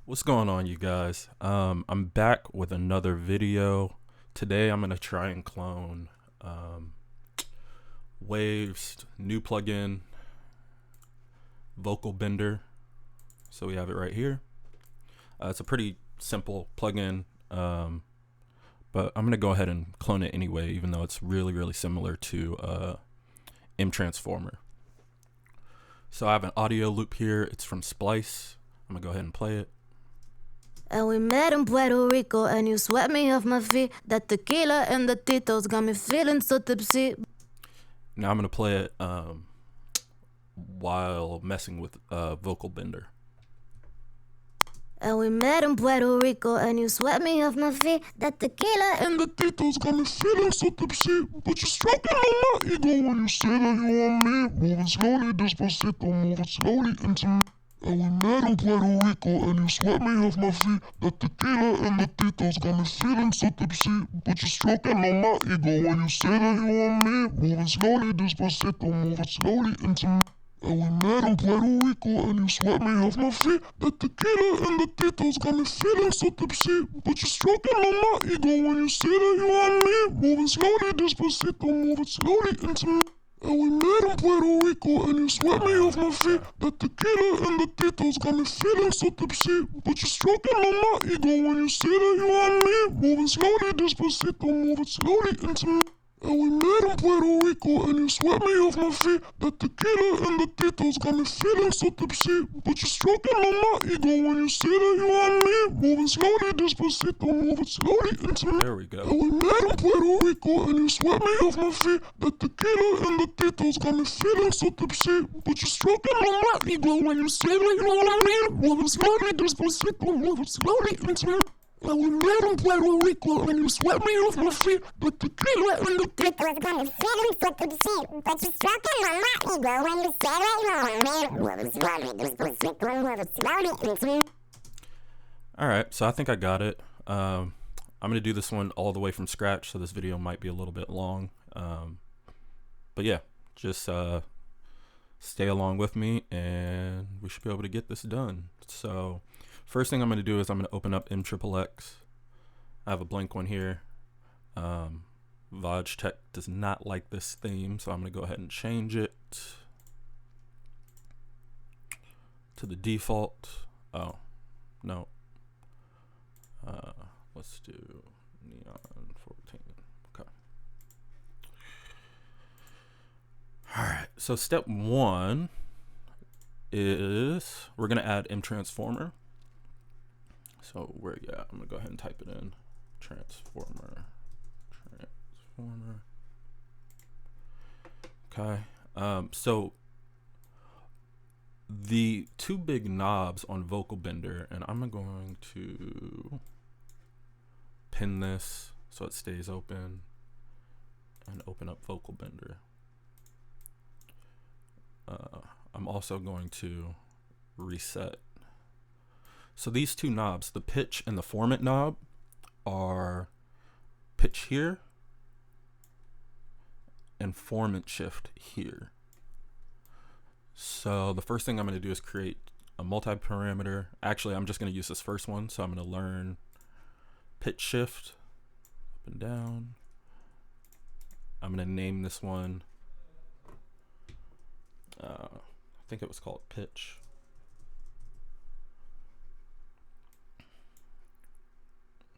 What's going on, you guys? I'm back with another video. Today I'm gonna try and clone Wave's new plugin, Vocal Bender. So we have it right here. It's a pretty simple plugin, but I'm gonna go ahead and clone it anyway, even though it's really similar to M Transformer. So I have an audio loop here. It's from Splice. I'm gonna go ahead and play it. And we met in Puerto Rico, and you swept me off my feet. That tequila and the titos got me feeling so tipsy. Now I'm gonna play it while messing with Vocal Bender. And we met in Puerto Rico, and you swept me off my feet. That tequila and the titos got me feeling so tipsy. But you're stroking on my ego when you say that you want me. Moving slowly, despacito, moving slowly into me. And we met in Puerto Rico, and you swept me off my feet. The tequila and the titos got me feeling so tipsy. But you're stroking on my ego when you say that you want me. Moving slowly, despacito, moving slowly into me. And we met in Puerto Rico, and you swept me off my feet. The tequila and the titos got me feeling so tipsy. But you're stroking on my ego when you say that you want me. Moving slowly, despacito, moving slowly into me. And we met in Puerto Rico, and you swept me off my feet. The tequila and the titos got me feeling so tipsy. But you're stroking on my ego when you say that you want me. Moving slowly, despacito, moving slowly into me. And we met in Puerto Rico, and you swept me off my feet. The tequila and the titos got me feeling so tipsy. But you're stroking on my ego when you say that you want me. Moving slowly, despacito, moving slowly into me. There we go. And we met in Puerto Rico, and you swept me off my feet. The tequila and the titos got me feeling so tipsy. But you're stroking on my ego when you say that you want me. Moving slowly, despacito, moving slowly into me. And we met in Puerto Rico, and you swept me off my feet. The tequila and the Tickles got me feeling so tipsy, but you're stroking on my ego when you say that you want me. Moving slowly, despacito, moving slowly into me. Alright, so I think I got it. I'm going to do this one all the way from scratch, so this video might be a little bit long. But yeah, just stay along with me, and we should be able to get this done. So first thing I'm going to do is I'm going to open up MXXX. I have a blank one here. VodTech does not like this theme, so I'm going to go ahead and change it to the default. Oh, no. Let's do Neon 14. Okay. Alright, so step one is we're going to add M Transformer. So where you at? I'm going to go ahead and type it in. Transformer. Okay. So the two big knobs on Vocal Bender, and I'm going to pin this so it stays open and open up Vocal Bender. I'm also going to reset. So these two knobs, the pitch and the format knob, are pitch here and format shift here. So the first thing I'm going to do is create a multi-parameter. Actually, I'm just going to use this first one. So I'm going to learn pitch shift up and down. I'm going to name this one. I think it was called pitch.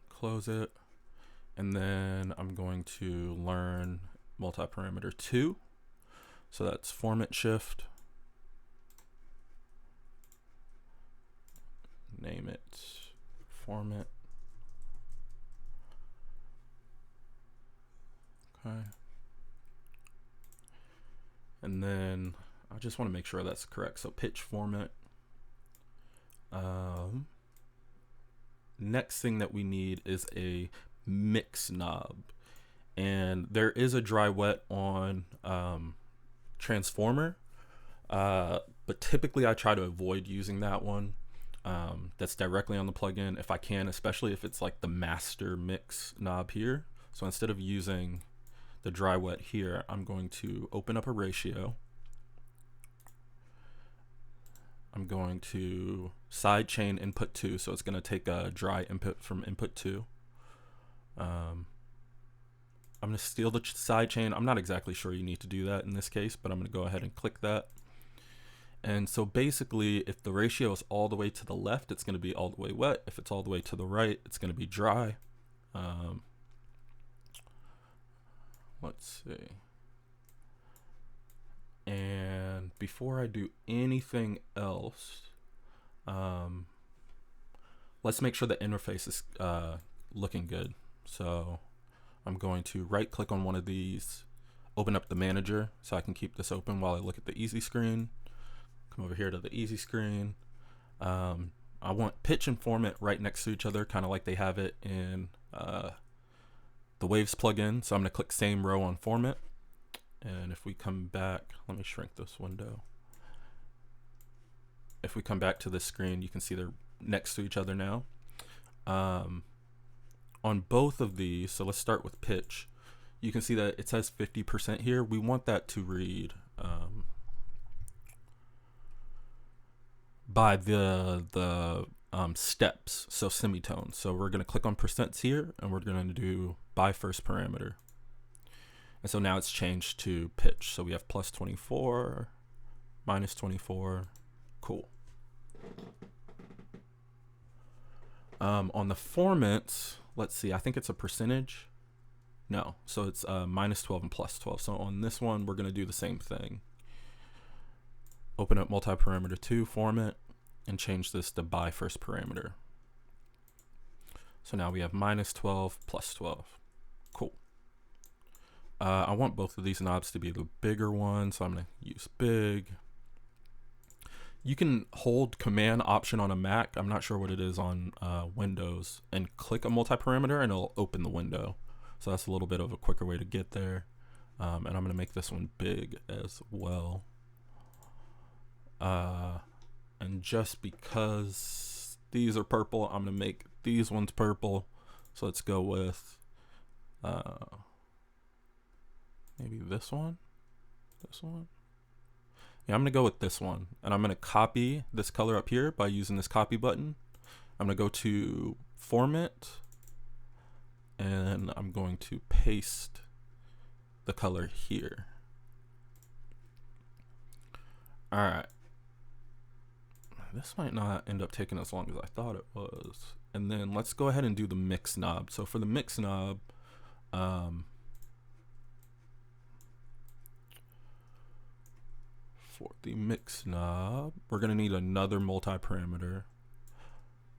Close it. And then I'm going to learn multi-parameter 2. So that's format shift. Name it format. Okay. And then I just want to make sure that's correct. So pitch format. Next thing that we need is a mix knob. And there is a dry wet on Transformer. But typically I try to avoid using that one. That's directly on the plugin if I can, especially if it's like the master mix knob here. So instead of using the dry wet here, I'm going to open up a ratio, I'm going to sidechain input 2, so it's going to take a dry input from input 2. I'm going to steal the sidechain. I'm not exactly sure you need to do that in this case, but I'm going to go ahead and click that. And so basically, if the ratio is all the way to the left, it's going to be all the way wet. If it's all the way to the right, it's going to be dry. Let's see. And before I do anything else, let's make sure the interface is looking good. So I'm going to right click on one of these, open up the manager so I can keep this open while I look at the easy screen. Come over here to the easy screen. I want pitch and format right next to each other, kind of like they have it in the Waves plugin. So I'm going to click same row on format. And if we come back, let me shrink this window. If we come back to this screen, you can see they're next to each other now. On both of these, so let's start with pitch. You can see that it says 50% here. We want that to read by the steps, so semitones. So we're going to click on percents here, and we're going to do by first parameter. And so now it's changed to pitch. So we have plus 24, minus 24. Cool. On the formants, let's see, I think it's a percentage. No, so it's minus 12 and plus 12. So on this one, we're going to do the same thing. Open up multi-parameter 2 format and change this to by first parameter. So now we have minus 12 plus 12. Cool. I want both of these knobs to be the bigger one, so I'm going to use big. You can hold Command Option on a Mac, I'm not sure what it is on Windows, and click a multi-parameter and it'll open the window. So that's a little bit of a quicker way to get there. And I'm going to make this one big as well. And just because these are purple, I'm going to make these ones purple. So let's go with maybe this one. Yeah, I'm going to go with this one. And I'm going to copy this color up here by using this copy button. I'm going to go to Format. And I'm going to paste the color here. All right. This might not end up taking as long as I thought it was. And then let's go ahead and do the mix knob. So for the mix knob, we're going to need another multi-parameter.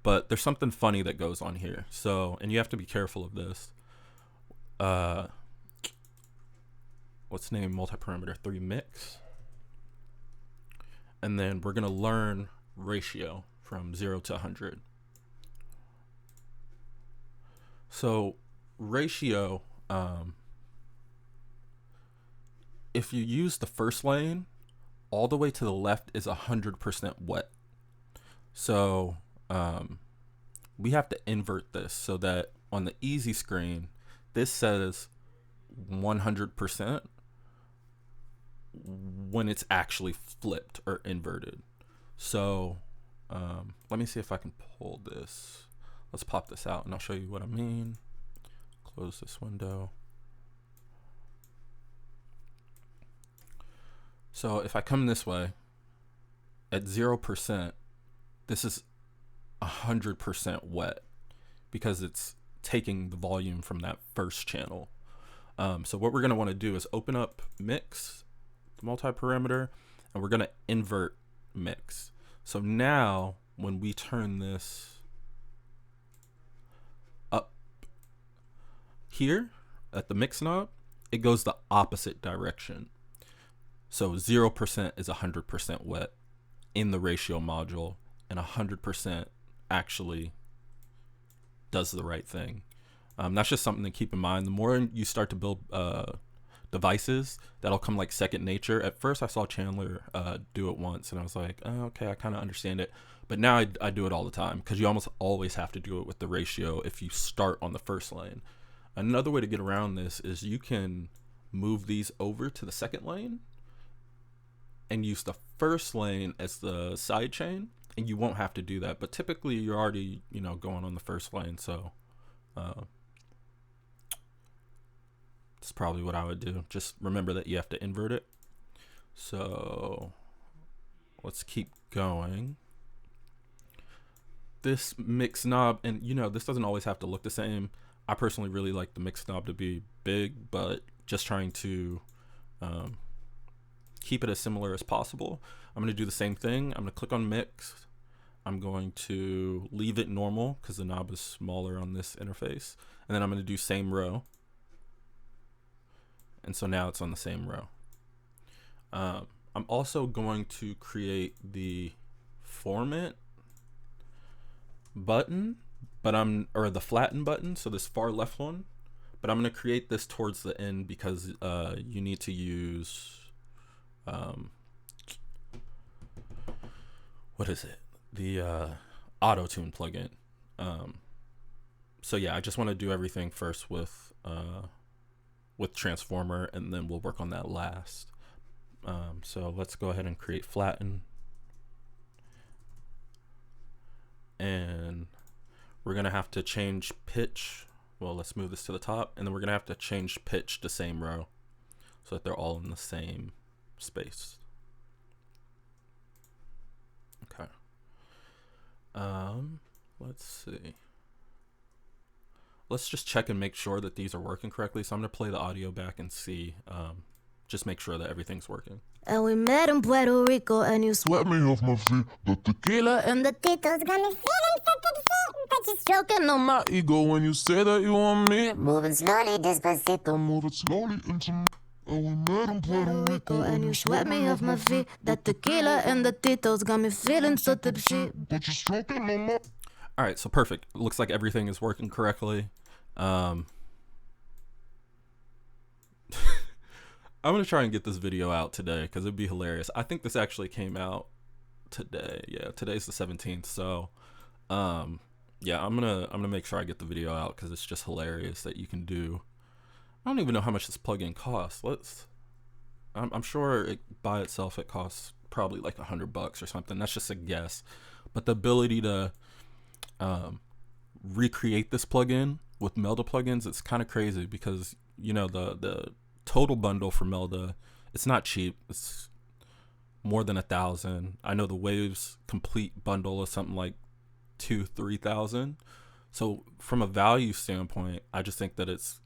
But there's something funny that goes on here. So, and you have to be careful of this. Let's name multi-parameter 3 mix. And then we're going to learn ratio from 0 to 100. So ratio, if you use the first lane, all the way to the left is 100% wet. So we have to invert this so that on the easy screen, this says 100% when it's actually flipped or inverted. So let me see if I can pull this. Let's pop this out and I'll show you what I mean. Close this window. So if I come this way, at 0%, this is 100% wet because it's taking the volume from that first channel. So what we're going to want to do is open up mix, the multi-parameter, and we're going to invert mix. So now when we turn this up here at the mix knob, it goes the opposite direction. So 0% is 100% wet in the ratio module, and 100% actually does the right thing. That's just something to keep in mind. The more you start to build devices, that'll come like second nature. At first I saw Chandler do it once and I was like, oh, okay, I kind of understand it. But now I do it all the time because you almost always have to do it with the ratio if you start on the first lane. Another way to get around this is you can move these over to the second lane and use the first lane as the side chain, and you won't have to do that. But typically you're already, going on the first lane, so that's probably what I would do. Just remember that you have to invert it. So let's keep going. This mix knob, and this doesn't always have to look the same. I personally really like the mix knob to be big, but just trying to keep it as similar as possible. I'm going to do the same thing. I'm going to click on mix. I'm going to leave it normal because the knob is smaller on this interface. And then I'm going to do same row. And so now it's on the same row. I'm also going to create the format button, or the flatten button, so this far left one. But I'm going to create this towards the end because you need to use what is it? The auto-tune plugin. So yeah, I just want to do everything first with transformer, and then we'll work on that last. So let's go ahead and create flatten, and we're gonna have to change pitch. Well, let's move this to the top, and then we're gonna have to change pitch to same row so that they're all in the same space. Okay. Let's see. Let's just check and make sure that these are working correctly. So I'm gonna play the audio back and see, just make sure that everything's working. And we met in Puerto Rico, and you swept me off my feet. The tequila and the Tito's got me feeling so tipsy, but you're stroking on my ego when you say that you want me. moving slowly, despacito. Move it slowly into me. And we met in Puerto Rico, and you swept me off my feet. That tequila and the Tito's got me feeling so tipsy, but you're stroking on my. All right, so perfect. It looks like everything is working correctly. I'm gonna try and get this video out today because it'd be hilarious. I think this actually came out today. Yeah, today's the 17th. So, yeah, I'm gonna make sure I get the video out because it's just hilarious that you can do. I don't even know how much this plugin costs. I'm sure by itself it costs probably like $100 or something. That's just a guess. But the ability to recreate this plugin with Melda plugins, it's kind of crazy because the total bundle for Melda, it's not cheap. It's more than 1,000. I know the Waves complete bundle is something like 2,000-3,000. So from a value standpoint, I just think that it's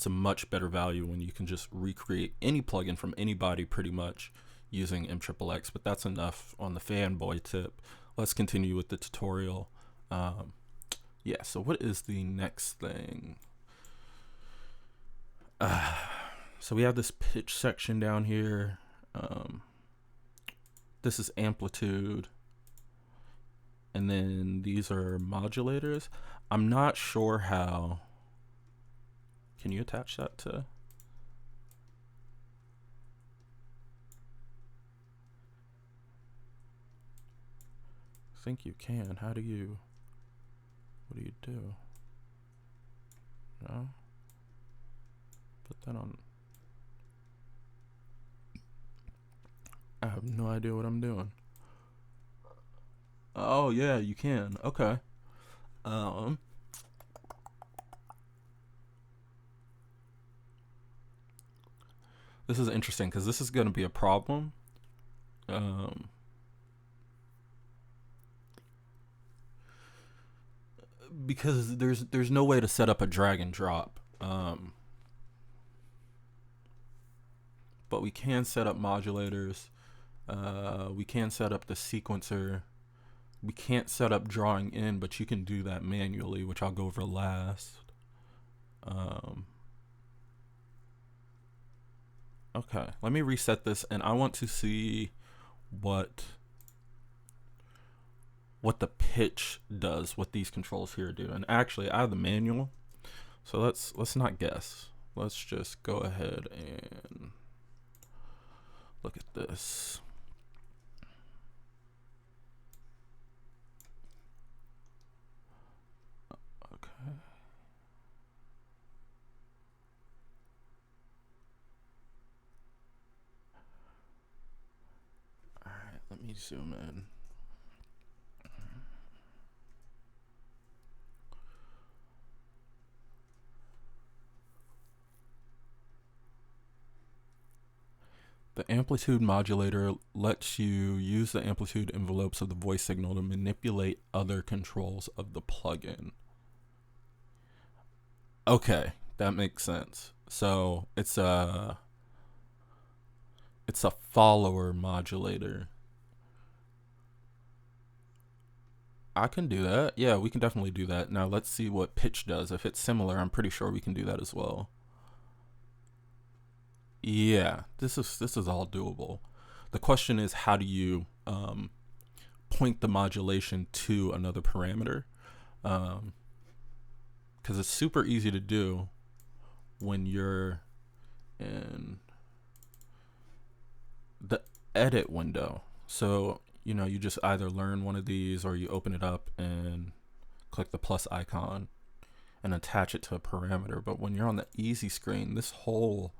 a much better value when you can just recreate any plugin from anybody pretty much using MXXX. But that's enough on the fanboy tip. Let's continue with the tutorial. Yeah, so what is the next thing? So we have this pitch section down here. This is amplitude. And then these are modulators. I'm not sure how. Can you attach that to? I think you can. How do you? What do you do? No? Put that on. I have no idea what I'm doing. Oh yeah, you can. Okay. This is interesting because this is going to be a problem. Because there's no way to set up a drag and drop. But we can set up modulators. We can set up the sequencer. We can't set up drawing in, but you can do that manually, which I'll go over last. Okay, let me reset this, and I want to see what the pitch does, what these controls here do. And actually, I have the manual, so let's not guess. Let's just go ahead and look at this. Okay. me zoom in. The amplitude modulator lets you use the amplitude envelopes of the voice signal to manipulate other controls of the plugin. Okay, that makes sense. So it's a follower modulator. I can do that. Yeah, we can definitely do that. Now let's see what pitch does. If it's similar, I'm pretty sure we can do that as well. Yeah, this is all doable. The question is, how do you point the modulation to another parameter? Because it's super easy to do when you're in the edit window. So, you know, you just either learn one of these or you open it up and click the plus icon and attach it to a parameter. But when you're on the easy screen, this whole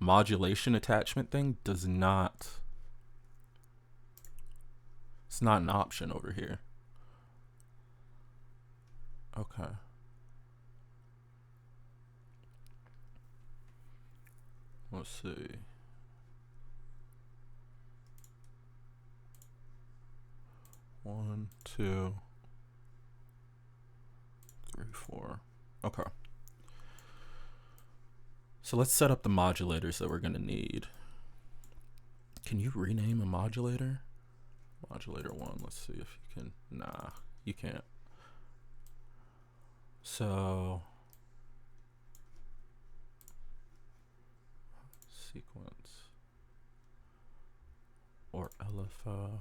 modulation attachment thing does not, it's not an option over here. Okay. Let's see. One, two, three, four. Okay. So let's set up the modulators that we're going to need. Can you rename a modulator? Modulator 1. Let's see if you can. Nah, you can't. So sequence or LFO.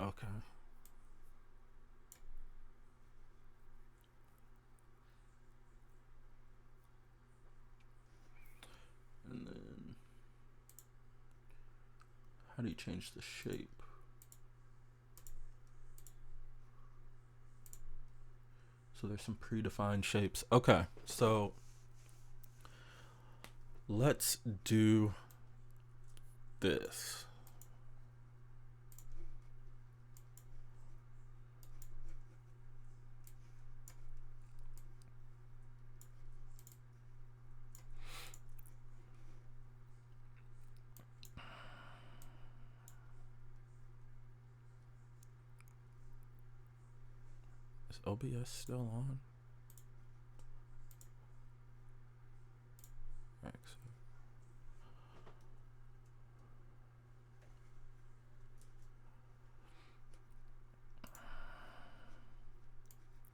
Okay. And then how do you change the shape? So there's some predefined shapes. Okay, so let's do this. Is OBS still on? Excellent.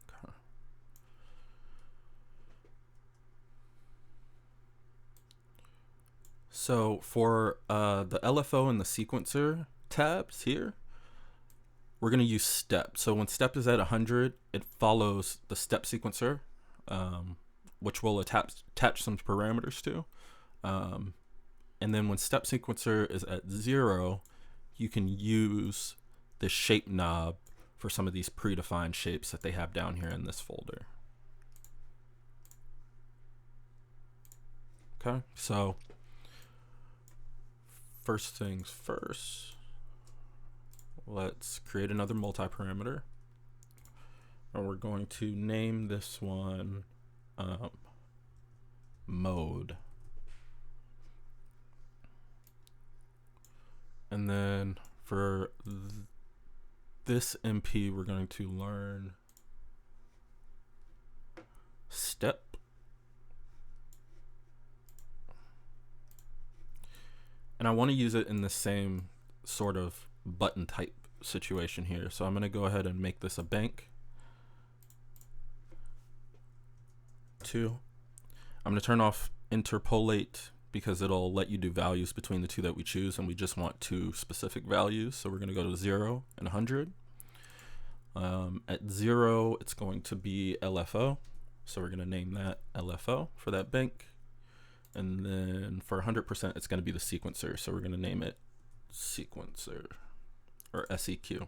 Okay. So for the LFO and the sequencer tabs here, we're going to use step. So when step is at 100, it follows the step sequencer, which we'll attach some parameters to. And then when step sequencer is at 0, you can use the shape knob for some of these predefined shapes that they have down here in this folder. Okay, so first things first, let's create another multi-parameter. And we're going to name this one mode. And then for this MP, we're going to learn step. And I want to use it in the same sort of button type situation here. So I'm going to go ahead and make this a bank. 2. I'm going to turn off interpolate because it'll let you do values between the two that we choose, and we just want 2 specific values. So we're going to go to 0 and 100. At 0, it's going to be LFO. So we're going to name that LFO for that bank. And then for 100%, it's going to be the sequencer. So we're going to name it sequencer or SEQ.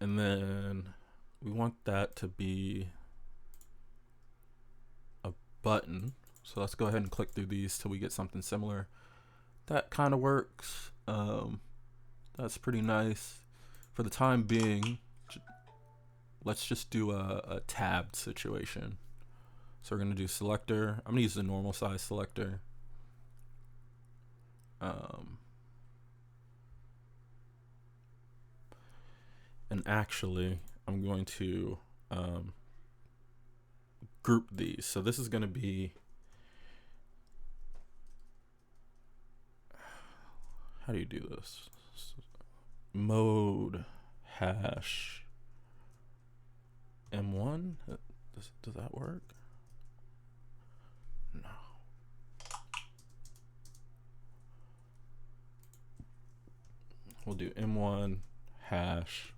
And then we want that to be a button. So let's go ahead and click through these till we get something similar. That kind of works. That's pretty nice. For the time being, let's just do a tabbed situation. So we're gonna do selector. I'm gonna use the normal size selector. And actually, I'm going to group these. So this is gonna be, how do you do this? Mode hash M1. Does that work? No. We'll do M1 hash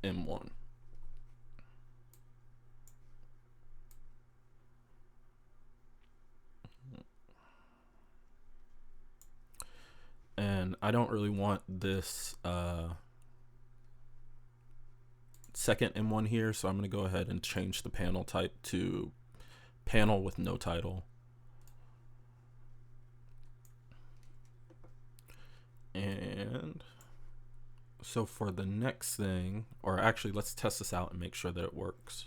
M1. And I don't really want this second M1 here, so I'm going to go ahead and change the panel type to panel with no title. And so for the next thing, or actually let's test this out and make sure that it works.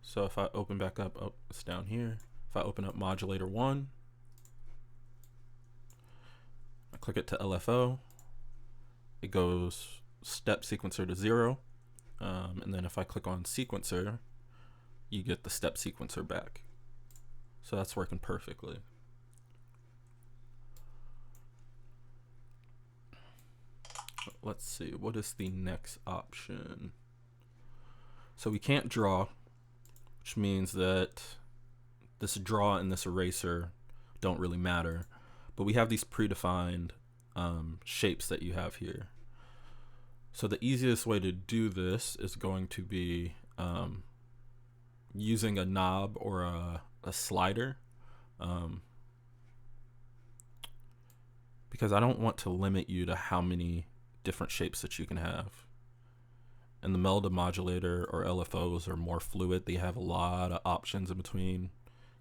So if I open back up, oh, it's down here. If I open up modulator 1, I click it to LFO, it goes step sequencer to 0. And then if I click on sequencer, you get the step sequencer back. So that's working perfectly. Let's see, what is the next option? So we can't draw, which means that this draw and this eraser don't really matter, but we have these predefined shapes that you have here. So the easiest way to do this is going to be using a knob or a slider, because I don't want to limit you to how many different shapes that you can have. And the Melda modulator or LFOs are more fluid. They have a lot of options in between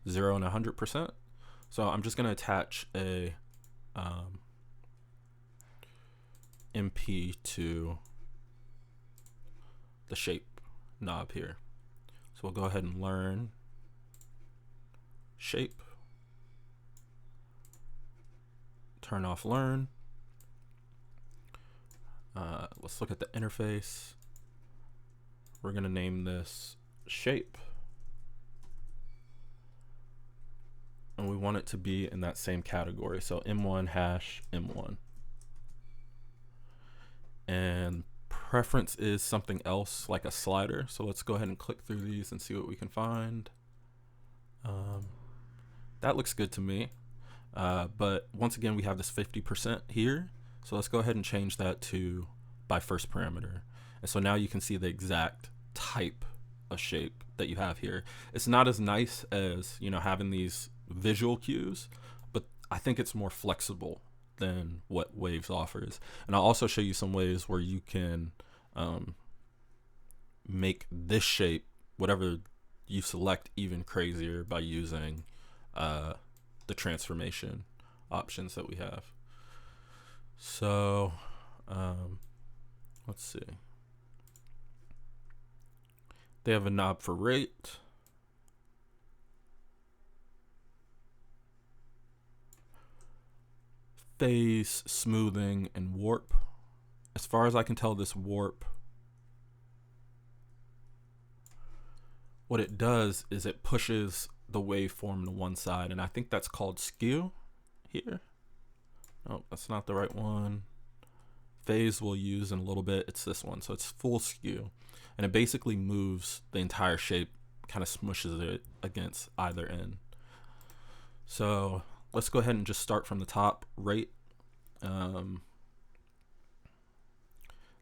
0 and 100%. So I'm just going to attach a MP to the shape knob here. So we'll go ahead and learn shape, turn off learn. Let's look at the interface. We're going to name this shape, and we want it to be in that same category. So M1 hash M1. And preference is something else like a slider. So let's go ahead and click through these and see what we can find. That looks good to me. But once again, we have this 50% here. So let's go ahead and change that to by first parameter. And so now you can see the exact type of shape that you have here. It's not as nice as, you know, having these visual cues, but I think it's more flexible than what Waves offers. And I'll also show you some ways where you can make this shape, whatever you select, even crazier by using the transformation options that we have. So let's see. They have a knob for rate. Phase, smoothing, and warp. As far as I can tell, this warp, what it does is it pushes the waveform to one side, and I think that's called skew here. No, that's not the right one. Phase we'll use in a little bit. It's this one. So it's full skew, and it basically moves the entire shape, kind of smushes it against either end. So let's go ahead and just start from the top. Rate.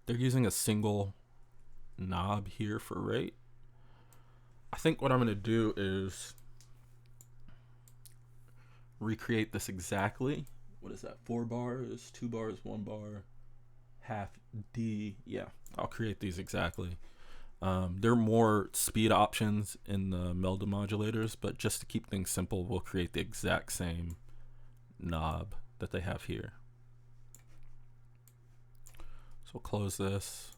They're using a single knob here for rate. I think what I'm going to do is recreate this exactly. What is that? 4 bars, 2 bars, 1 bar, half D. Yeah, I'll create these exactly. There are more speed options in the melody modulators, but just to keep things simple, we'll create the exact same knob that they have here. So we'll close this.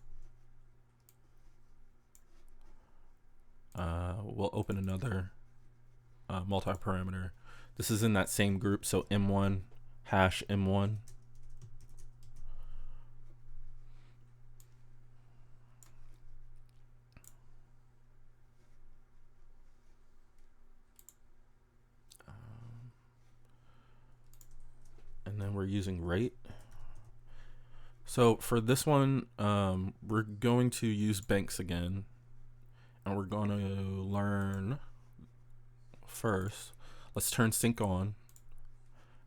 We'll open another multi-parameter. This is in that same group, so M1 hash M1. And then we're using rate. So for this one, we're going to use banks again, and we're going to learn first. Let's turn sync on,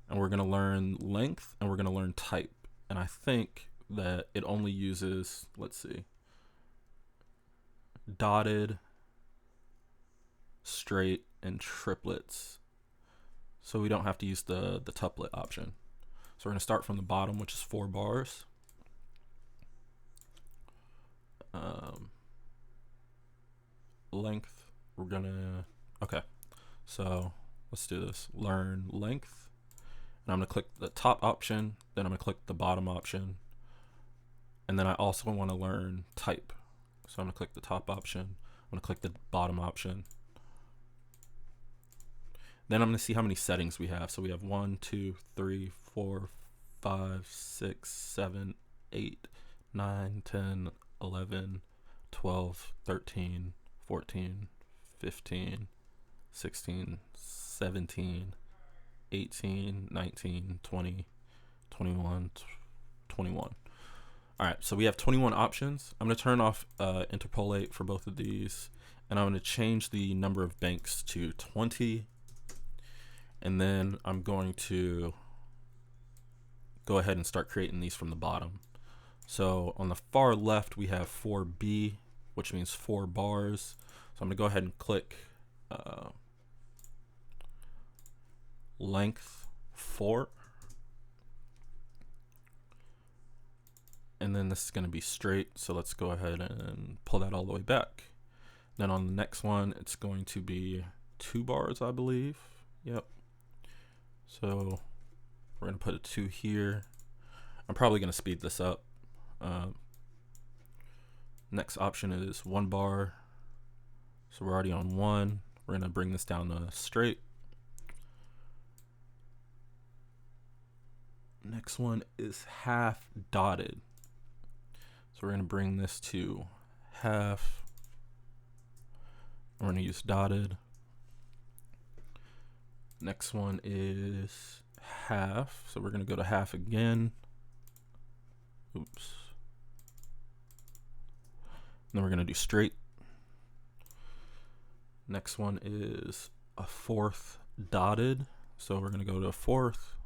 and we're going to learn length, and we're going to learn type. And I think that it only uses, let's see, dotted, straight, and triplets. So we don't have to use the tuplet option. So we're going to start from the bottom, which is 4 bars. Length, we're gonna, okay, so let's do this. Learn length, and I'm gonna click the top option, then I'm gonna click the bottom option, and then I also want to learn type. So I'm gonna click the top option, I'm gonna click the bottom option. Then I'm gonna see how many settings we have. So we have 1, 2, 3, 4, 5, 6, 7, 8, 9, 10, 11, 12, 13, 14, 15, 16, 17, 18, 19, 20, 21, 21. All right, so we have 21 options. I'm going to turn off interpolate for both of these, and I'm going to change the number of banks to 20. And then I'm going to go ahead and start creating these from the bottom. So on the far left, we have 4B, which means 4 bars. So I'm going to go ahead and click length 4. And then this is going to be straight. So let's go ahead and pull that all the way back. Then on the next one, it's going to be 2 bars, I believe. Yep. So we're going to put a 2 here. I'm probably going to speed this up. Next option is 1 bar. So we're already on 1. We're going to bring this down to straight. Next one is half dotted. So we're going to bring this to half. We're going to use dotted. Next one is half. So we're going to go to half again. Oops. Then we're going to do straight. Next one is a 4th dotted. So we're going to go to a 4th.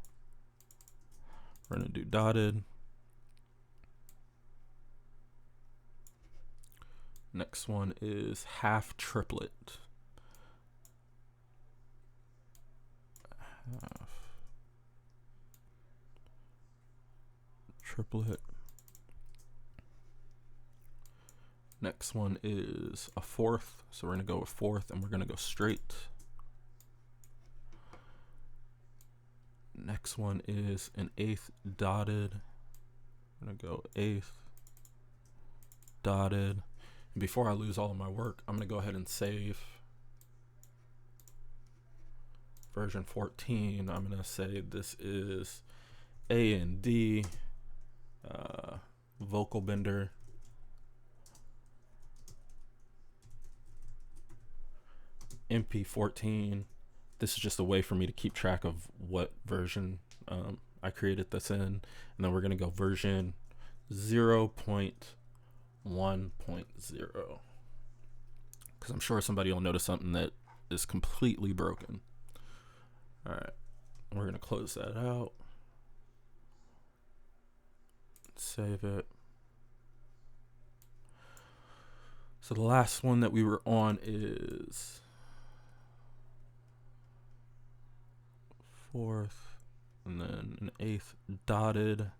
We're going to do dotted. Next one is half triplet. Half triplet. Next one is a 4th. So we're going to go with 4th and we're going to go straight. Next one is an 8th dotted. I'm going to go 8th dotted. And before I lose all of my work, I'm going to go ahead and save version 14. I'm going to say this is A and D vocal bender. MP14. This is just a way for me to keep track of what version I created this in. And then we're going to go version 0.1.0 because I'm sure somebody will notice something that is completely broken. All right, we're going to close that out. Save it. So the last one that we were on is 4th and then an 8th dotted.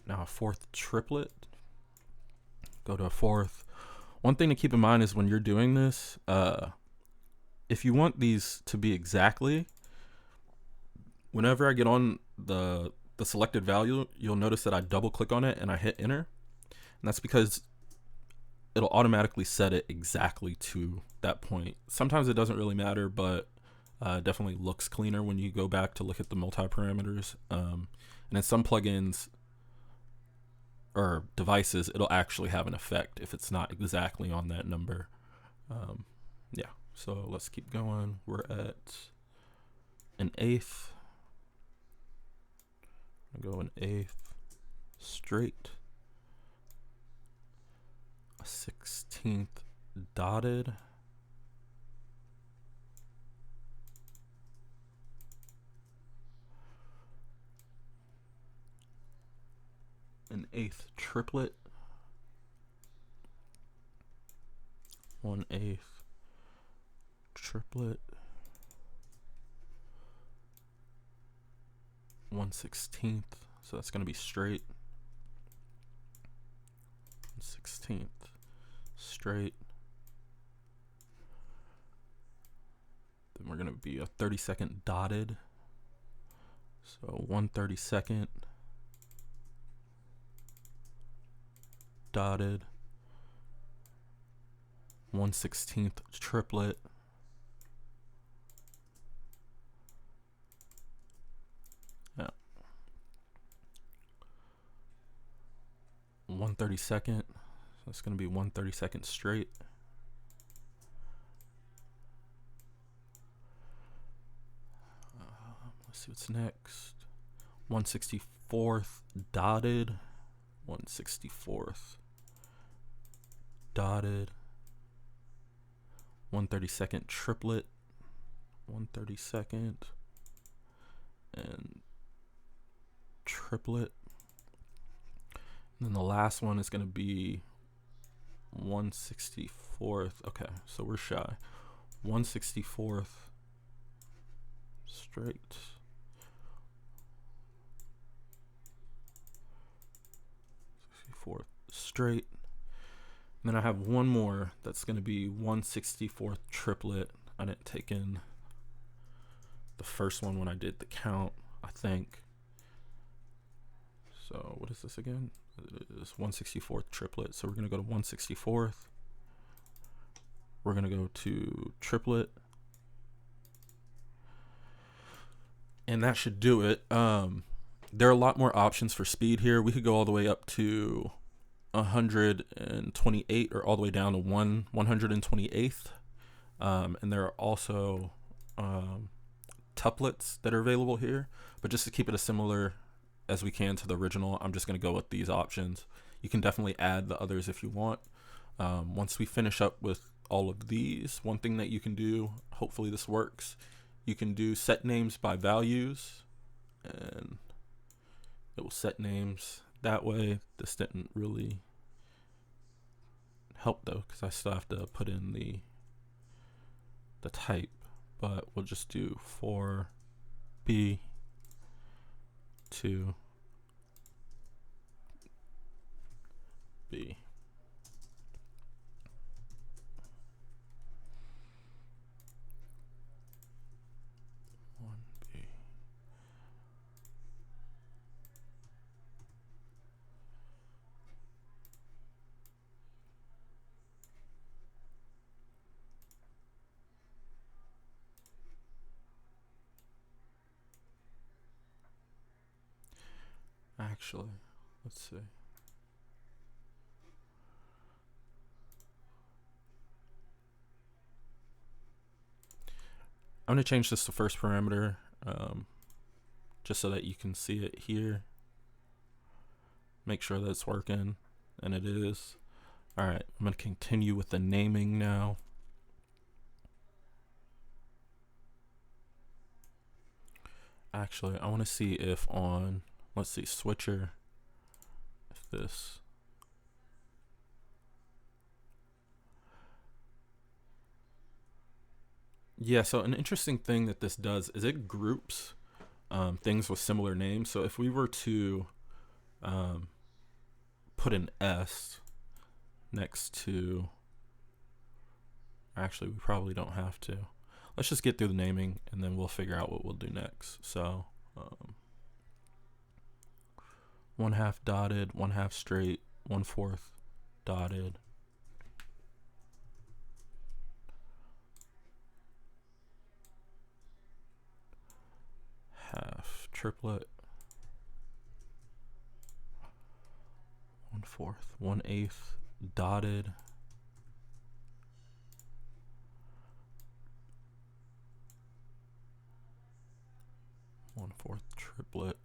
Now a fourth triplet. Go to a fourth. One thing to keep in mind is when you're doing this, if you want these to be exactly, whenever I get on the selected value, you'll notice that I double click on it and I hit enter. And that's because it'll automatically set it exactly to that point. Sometimes it doesn't really matter, but definitely looks cleaner when you go back to look at the multi-parameters. And in some plugins or devices, it'll actually have an effect if it's not exactly on that number. Yeah, so let's keep going. We're at an eighth. I'll go an eighth straight. A 16th dotted. An eighth triplet. 1/8 triplet. 1/16, so that's going to be straight. 1/16 straight. Then we're going to be a 32nd dotted. So 1/32 dotted. 1/16 triplet. Yeah. 1/32. So it's going to be 1/32 straight. Let's see what's next. 1/64th dotted. 1/64th dotted. 1/32 triplet. 1/32 and triplet. And then the last one is going to be 1/64th. Okay, so we're shy. 1/64th straight. 64th straight. And then I have one more that's going to be 1/64th triplet. I didn't take in the first one when I did the count, I think. So what is this again? It is 1/64th triplet. So we're going to go to 1/64th. We're going to go to triplet. And that should do it. There are a lot more options for speed here. We could go all the way up to 128 or all the way down to 128th. And there are also tuplets that are available here. But just to keep it as similar as we can to the original, I'm just going to go with these options. You can definitely add the others if you want. Once we finish up with all of these, one thing that you can do, hopefully this works, you can do set names by values, and it will set names that way. This didn't really help though, because I still have to put in the type, but we'll just do for B to B. Actually, let's see. I'm going to change this to first parameter, just so that you can see it here. Make sure that it's working, and it is. All right, I'm going to continue with the naming now. Actually, I want to see if on, let's see, switcher, if this. Yeah, so an interesting thing that this does is it groups things with similar names. So if we were to put an S next to, actually we probably don't have to. Let's just get through the naming and then we'll figure out what we'll do next. So 1/2 dotted, 1/2 straight, 1/4 dotted, half triplet, 1/4, 1/8 dotted, one-fourth triplet.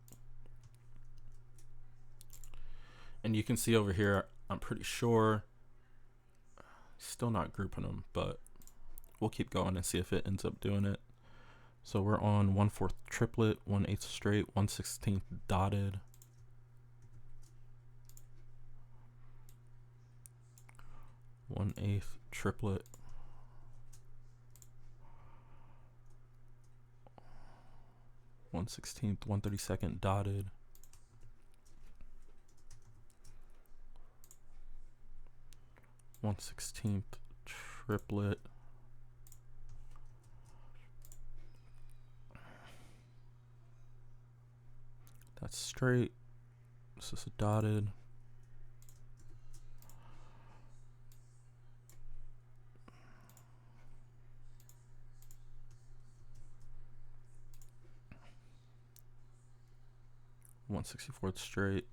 And you can see over here, I'm pretty sure, still not grouping them, but we'll keep going and see if it ends up doing it. So we're on 1/4 triplet, 1/8 straight, 1/16 dotted, 1/8 triplet, 1/16, 1/32 dotted, 1/16 triplet, that's straight, this is a dotted, (1/64 straight),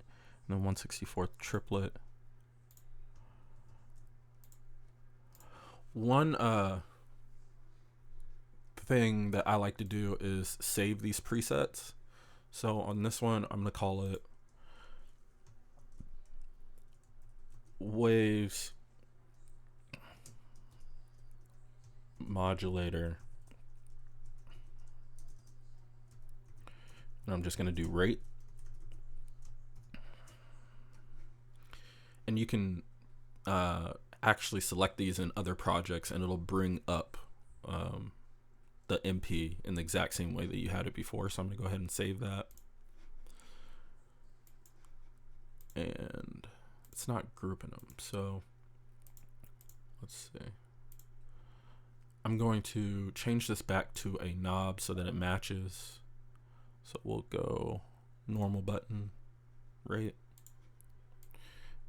and then 1/64 triplet. One thing that I like to do is save these presets. So on this one, I'm gonna call it waves modulator, and I'm just gonna do rate. And you can actually select these in other projects and it'll bring up the MP in the exact same way that you had it before. So I'm gonna go ahead and save that. And it's not grouping them, so let's see. I'm going to change this back to a knob so that it matches. So we'll go normal button, rate.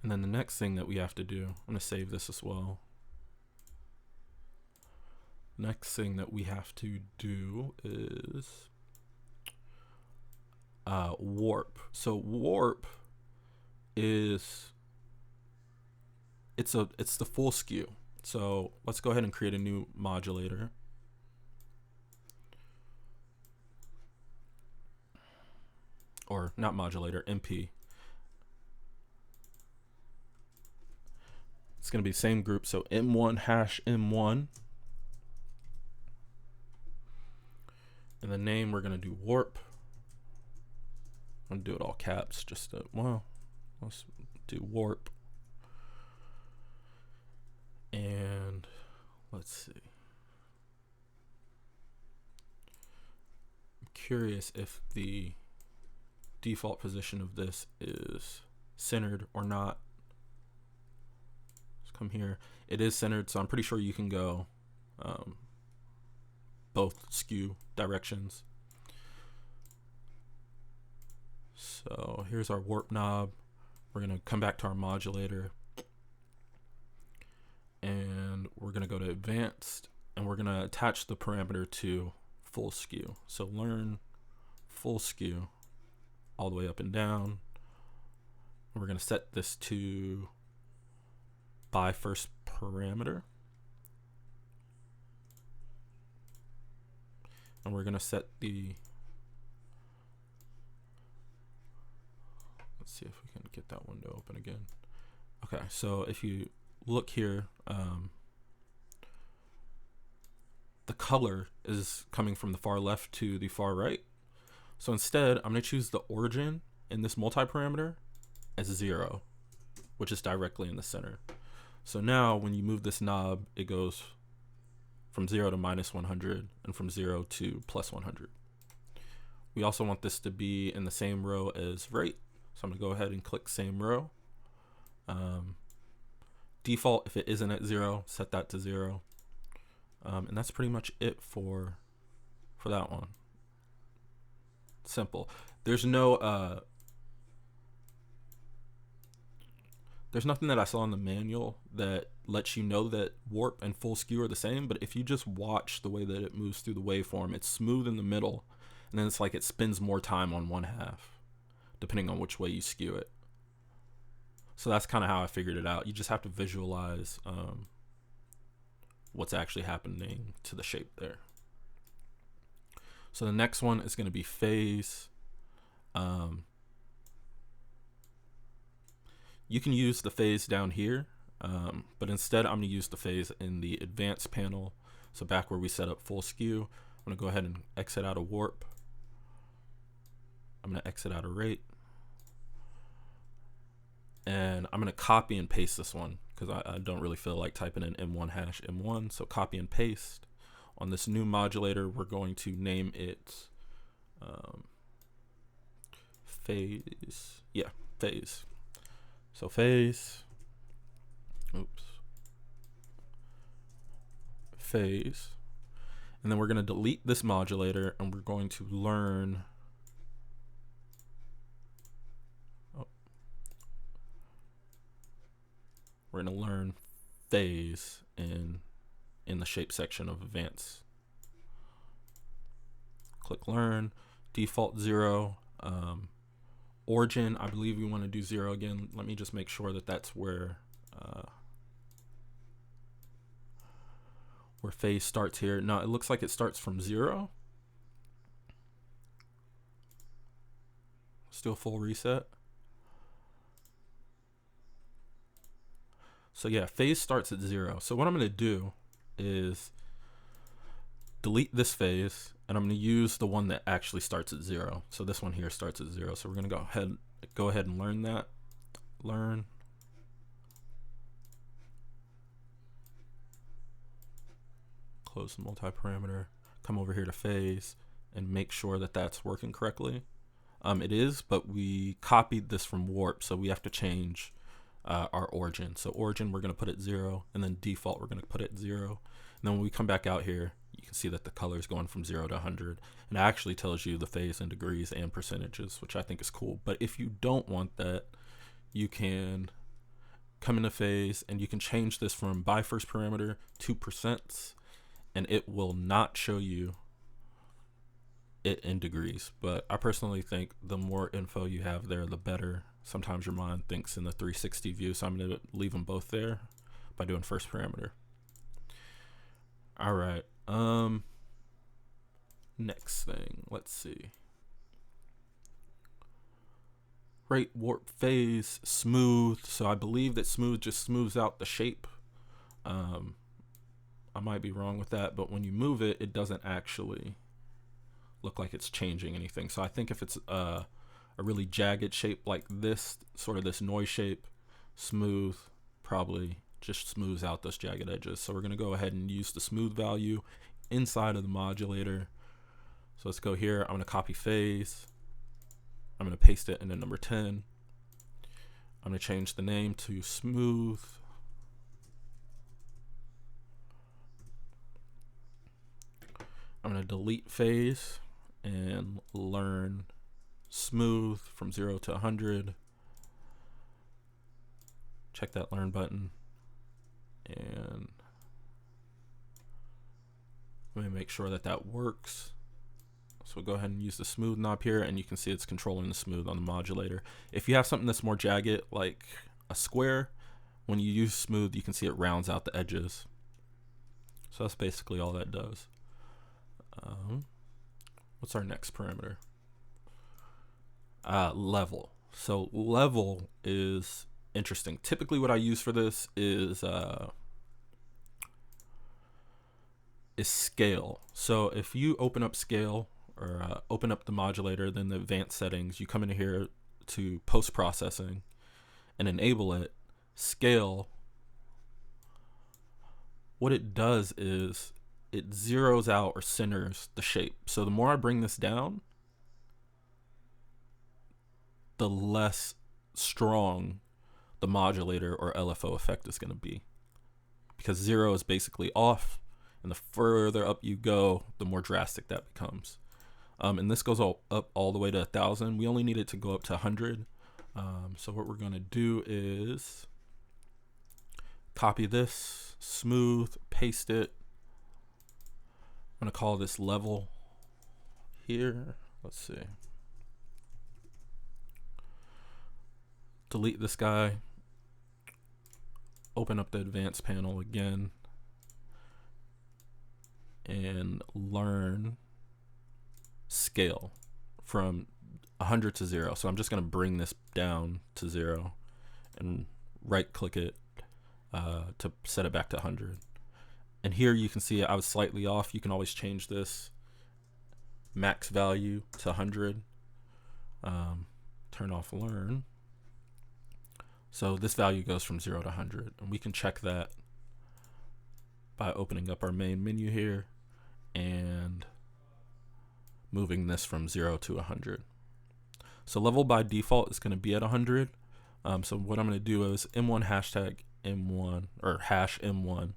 And then the next thing that we have to do, I'm gonna save this as well. Next thing that we have to do is warp. So warp is, it's the full skew. So let's go ahead and create a new modulator. Or not modulator, MP. It's going to be the same group, so M1 hash M1. And the name, we're going to do warp. I'm going to do it all caps, just to, well, let's do warp. And let's see. I'm curious if the default position of this is centered or not. Come here, it is centered, so I'm pretty sure you can go both skew directions. So here's our warp knob. We're gonna come back to our modulator and we're gonna go to advanced and we're gonna attach the parameter to full skew. So learn full skew all the way up and down. And we're gonna set this to by first parameter, and we're gonna set the, let's see if we can get that window open again. Okay, so if you look here, the color is coming from the far left to the far right. So instead, I'm gonna choose the origin in this multi-parameter as 0, which is directly in the center. So now when you move this knob, it goes from 0 to -100 and from 0 to +100. We also want this to be in the same row as rate. So I'm gonna go ahead and click same row. Default, if it isn't at 0, set that to 0. And that's pretty much it for that one. Simple. There's no there's nothing that I saw in the manual that lets you know that warp and full skew are the same, but if you just watch the way that it moves through the waveform, it's smooth in the middle, and then it's like it spends more time on one half, depending on which way you skew it. So that's kind of how I figured it out. You just have to visualize what's actually happening to the shape there. So the next one is going to be phase. You can use the phase down here, but instead I'm going to use the phase in the advanced panel. So back where we set up full skew, I'm going to go ahead and exit out of warp. I'm going to exit out of rate. And I'm going to copy and paste this one because I don't really feel like typing in M1 hash M1. So copy and paste. On this new modulator, we're going to name it phase. Yeah, phase. So phase, phase, and then we're going to delete this modulator and we're going to learn, we're going to learn phase in the shape section of advanced. Click learn, default 0. Origin, I believe we want to do 0 again. Let me just make sure that that's where phase starts here. No, it looks like it starts from 0. Still full reset. So yeah, phase starts at 0. So what I'm going to do is delete this phase, and I'm going to use the one that actually starts at 0. So this one here starts at 0. So we're going to go ahead and learn that. Learn. Close the multi-parameter. Come over here to phase and make sure that that's working correctly. It is, but we copied this from warp, so we have to change our origin. So origin we're going to put at 0, and then default we're going to put it at 0. And then when we come back out here, you can see that the color is going from 0 to 100, and it actually tells you the phase in degrees and percentages, which I think is cool. But if you don't want that, you can come into phase and you can change this from by first parameter to percents, and it will not show you it in degrees. But I personally think the more info you have there, the better. Sometimes your mind thinks in the 360 view, so I'm going to leave them both there by doing first parameter. All right. Next thing, let's see. Rate, warp, phase, smooth. So I believe that smooth just smooths out the shape. I might be wrong with that, but when you move it, it doesn't actually look like it's changing anything. So I think if it's a really jagged shape like this, sort of this noise shape, smooth probably just smooths out those jagged edges. So we're going to go ahead and use the smooth value inside of the modulator. So let's go here. I'm going to copy phase. I'm going to paste it into number 10. I'm going to change the name to smooth. I'm going to delete phase and learn smooth from 0 to 100. Check that learn button. And let me make sure that that works. So we'll go ahead and use the smooth knob here, and you can see it's controlling the smooth on the modulator. If you have something that's more jagged, like a square, when you use smooth, you can see it rounds out the edges. So that's basically all that does. What's our next parameter? Level. So level is interesting. Typically what I use for this is scale. So if you open up scale, or open up the modulator, then the advanced settings, you come in here to post-processing and enable it. Scale, what it does is it zeroes out or centers the shape. So the more I bring this down, the less strong the modulator or LFO effect is going to be, because 0 is basically off, and the further up you go, the more drastic that becomes. And this goes up all the way to 1,000. We only need it to go up to 100. So what we're going to do is copy this, smooth, paste it. I'm going to call this level here. Let's see. Delete this guy. Open up the advanced panel again and learn scale from 100 to 0. So I'm just going to bring this down to 0 and right click it to set it back to 100. And here you can see I was slightly off. You can always change this max value to 100. Turn off learn. So this value goes from 0 to 100, and we can check that by opening up our main menu here and moving this from 0 to 100. So level by default is going to be at 100. So what I'm going to do is M1 hashtag M1 or hash M1.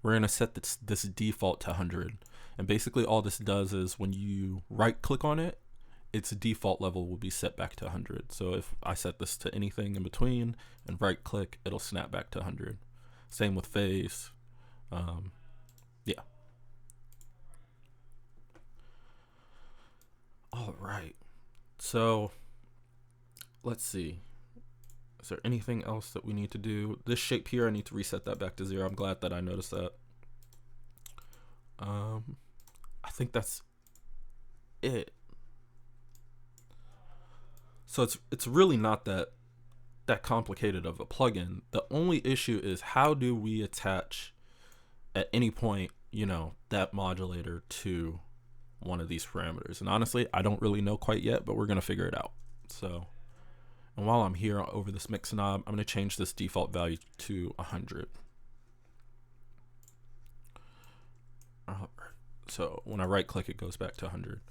We're going to set this default to 100. And basically all this does is when you right click on it, its default level will be set back to 100. So if I set this to anything in between and right click, it'll snap back to 100. Same with phase. Yeah. All right. So let's see. Is there anything else that we need to do? This shape here, I need to reset that back to 0. I'm glad that I noticed that. I think that's it. So it's really not that complicated of a plugin. The only issue is how do we attach at any point, you know, that modulator to one of these parameters. And honestly, I don't really know quite yet, but we're going to figure it out. So, and while I'm here over this mix knob, I'm going to change this default value to 100. All right. So when I right click, it goes back to 100.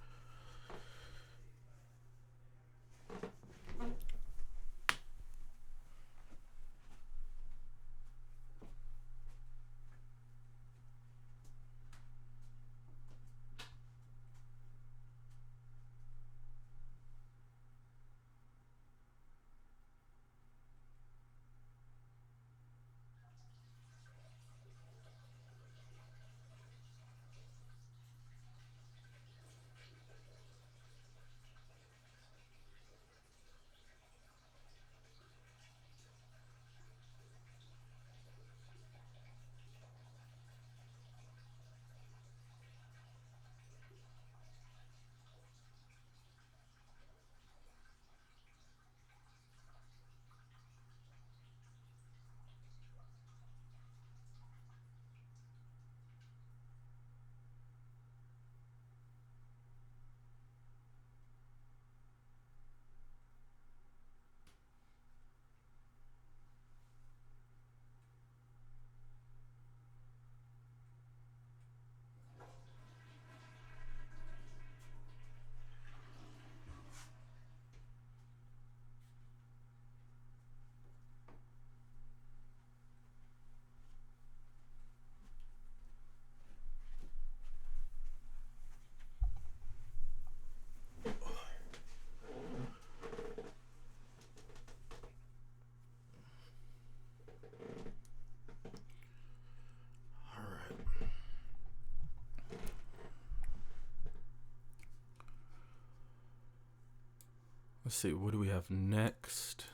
Let's see, what do we have next?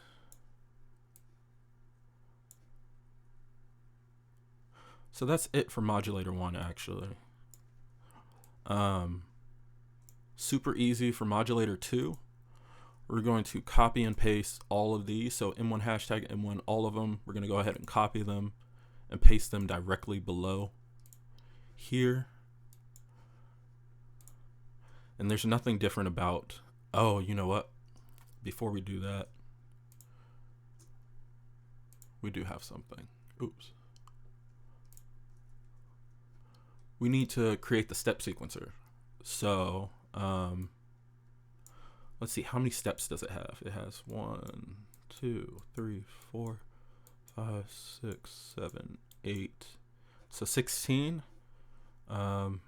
So that's it for modulator 1, actually. Super easy for modulator 2. We're going to copy and paste all of these. So M1 hashtag M1, all of them. We're going to go ahead and copy them and paste them directly below here. And there's nothing different about, oh, you know what? Before we do that, we do have something. Oops. We need to create the step sequencer. So let's see, how many steps does it have? It has 1, 2, 3, 4, 5, 6, 7, 8. So 16. And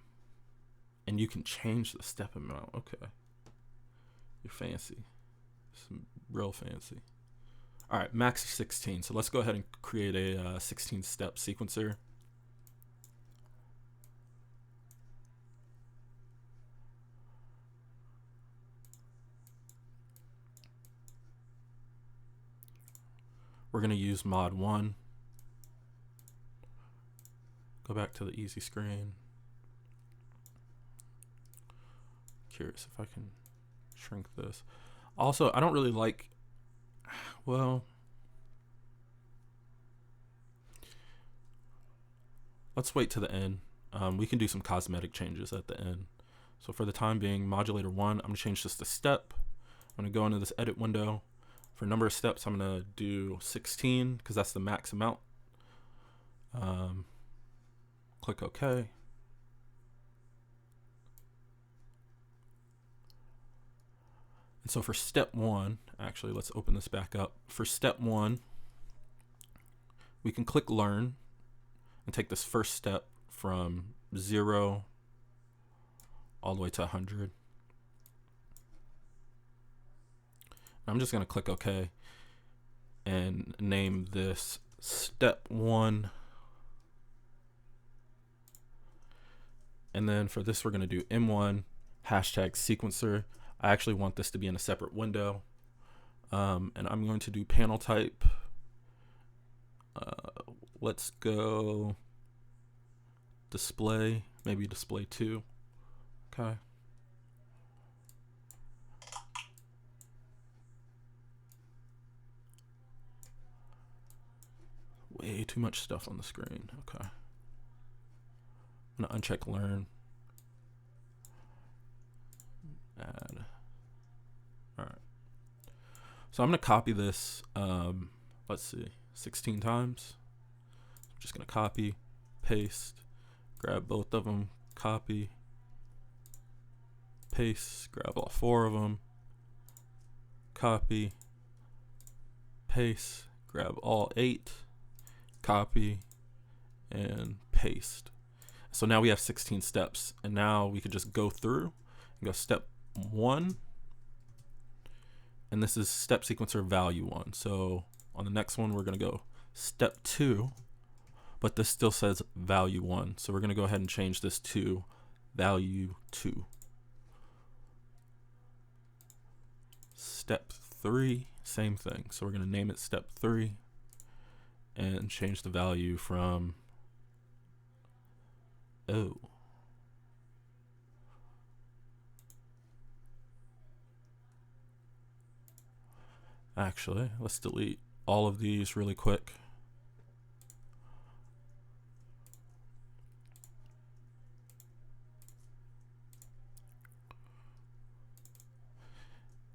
you can change the step amount. Okay. You're fancy. Some real fancy. All right, max 16. So let's go ahead and create a 16 step sequencer. We're going to use mod 1. Go back to the easy screen. Curious if I can shrink this. Also, I don't really like, well, let's wait to the end. We can do some cosmetic changes at the end. So for the time being, modulator 1, I'm going to change this to step. I'm going to go into this edit window. For number of steps, I'm going to do 16 because that's the max amount. Click OK. And so for step 1, actually, let's open this back up. For step 1, we can click learn and take this first step from 0 all the way to 100. I'm just going to click OK and name this step 1. And then for this, we're going to do M1 hashtag sequencer. I actually want this to be in a separate window. And I'm going to do panel type. Let's go display, maybe display 2. Okay. Way too much stuff on the screen. Okay. I'm gonna uncheck learn. Add. All right. So I'm gonna copy this. Let's see, 16 times. I'm just gonna copy, paste, grab both of them, copy, paste, grab all 4 of them, copy, paste, grab all 8, copy, and paste. So now we have 16 steps, and now we could just go through and go step 1, and this is step sequencer value 1. So on the next one, we're gonna go step 2, but this still says value 1. So we're gonna go ahead and change this to value 2. Step 3, same thing. So we're gonna name it step 3 and change the value from Actually, let's delete all of these really quick.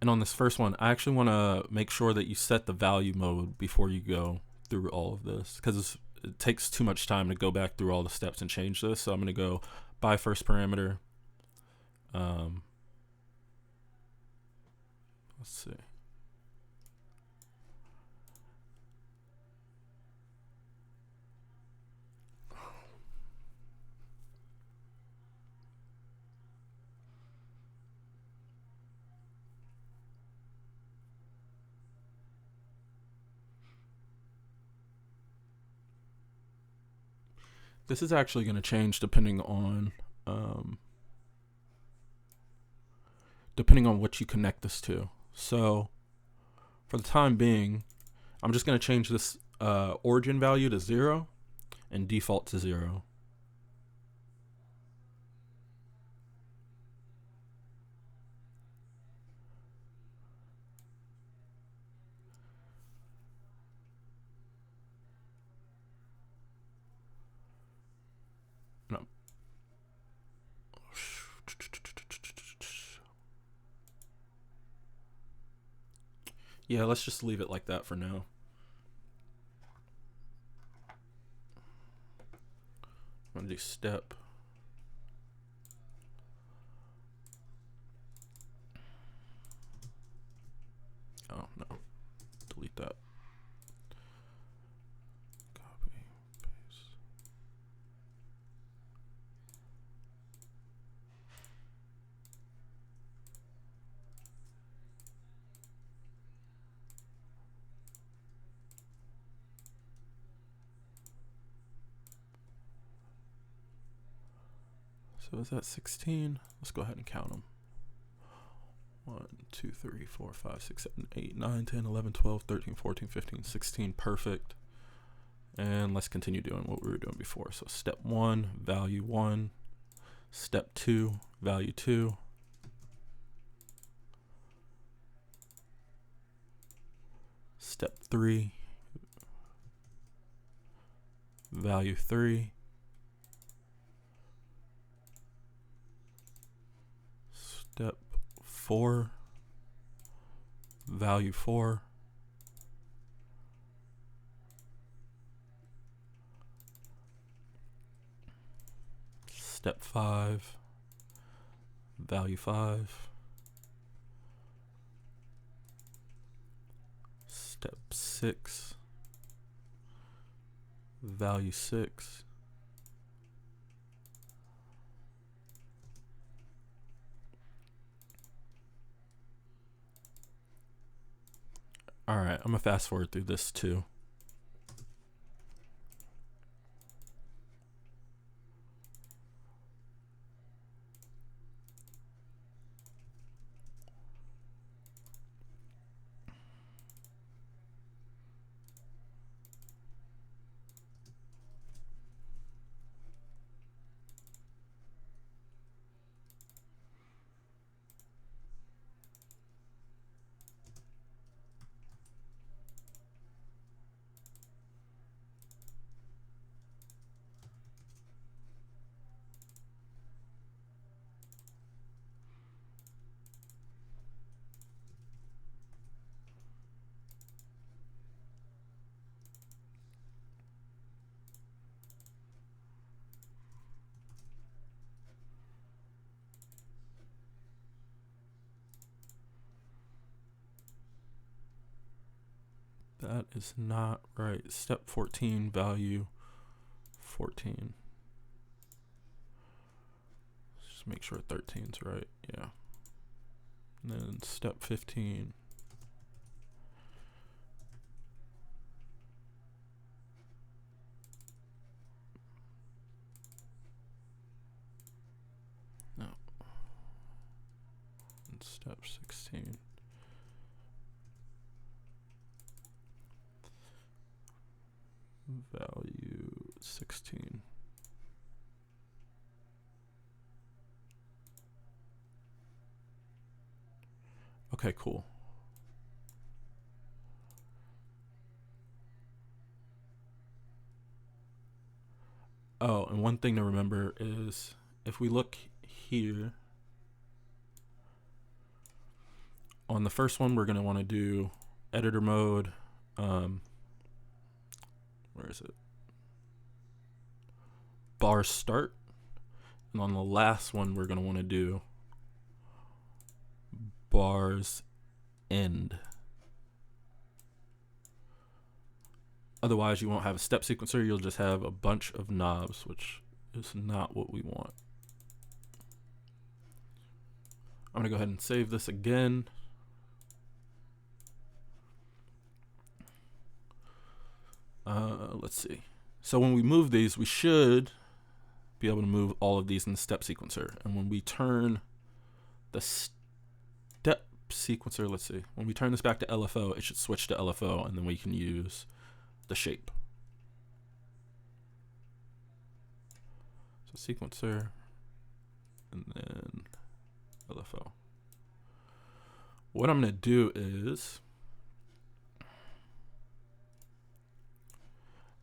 And on this first one, I actually want to make sure that you set the value mode before you go through all of this, because it takes too much time to go back through all the steps and change this. So I'm going to go by first parameter. Let's see. This is actually going to change depending on what you connect this to. So for the time being, I'm just going to change this origin value to 0 and default to 0. No. Yeah, let's just leave it like that for now. I'm going to do step. So is that 16? Let's go ahead and count them. 1, 2, 3, 4, 5, 6, 7, 8, 9, 10, 11, 12, 13, 14, 15, 16. Perfect. And let's continue doing what we were doing before. So step 1, value 1. Step 2, value 2. Step 3, value 3. Step 4, value 4. Step 5, value 5. Step 6, value 6. All right, I'm gonna fast forward through this too. That is not right. Step 14, value 14. Let's just make sure 13's right. Yeah. And then step 15. No. And step 16. Value 16. Okay, cool. Oh, and one thing to remember is if we look here on the first one, we're going to want to do editor mode. Where is it? Bar start. And on the last one, we're going to want to do bars end. Otherwise, you won't have a step sequencer. You'll just have a bunch of knobs, which is not what we want. I'm going to go ahead and save this again. Let's see. So when we move these, we should be able to move all of these in the step sequencer. And when we turn the step sequencer, let's see. When we turn this back to LFO, it should switch to LFO, and then we can use the shape. So sequencer, and then LFO. What I'm going to do is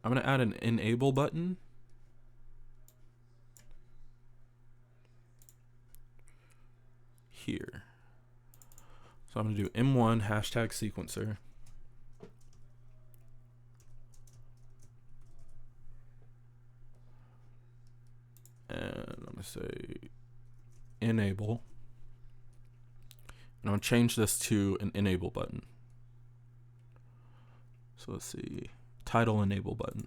I'm going to add an enable button. Here. So I'm going to do M1 hashtag sequencer. And I'm going to say enable. And I'm going to change this to an enable button. So let's see. Title enable button.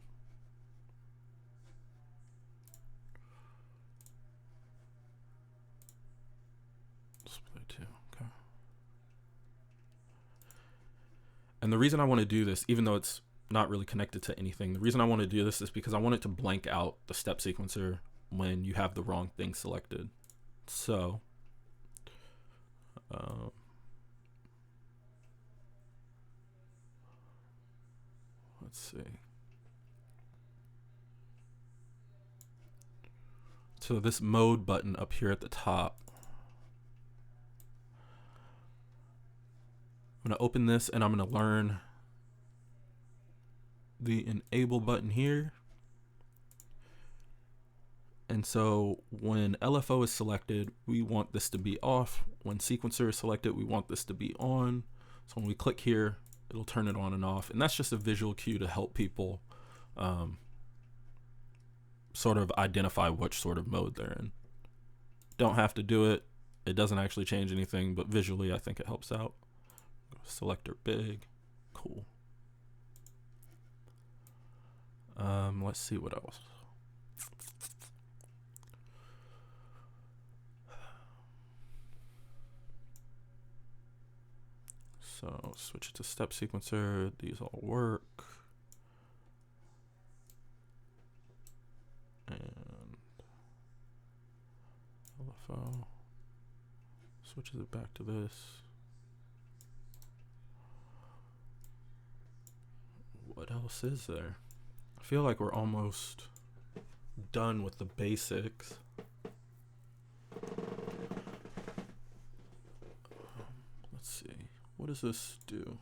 Display 2. Okay. And the reason I want to do this, even though it's not really connected to anything, the reason I want to do this is because I want it to blank out the step sequencer when you have the wrong thing selected. So let's see. So this mode button up here at the top, I'm going to open this and I'm going to learn the enable button here. And so when LFO is selected, we want this to be off. When sequencer is selected, we want this to be on. So when we click here, it'll turn it on and off. And that's just a visual cue to help people sort of identify which sort of mode they're in. Don't have to do it. It doesn't actually change anything, but visually I think it helps out. Selector big, cool. Let's see what else. So switch it to step sequencer. These all work. And LFO switches it back to this. What else is there? I feel like we're almost done with the basics. Let's see. What does this do?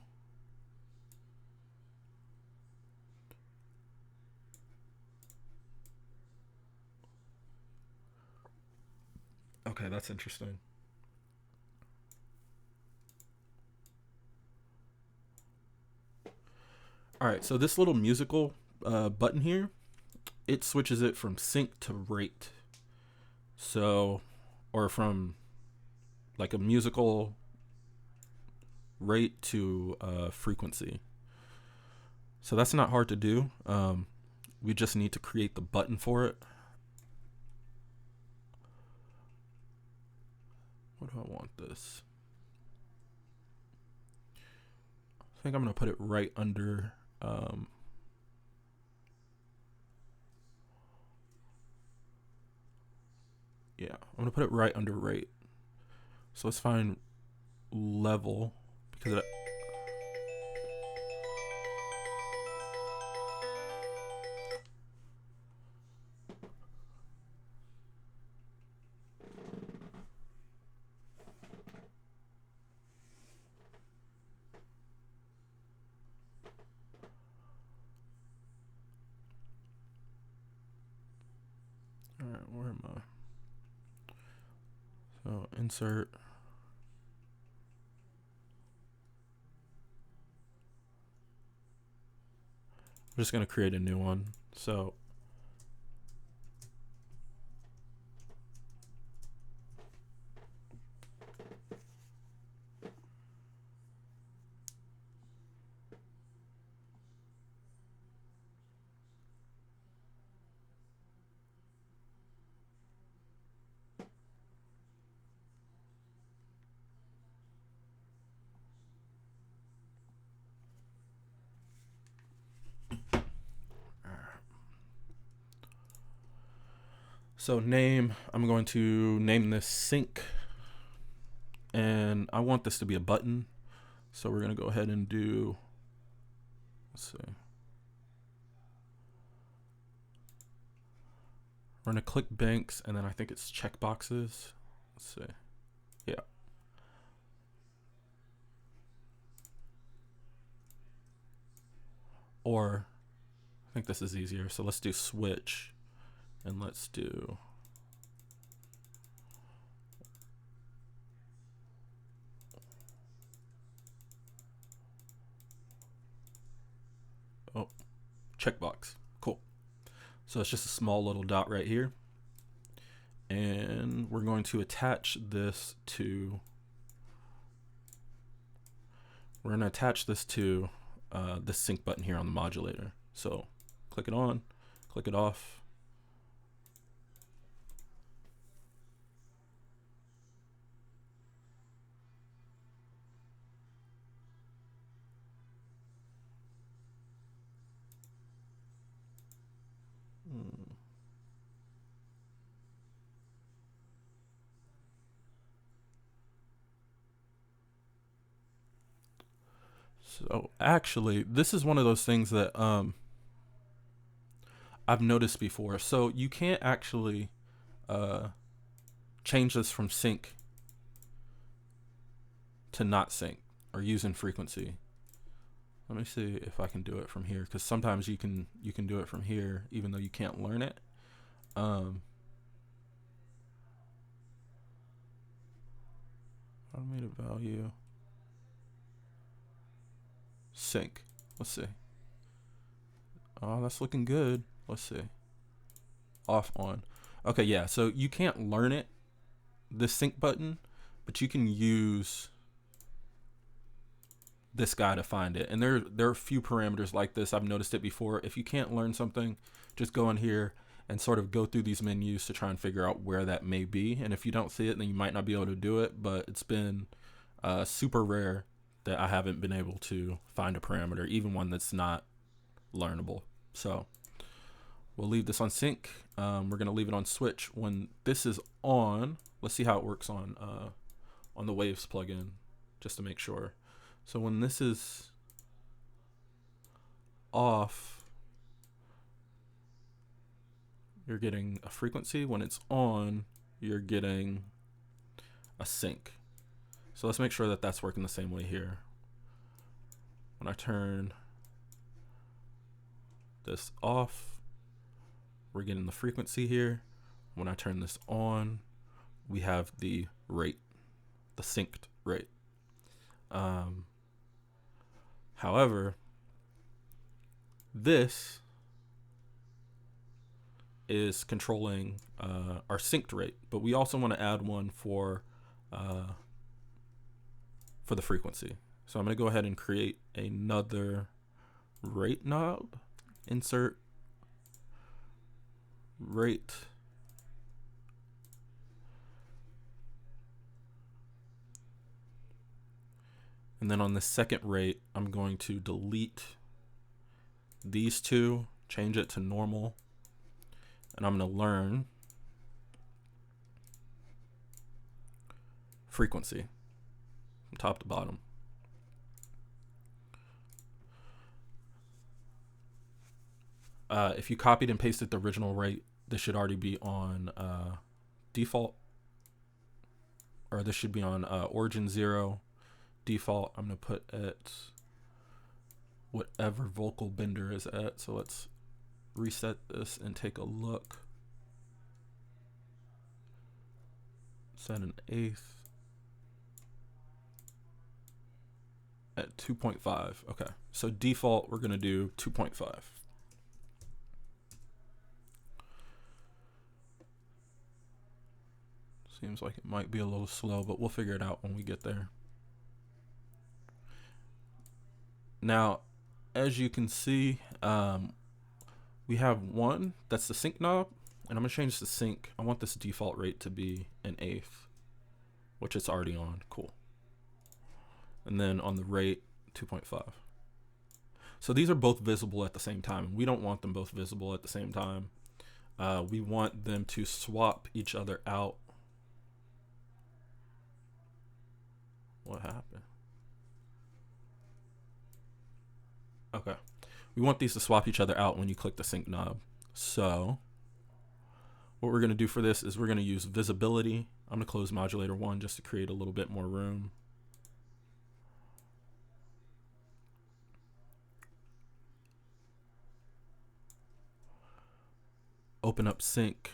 Okay, that's interesting. All right, so this little musical button here, it switches it from sync to rate. So, or from like a musical rate to frequency. So that's not hard to do. We just need to create the button for it. What do I want this? I think I'm gonna put it right under yeah, I'm gonna put it right under rate. So let's find level, because it Alright, where am I? So insert. I'm just gonna create a new one. So name, I'm going to name this sync, and I want this to be a button. So we're gonna go ahead and do, let's see. We're gonna click banks, and then I think it's checkboxes. Let's see. Yeah. Or I think this is easier. So let's do switch, and let's do checkbox. Cool. So it's just a small little dot right here. And we're going to attach this to, the sync button here on the modulator. So click it on, click it off. So actually, this is one of those things that I've noticed before. So you can't actually change this from sync to not sync or using frequency. Let me see if I can do it from here, because sometimes you can do it from here even though you can't learn it. Automated value sync. Let's see. Oh, that's looking good. Let's see. Off, on. Okay, yeah. So you can't learn it, this sync button, but you can use this guy to find it. And there are a few parameters like this. I've noticed it before. If you can't learn something, just go in here and sort of go through these menus to try and figure out where that may be. And if you don't see it, then you might not be able to do it. But it's been super rare that I haven't been able to find a parameter, even one that's not learnable. So we'll leave this on sync. We're going to leave it on switch. When this is on, let's see how it works on the Waves plugin, just to make sure. So when this is off, you're getting a frequency. When it's on, you're getting a sync. So let's make sure that that's working the same way here. When I turn this off, we're getting the frequency here. When I turn this on, we have the rate, the synced rate. However, this is controlling our synced rate, but we also want to add one for the frequency. So I'm going to go ahead and create another rate knob. Insert rate. And then on the second rate, I'm going to delete these two, change it to normal, and I'm going to learn frequency from top to bottom. If you copied and pasted the original rate, this should already be on default, or this should be on origin 0. Default, I'm going to put at whatever vocal bender is at. So let's reset this and take a look. Set an eighth at 2.5. Okay, so default, we're going to do 2.5. Seems like it might be a little slow, but we'll figure it out when we get there. Now, as you can see, we have one, that's the sync knob, and I'm going to change the sync. I want this default rate to be an eighth, which it's already on. Cool. And then on the rate, 2.5. So these are both visible at the same time. We don't want them both visible at the same time. We want them to swap each other out. What happened? Okay. We want these to swap each other out when you click the sync knob. So what we're going to do for this is we're going to use visibility. I'm going to close modulator 1 just to create a little bit more room. Open up sync.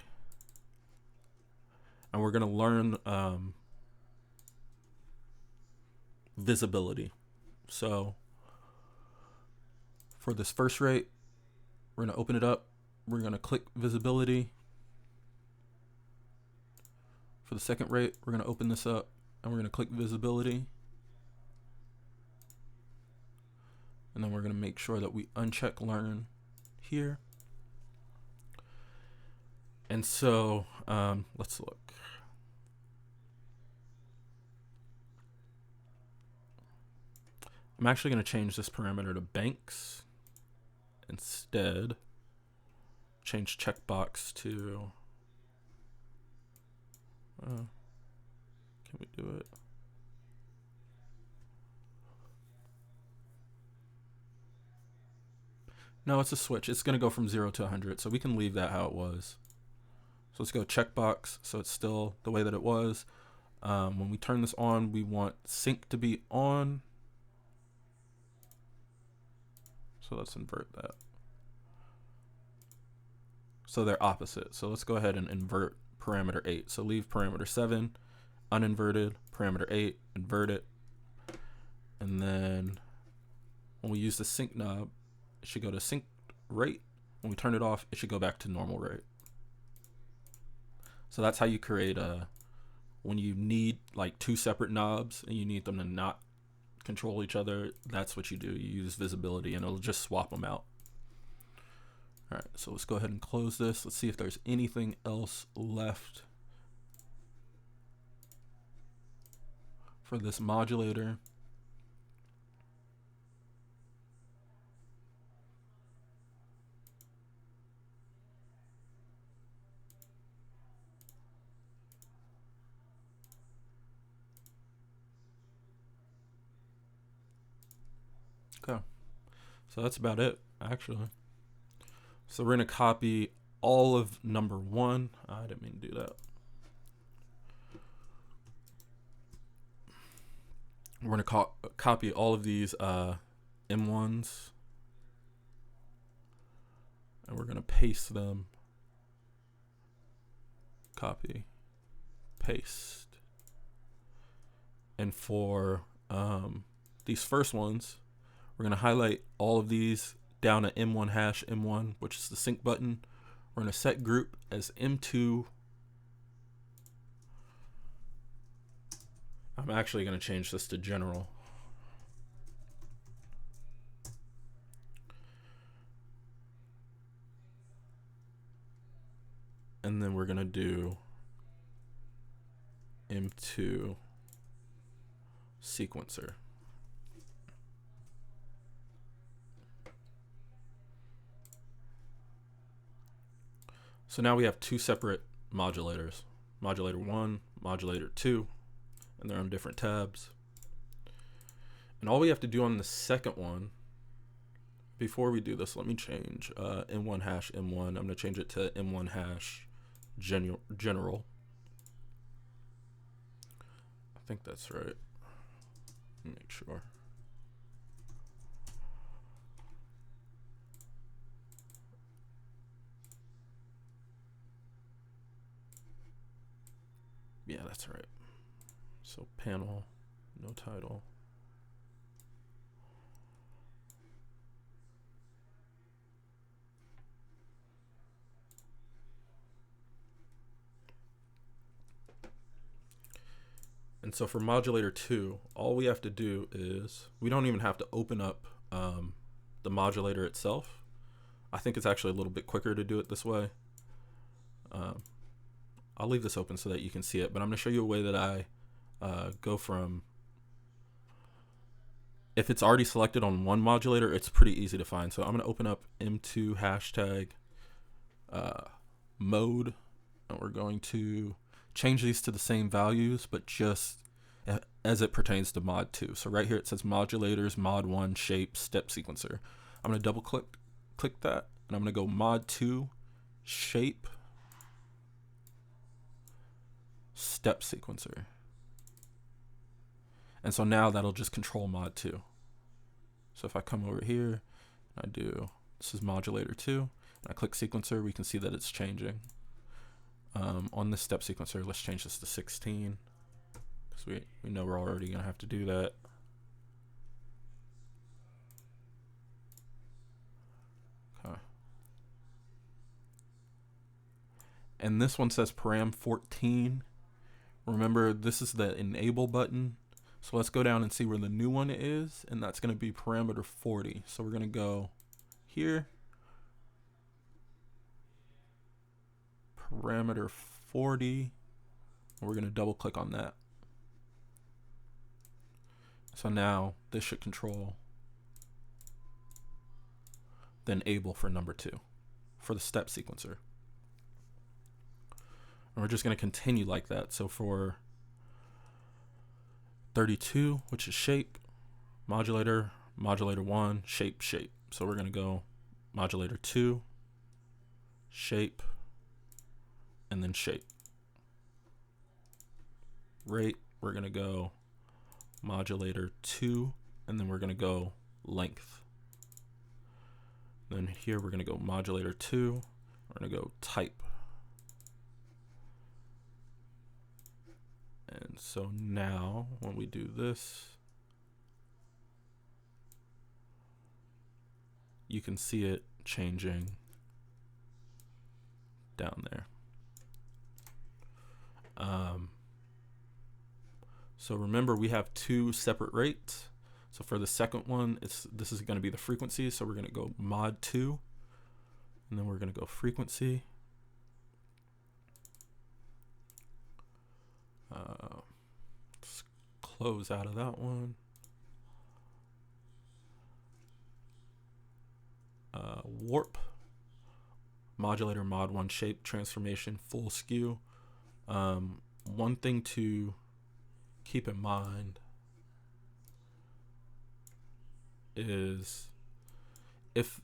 And we're going to learn visibility. So for this first rate, we're going to open it up. We're going to click visibility. For the second rate, we're going to open this up and we're going to click visibility. And then we're going to make sure that we uncheck learn here. And so let's look. I'm actually going to change this parameter to banks. Instead, change checkbox to, can we do it? No, it's a switch. It's going to go from 0 to 100, so we can leave that how it was. So let's go checkbox, so it's still the way that it was. When we turn this on, we want sync to be on. So let's invert that. So they're opposite. So let's go ahead and invert parameter 8. So leave parameter 7 uninverted, parameter 8, invert it. And then when we use the sync knob, it should go to sync rate. When we turn it off, it should go back to normal rate. So that's how you create when you need like two separate knobs and you need them to not control each other, that's what you do. You use visibility and it'll just swap them out. All right, so let's go ahead and close this. Let's see if there's anything else left for this modulator. Okay, so that's about it, actually. So we're going to copy all of number 1. I didn't mean to do that. We're going to copy all of these M1s. And we're going to paste them. Copy. Paste. And for these first ones, we're going to highlight all of these down at M1 hash M1, which is the sync button. We're going to set group as M2. I'm actually going to change this to general. And then we're going to do M2 sequencer. So now we have two separate modulators, modulator 1, modulator 2, and they're on different tabs. And all we have to do on the second one, before we do this, let me change M1 hash M1. I'm going to change it to M1 hash general. I think that's right. Make sure. Yeah, that's right. So panel, no title. And so for modulator 2, all we have to do is, we don't even have to open up the modulator itself. I think it's actually a little bit quicker to do it this way. I'll leave this open so that you can see it, but I'm going to show you a way that I go from, if it's already selected on one modulator, it's pretty easy to find. So I'm going to open up M2 hashtag mode, and we're going to change these to the same values, but just as it pertains to mod 2. So right here it says modulators, mod 1, shape, step sequencer. I'm going to double click that, and I'm going to go mod 2, shape, step sequencer. And so now that'll just control mod 2. So if I come over here and I do, this is modulator 2, and I click sequencer, we can see that it's changing. On this step sequencer, let's change this to 16, because we know we're already going to have to do that. Okay. And this one says param 14. Remember, this is the enable button. So let's go down and see where the new one is, and that's going to be parameter 40. So we're going to go here, parameter 40, and we're going to double click on that. So now this should control the enable for number 2 for the step sequencer. And we're just going to continue like that. So for 32, which is shape, modulator 1, shape. So we're going to go modulator 2, shape, and then shape. Rate, we're going to go modulator 2, and then we're going to go length. Then here we're going to go modulator 2, we're going to go type. And so now when we do this, you can see it changing down there. So remember, we have two separate rates. So for the second one, this is going to be the frequency. So we're going to go mod 2, and then we're going to go frequency. Let's close out of that one. Warp, modulator mod 1 shape transformation full skew. One thing to keep in mind is if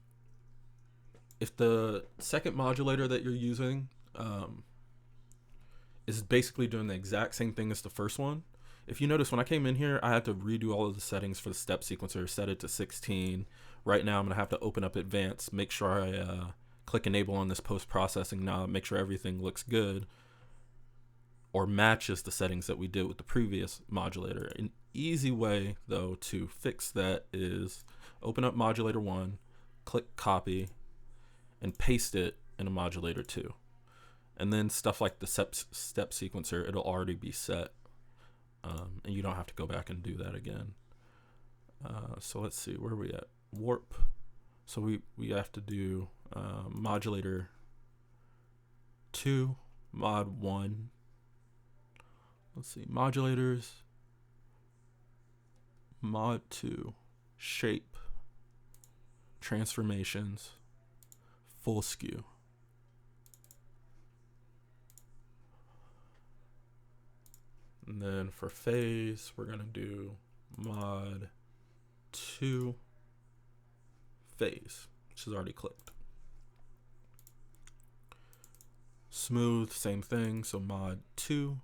the second modulator that you're using is basically doing the exact same thing as the first one. If you notice, when I came in here, I had to redo all of the settings for the step sequencer, set it to 16. Right now, I'm gonna have to open up advanced, make sure I click enable on this post-processing knob, make sure everything looks good or matches the settings that we did with the previous modulator. An easy way, though, to fix that is open up modulator 1, click copy, and paste it in a modulator 2. And then stuff like the step sequencer, it'll already be set. And you don't have to go back and do that again. So let's see, where are we at? Warp. So we have to do modulator 2, mod 1. Let's see, modulators, mod 2, shape, transformations, full skew. And then for phase, we're gonna do mod 2, phase, which is already clicked. Smooth, same thing, so mod 2,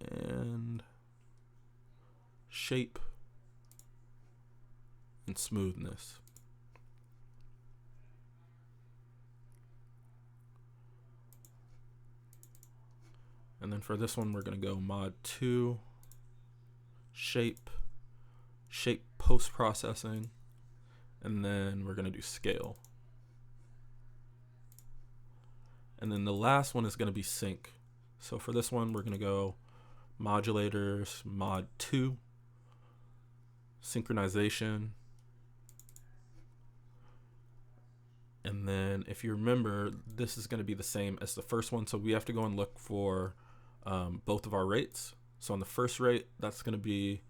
and shape and smoothness. And then for this one, we're going to go mod 2, shape post-processing, and then we're going to do scale. And then the last one is going to be sync. So for this one, we're going to go modulators, mod 2, synchronization. And then if you remember, this is going to be the same as the first one. So we have to go and look for both of our rates. So on the first rate, that's going to be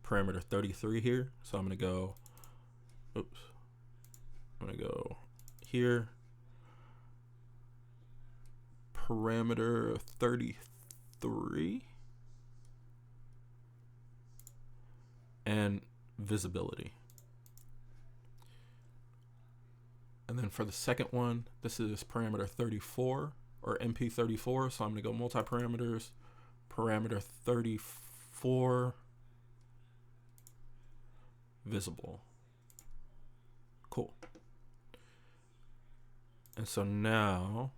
parameter 33 here. So I'm going to go, I'm going to go here, parameter 33, and visibility. And then for the second one, this is parameter 34 or MP34. So I'm going to go multi-parameters, parameter 34, visible. Cool. And so now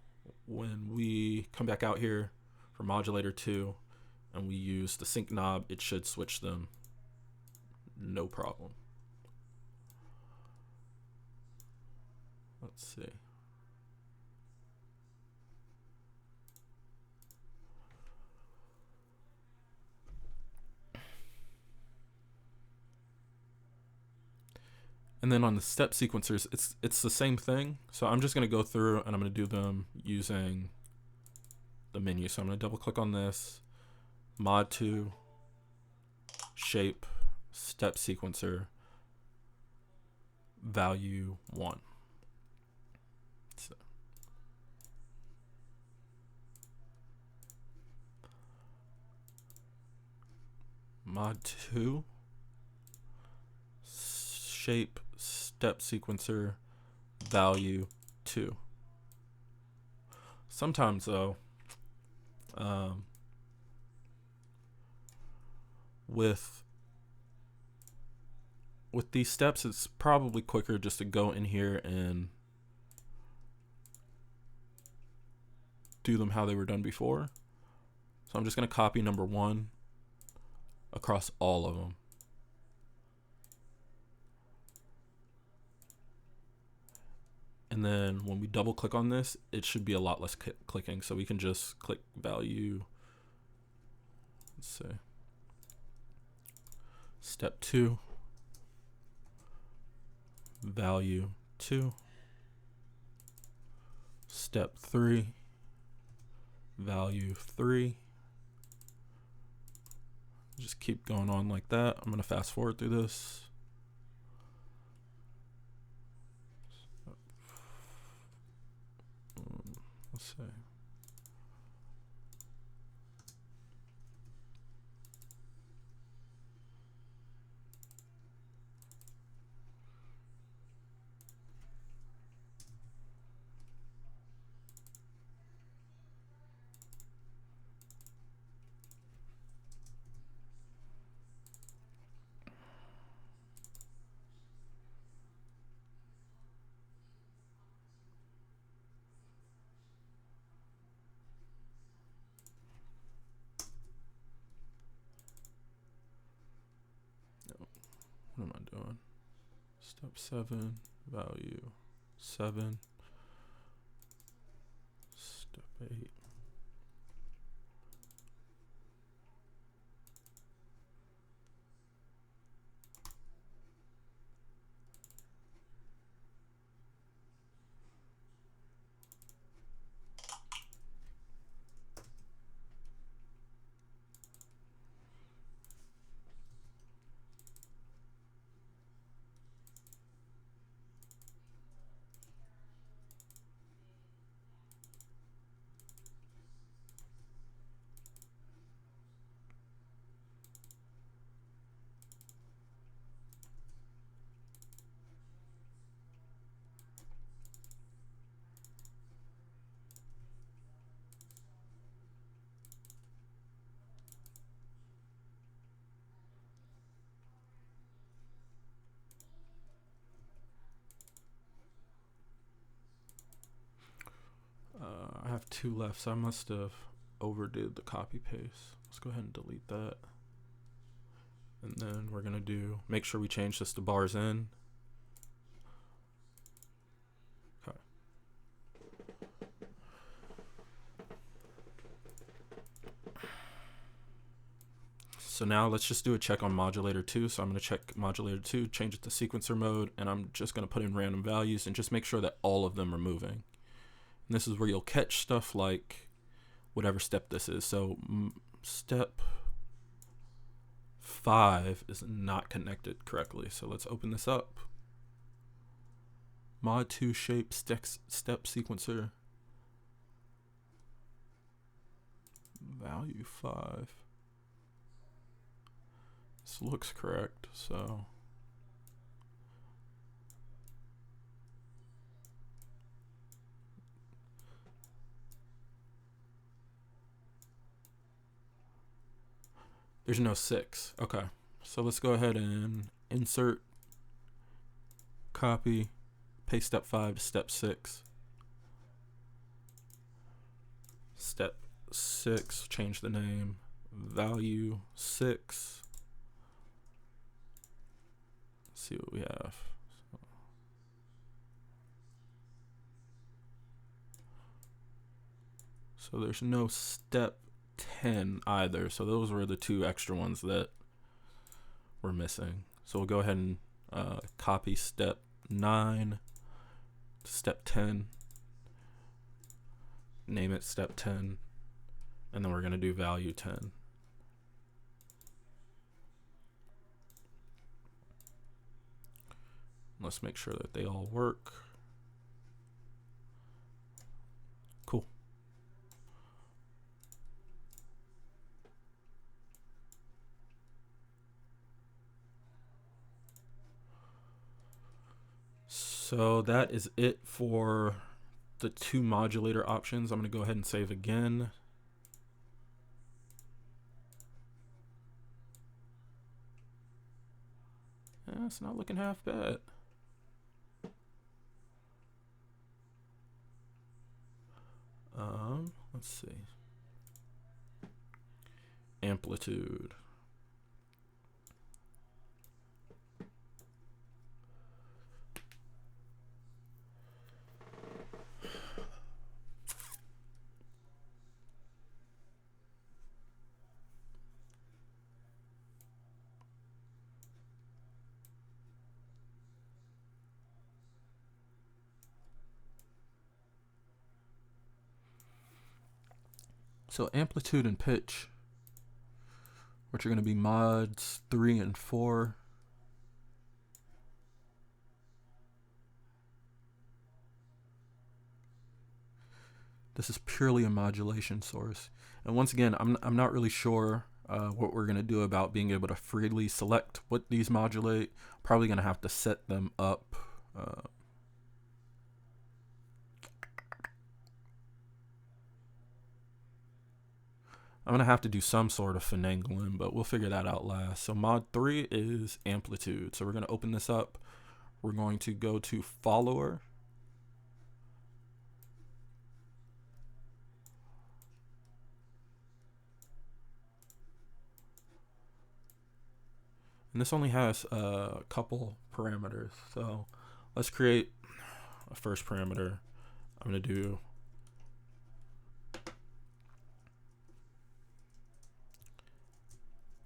when we come back out here for modulator 2 and we use the sync knob, it should switch them, no problem. Let's see. And then on the step sequencers, it's the same thing. So I'm just going to go through and I'm going to do them using the menu. So I'm going to double click on this, mod 2, shape, step sequencer, value 1. So mod 2, shape, step sequencer value 2. Sometimes though, with these steps, it's probably quicker just to go in here and do them how they were done before. So I'm just going to copy number 1 across all of them. And then when we double click on this, it should be a lot less clicking. So we can just click value, let's say, step 2, value 2, step 3, value 3. Just keep going on like that. I'm going to fast forward through this. Let's see. What am I doing? Step 7, value 7, step 8. I have 2 left, so I must have overdid the copy paste. Let's go ahead and delete that. And then we're gonna make sure we change this to bars in. Okay. So now let's just do a check on modulator 2. So I'm gonna check modulator 2, change it to sequencer mode, and I'm just gonna put in random values and just make sure that all of them are moving. And this is where you'll catch stuff like whatever step this is. So step 5 is not connected correctly. So let's open this up. Mod 2 shape step sequencer. Value 5. This looks correct, so. There's no 6. Okay. So let's go ahead and insert, copy, paste step 5 to step 6. Step 6, change the name, value 6. Let's see what we have. So there's no step 10 either, so those were the 2 extra ones that were missing. So we'll go ahead and copy step 9 to step 10, name it step 10, and then we're going to do value 10. Let's make sure that they all work. Cool. So that is it for the 2 modulator options. I'm going to go ahead and save again. It's not looking half bad. Let's see. Amplitude. So amplitude and pitch, which are going to be mods 3 and 4. This is purely a modulation source. And once again, I'm not really sure what we're going to do about being able to freely select what these modulate. Probably going to have to set them up. I'm going to have to do some sort of finagling, but we'll figure that out last. So mod 3 is amplitude. So we're going to open this up. We're going to go to follower. And this only has a couple parameters. So let's create a first parameter. I'm going to do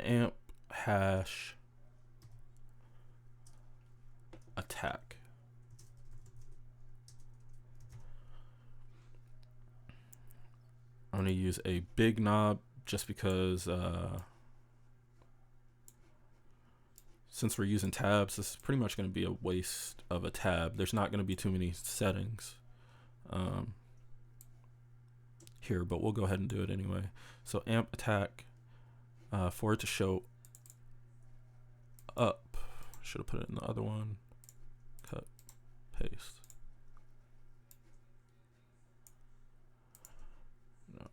amp hash attack. I'm going to use a big knob just because since we're using tabs, this is pretty much going to be a waste of a tab. There's not going to be too many settings here, but we'll go ahead and do it anyway. So amp attack, for it to show up, should have put it in the other one, cut, paste. No.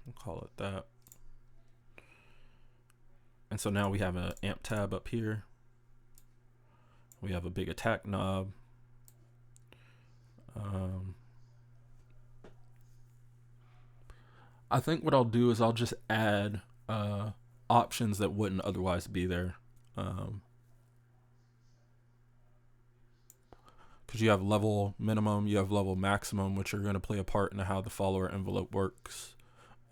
We'll call it that. And so now we have an amp tab up here. We have a big attack knob. I think what I'll do is I'll just add options that wouldn't otherwise be there. Because you have level minimum, you have level maximum, which are going to play a part in how the follower envelope works.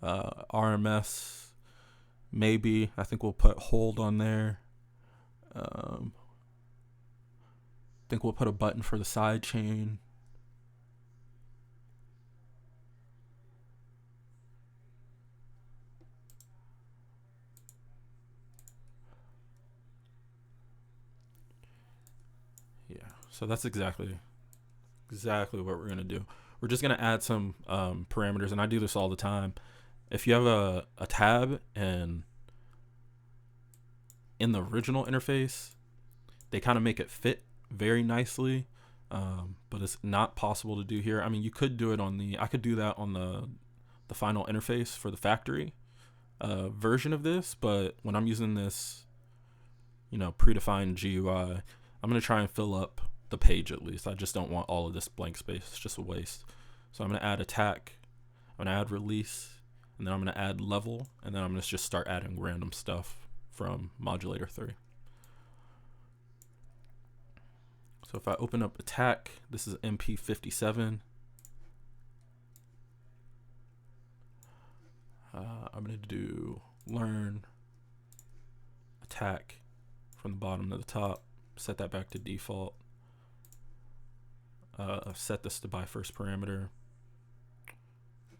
RMS, maybe. I think we'll put hold on there. I think we'll put a button for the side chain. Yeah, so that's exactly what we're going to do. We're just going to add some parameters, and I do this all the time. If you have a tab and in the original interface, they kind of make it fit very nicely, but it's not possible to do here. I mean, you could do it on I could do that on the final interface for the factory version of this, but when I'm using this, predefined GUI, I'm going to try and fill up the page at least. I just don't want all of this blank space. It's just a waste. So I'm going to add attack, I'm going to add release, and then I'm going to add level, and then I'm going to just start adding random stuff from modulator 3. So if I open up attack, this is MP57. I'm going to do learn attack from the bottom to the top, set that back to default. Set this to by first parameter.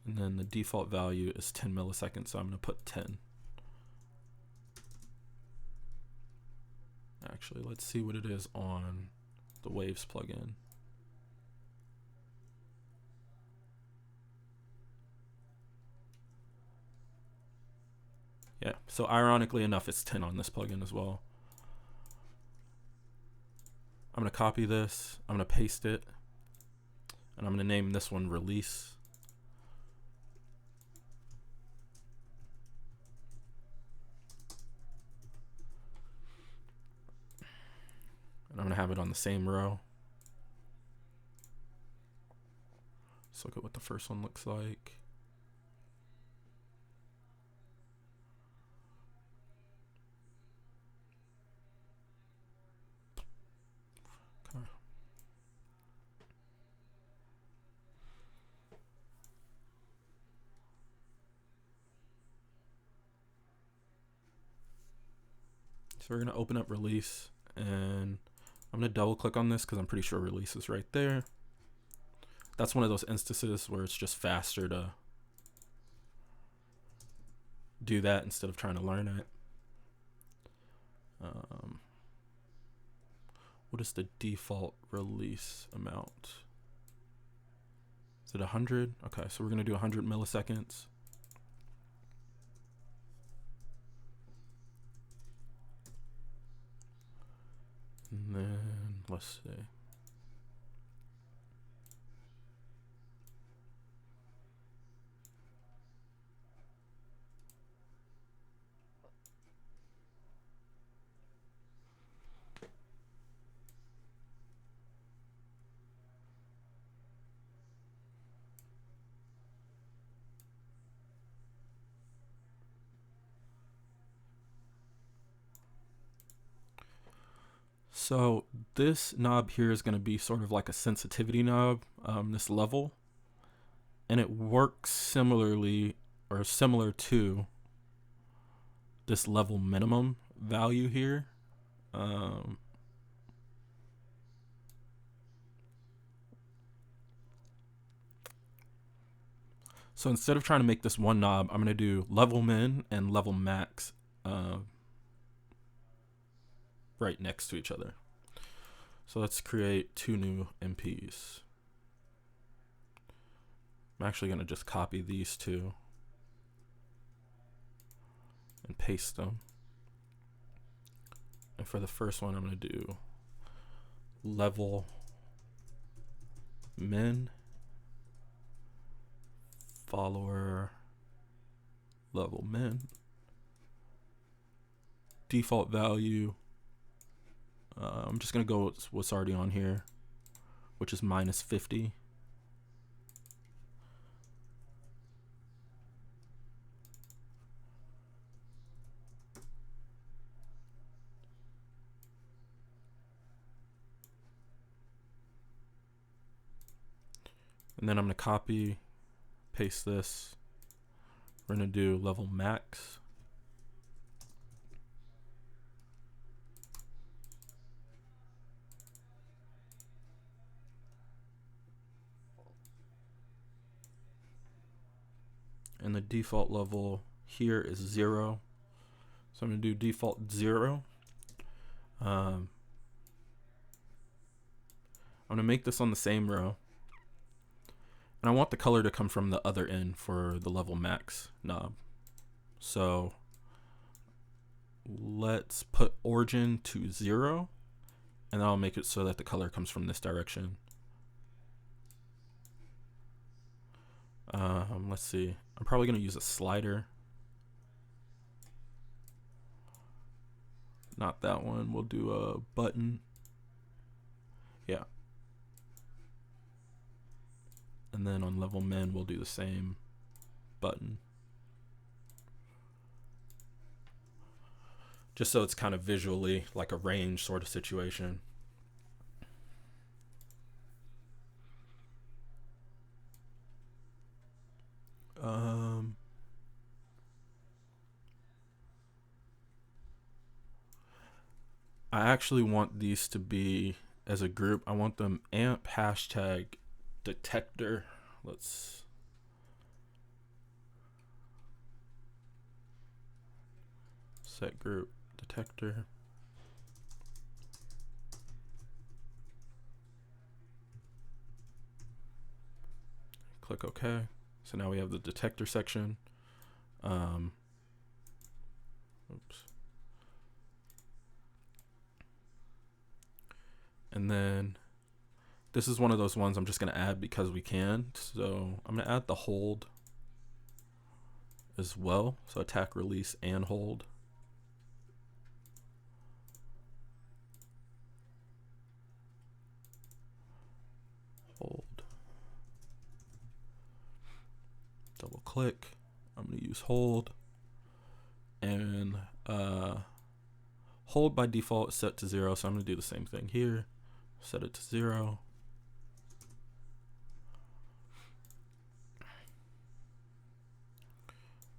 And then the default value is 10 milliseconds, so I'm going to put 10. Actually, let's see what it is on the Waves plugin. Yeah, so ironically enough, it's 10 on this plugin as well. I'm going to copy this, I'm going to paste it, and I'm going to name this one Release. And I'm going to have it on the same row. Let's look at what the first one looks like. Okay. So we're going to open up Release, and I'm going to double click on this because I'm pretty sure Release is right there. That's one of those instances where it's just faster to do that instead of trying to learn it. What is the default release amount? Is it 100? Okay, so we're going to do 100 milliseconds. And then let's see. So this knob here is going to be sort of like a sensitivity knob, this level, and it works similarly or similar to this level minimum value here. So instead of trying to make this one knob, I'm going to do level min and level max right next to each other. So let's create two new MPs. I'm actually going to just copy these two and paste them. And for the first one, I'm going to do level min follower level min default value. I'm just going to go with what's already on here, which is -50. And then I'm going to copy, paste this. We're going to do level max. And the default level here is 0. So I'm going to do default 0. I'm going to make this on the same row. And I want the color to come from the other end for the level max knob. So let's put origin to 0, and I'll make it so that the color comes from this direction. Let's see. I'm probably going to use a slider. Not that one. We'll do a button. Yeah. And then on level min, we'll do the same button. Just so it's kind of visually like a range sort of situation. I actually want these to be as a group. I want them amp hashtag detector. Let's set group detector. Click OK. So now we have the detector section. Oops. And then this is one of those ones I'm just going to add because we can. So I'm going to add the hold as well. So attack, release, and hold. Hold. Double click. I'm going to use hold. And hold by default is set to 0. So I'm going to do the same thing here. Set it to 0.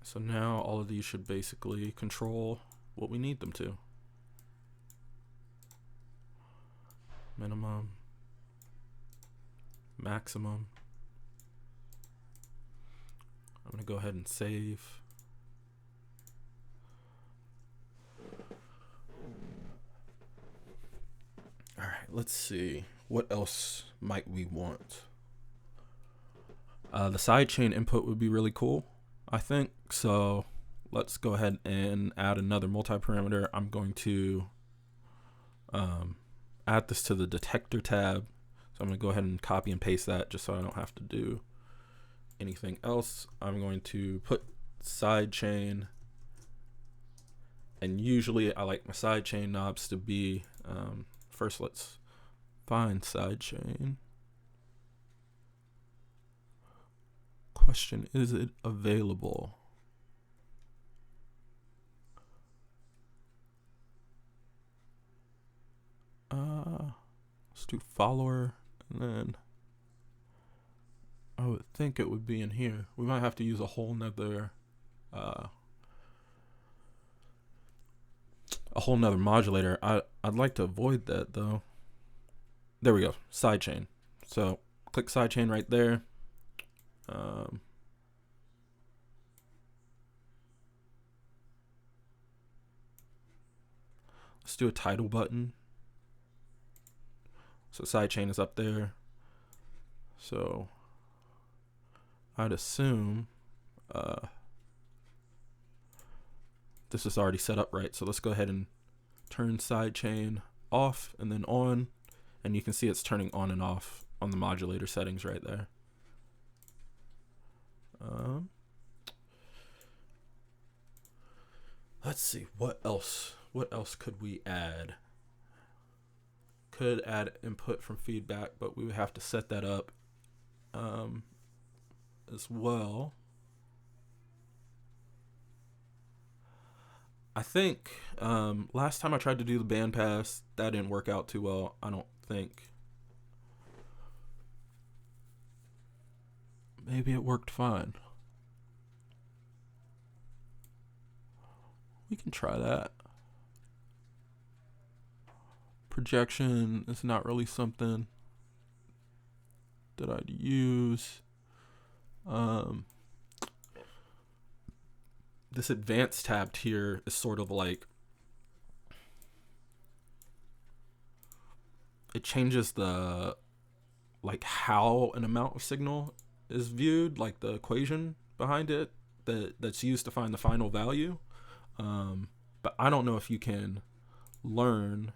So now all of these should basically control what we need them to. Minimum, maximum. I'm going to go ahead and save. All right, let's see. What else might we want? The sidechain input would be really cool, I think. So let's go ahead and add another multi-parameter. I'm going to add this to the detector tab. So I'm going to go ahead and copy and paste that just so I don't have to do anything else. I'm going to put sidechain, and usually I like my sidechain knobs to be, first let's find sidechain. Question, is it available? Let's do follower, and then I would think it would be in here. We might have to use a whole nother modulator. I'd like to avoid that though. There we go, sidechain. So click sidechain right there. Let's do a title button. So sidechain is up there. So I'd assume this is already set up right. So let's go ahead and turn sidechain off and then on. And you can see it's turning on and off on the modulator settings right there. Let's see, what else could we add? Could add input from feedback, but we would have to set that up as well. I think last time I tried to do the bandpass, that didn't work out too well, I don't think. Maybe it worked fine. We can try that. Projection is not really something that I'd use. This advanced tab here is sort of like, it changes the, like how an amount of signal is viewed, like the equation behind it that's used to find the final value. But I don't know if you can learn.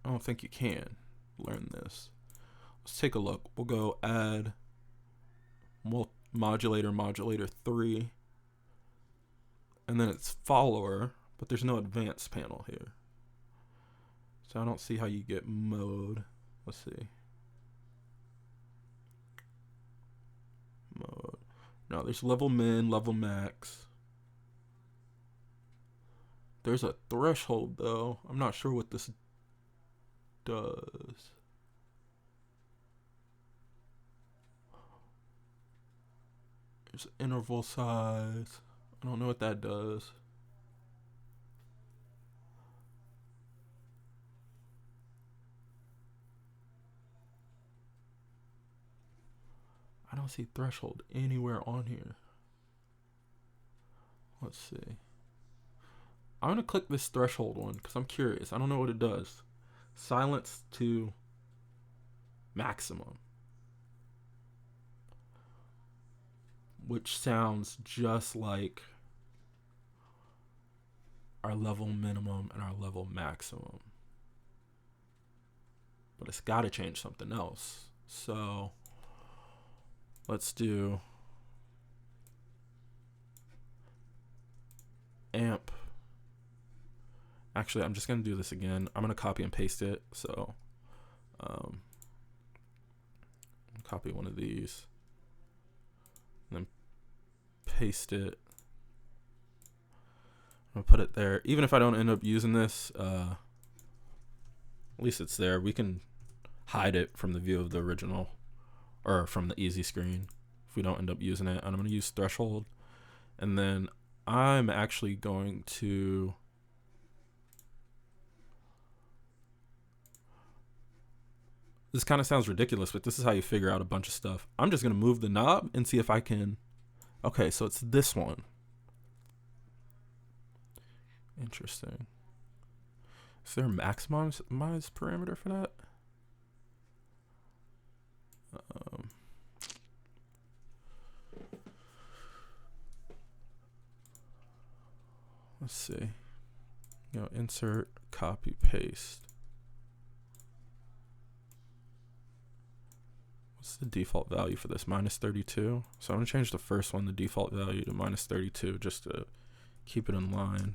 I don't think you can learn this. Let's take a look. We'll go add modulator 3, and then it's follower, but there's no advanced panel here. So I don't see how you get mode. Let's see. Mode. No, there's level min, level max. There's a threshold though. I'm not sure what this does. There's interval size. I don't know what that does. I don't see threshold anywhere on here. Let's see. I'm gonna click this threshold one because I'm curious. I don't know what it does. Silence to maximum. which sounds just like our level minimum and our level maximum. But it's got to change something else. So let's do amp. Actually, I'm just going to do this again. I'm going to copy and paste it. So copy one of these and then paste it. I'm going to put it there. Even if I don't end up using this, at least it's there. We can hide it from the view of the original or from the easy screen if we don't end up using it. And I'm going to use threshold. And then I'm actually going to this kind of sounds ridiculous, but this is how you figure out a bunch of stuff. I'm just going to move the knob and see if I can. Okay, so it's this one. Interesting. Is there a maximize parameter for that? Let's see. Insert, copy, paste. What's the default value for this? -32. So I'm going to change the first one, the default value, to -32 just to keep it in line.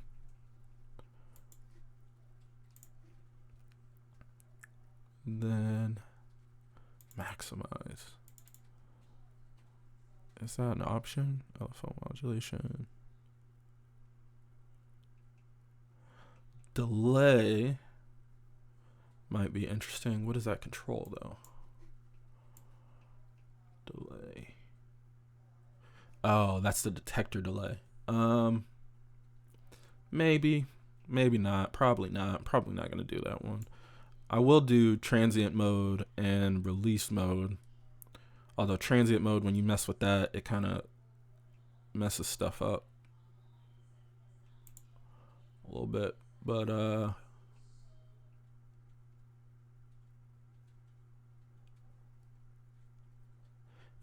Then maximize. Is that an option? LFO modulation. Delay might be interesting. What does that control though? Delay. Oh, that's the detector delay. Maybe not. Probably not going to do that one. I will do transient mode and release mode. Although transient mode, when you mess with that, it kind of messes stuff up a little bit. But and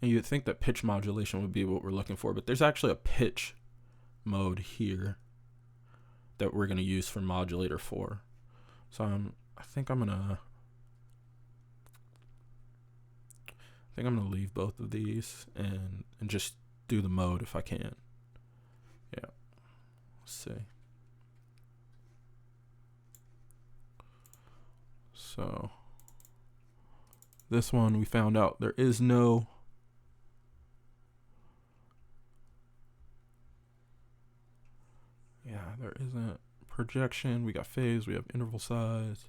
you'd think that pitch modulation would be what we're looking for, but there's actually a pitch mode here that we're going to use for modulator 4. So I think I'm gonna leave both of these and just do the mode if I can. Yeah. Let's see. So this one we found out there is no there isn't projection. We got phase, we have interval size.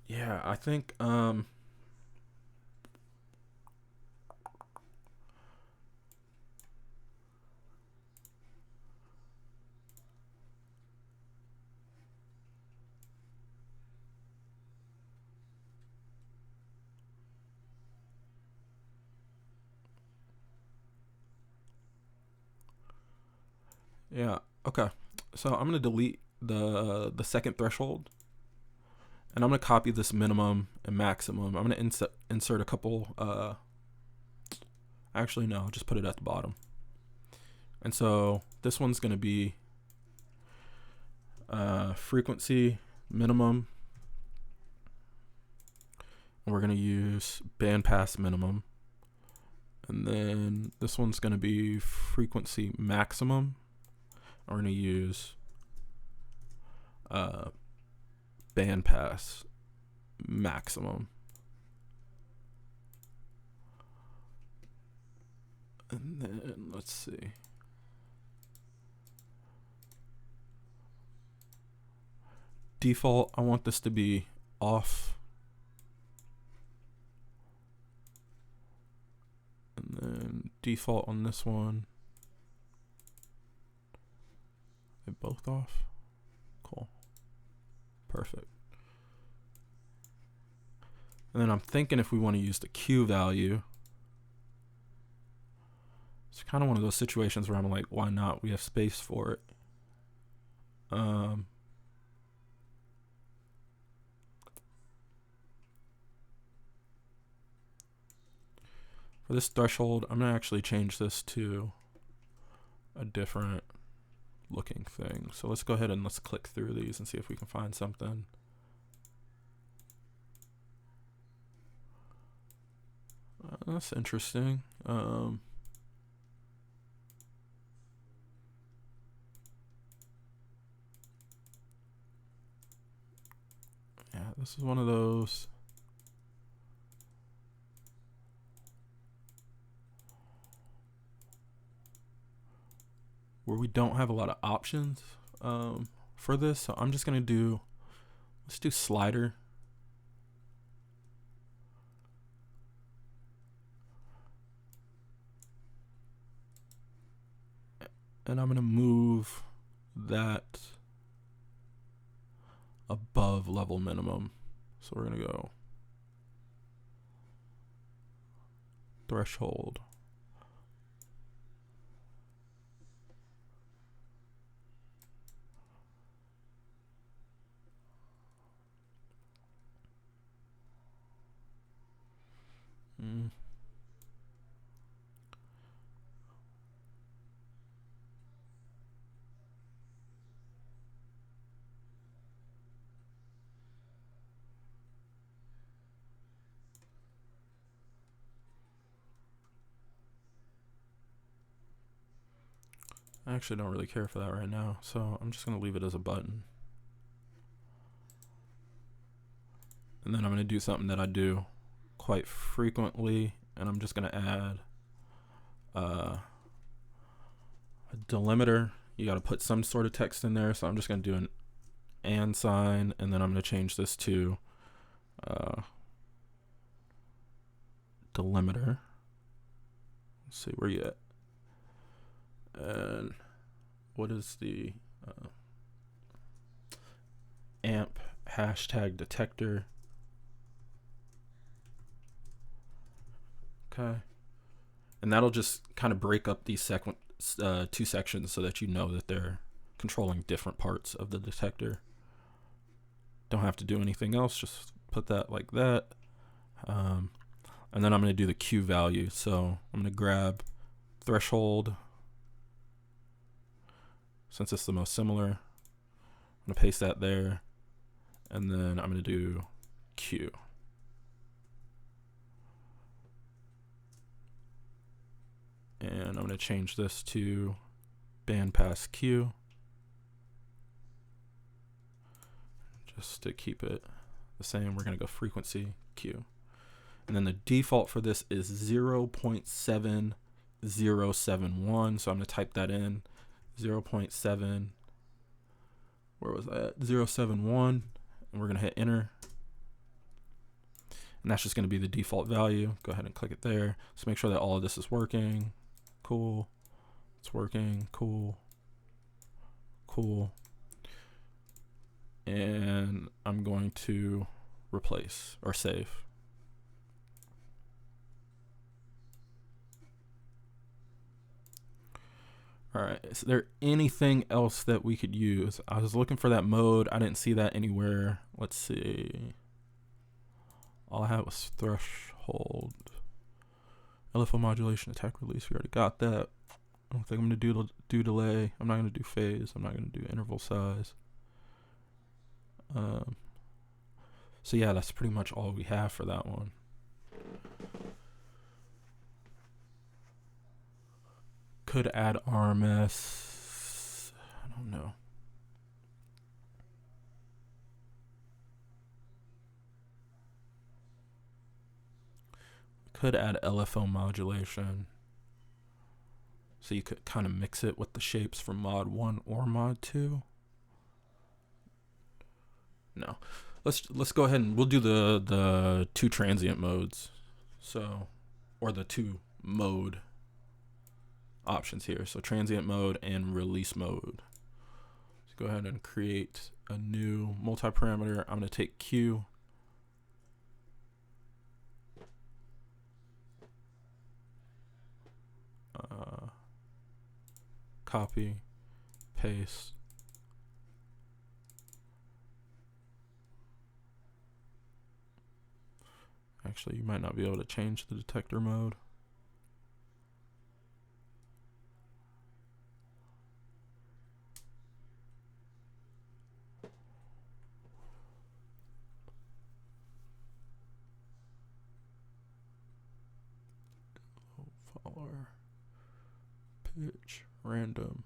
Yeah, I think yeah, okay. So I'm gonna delete the second threshold, and I'm gonna copy this minimum and maximum. I'm gonna insert a couple. Actually, no, I'll just put it at the bottom. And so this one's gonna be frequency minimum, and we're gonna use bandpass minimum. And then this one's gonna be frequency maximum. We're going to use bandpass maximum. And then let's see. Default, I want this to be off. And then default on this one. Both off. Cool. Perfect. And then I'm thinking if we want to use the Q value, it's kind of one of those situations where I'm like, why not? We have space for it. For this threshold, I'm gonna actually change this to a different looking thing. So let's go ahead and let's click through these and see if we can find something. That's interesting. Yeah, this is one of those. Where we don't have a lot of options for this. So I'm just gonna do, let's do slider. And I'm gonna move that above level minimum. So we're gonna go threshold. I actually don't really care for that right now, so I'm just gonna leave it as a button. And then I'm gonna do something that I do quite frequently, and I'm just gonna add a delimiter. You gotta put some sort of text in there, so I'm just gonna do an and sign, and then I'm gonna change this to delimiter. Let's see, where you at? And what is the amp hashtag detector? Okay, and that'll just kind of break up these two sections so that you know that they're controlling different parts of the detector. Don't have to do anything else, just put that like that. And then I'm going to do the Q value. So I'm going to grab threshold, since it's the most similar. I'm going to paste that there, and then I'm going to do Q. And I'm going to change this to bandpass Q, just to keep it the same. We're going to go frequency Q. And then the default for this is 0.7071. So I'm going to type that in, 0.7, where was that? 071. And we're going to hit enter. And that's just going to be the default value. Go ahead and click it there. So make sure that all of this is working. Cool. It's working. Cool. Cool. And I'm going to replace or save. All right, is there anything else that we could use? I was looking for that mode. I didn't see that anywhere. Let's see. All I had was threshold. LFO modulation, attack release. We already got that. I don't think I'm going to do delay. I'm not going to do phase. I'm not going to do interval size. So yeah, that's pretty much all we have for that one. Could add RMS. I don't know. Could add LFO modulation. So you could kind of mix it with the shapes from mod 1 or mod 2. No. Let's go ahead and we'll do the two transient modes. So, or the two mode options here. So transient mode and release mode. Let's go ahead and create a new multi-parameter. I'm going to take Q. Copy, paste. Actually, you might not be able to change the detector mode. pitch random.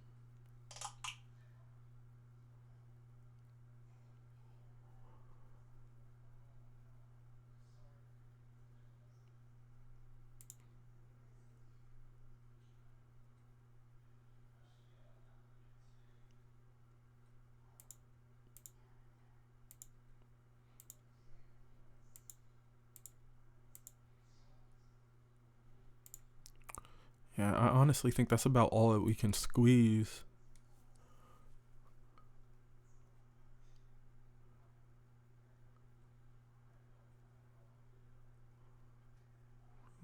Yeah, I honestly think that's about all that we can squeeze.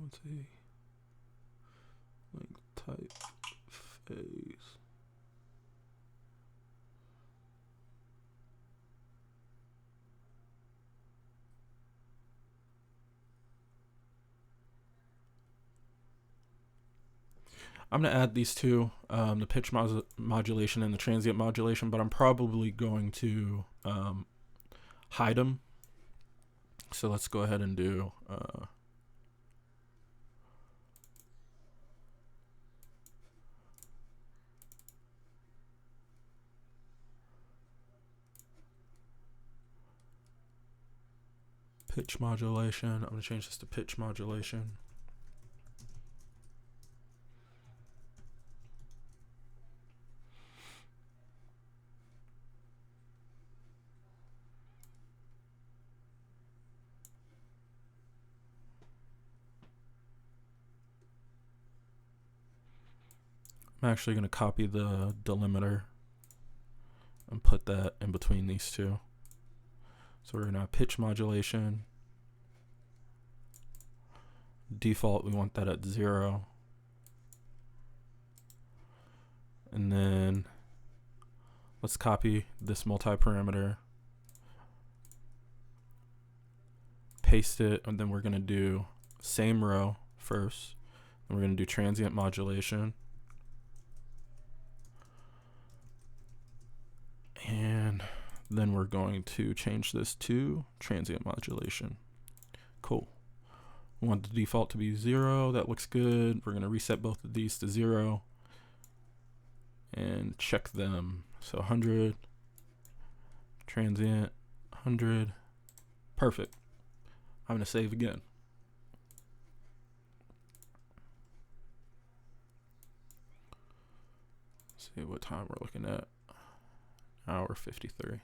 Let's see. Length, type, phase. I'm going to add these two, the pitch modulation and the transient modulation, but I'm probably going to hide them. So let's go ahead and do pitch modulation. I'm going to change this to pitch modulation. I'm actually going to copy the delimiter and put that in between these two. So we're going to have pitch modulation. Default, we want that at 0. And then let's copy this multi-parameter, paste it, and then we're going to do same row first. And we're going to do transient modulation. And then we're going to change this to transient modulation. Cool. We want the default to be 0. That looks good. We're going to reset both of these to 0 and check them. So 100, transient, 100. Perfect. I'm going to save again. Let's see what time we're looking at. Hour 53.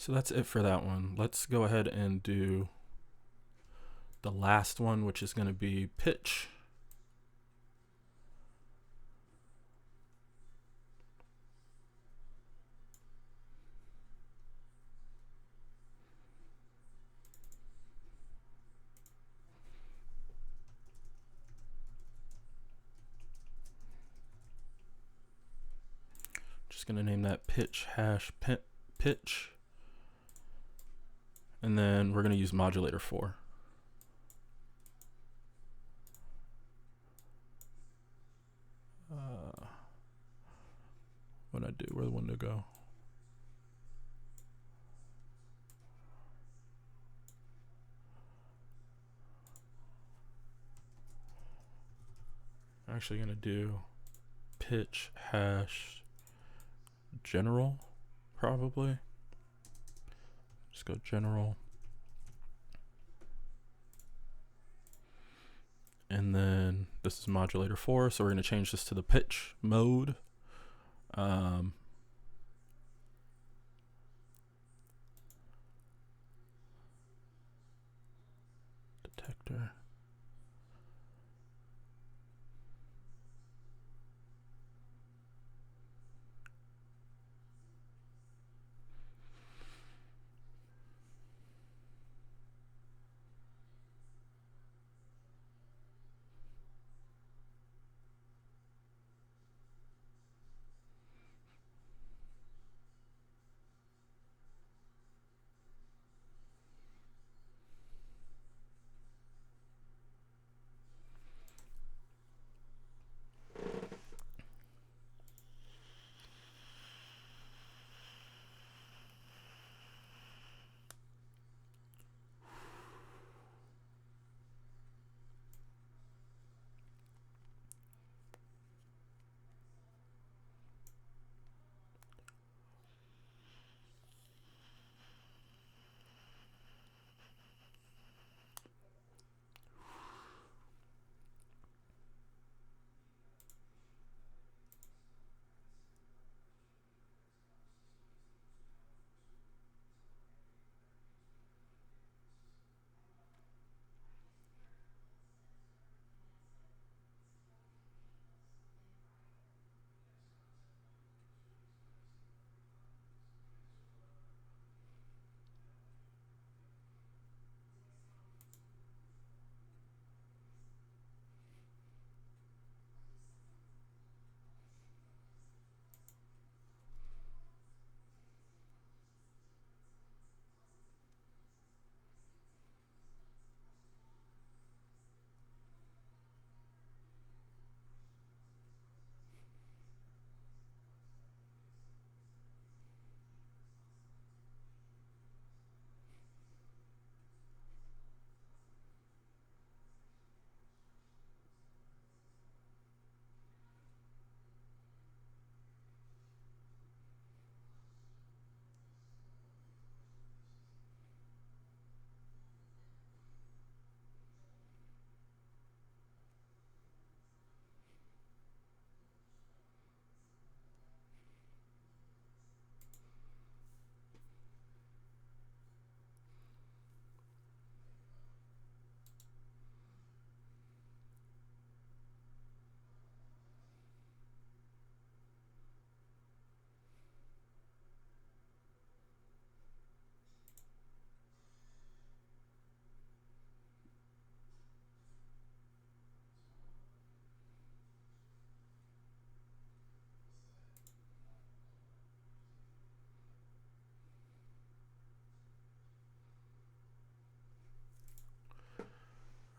So that's it for that one. Let's go ahead and do the last one, which is going to be pitch. Just going to name that pitch hash pitch. And then we're going to use modulator 4. What'd I do? Where'd the window go? I'm actually going to do pitch hash general, probably. Just go general. And then this is modulator 4, so we're going to change this to the pitch mode. Detector.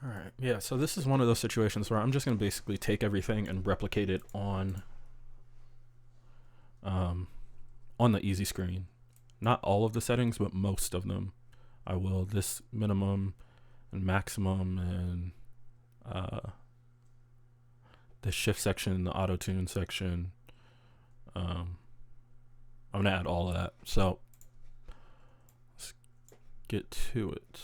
All right, yeah, so this is one of those situations where I'm just going to basically take everything and replicate it on the easy screen. Not all of the settings, but most of them. I will. This minimum and maximum and the shift section, the auto tune section. I'm going to add all of that. So let's get to it.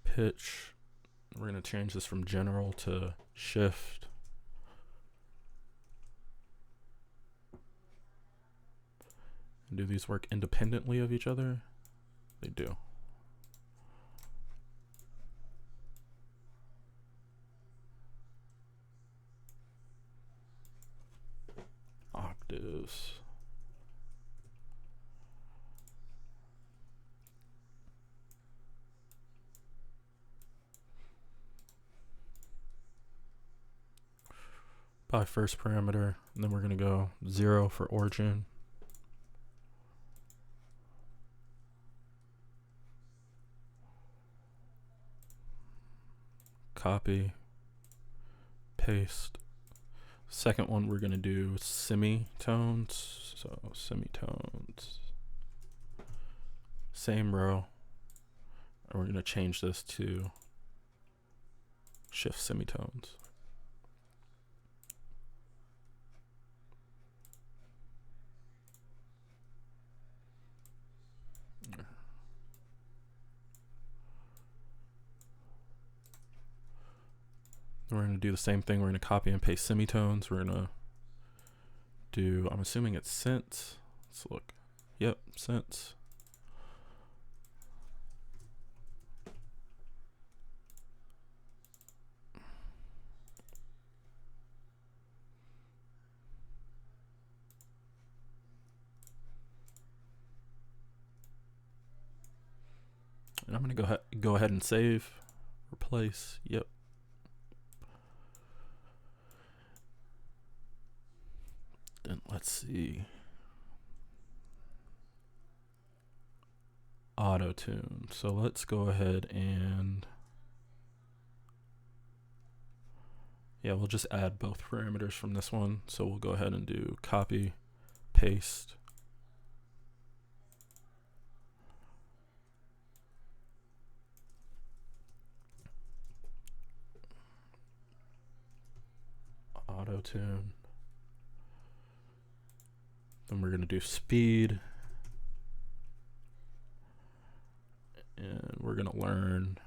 Pitch. We're going to change this from general to shift. Do these work independently of each other? They do. Octaves. By first parameter, and then we're going to go 0 for origin. Copy, paste. Second one, we're going to do semitones. So semitones. Same row. And we're going to change this to shift semitones. We're going to do the same thing. We're going to copy and paste semitones. We're going to do, I'm assuming it's since. Let's look. Yep, since. And I'm going to go ahead and save, replace. Yep. Then let's see. Auto tune. So let's go ahead and we'll just add both parameters from this one. So we'll go ahead and do copy, paste. Auto tune. Then we're going to do speed. And we're going to learn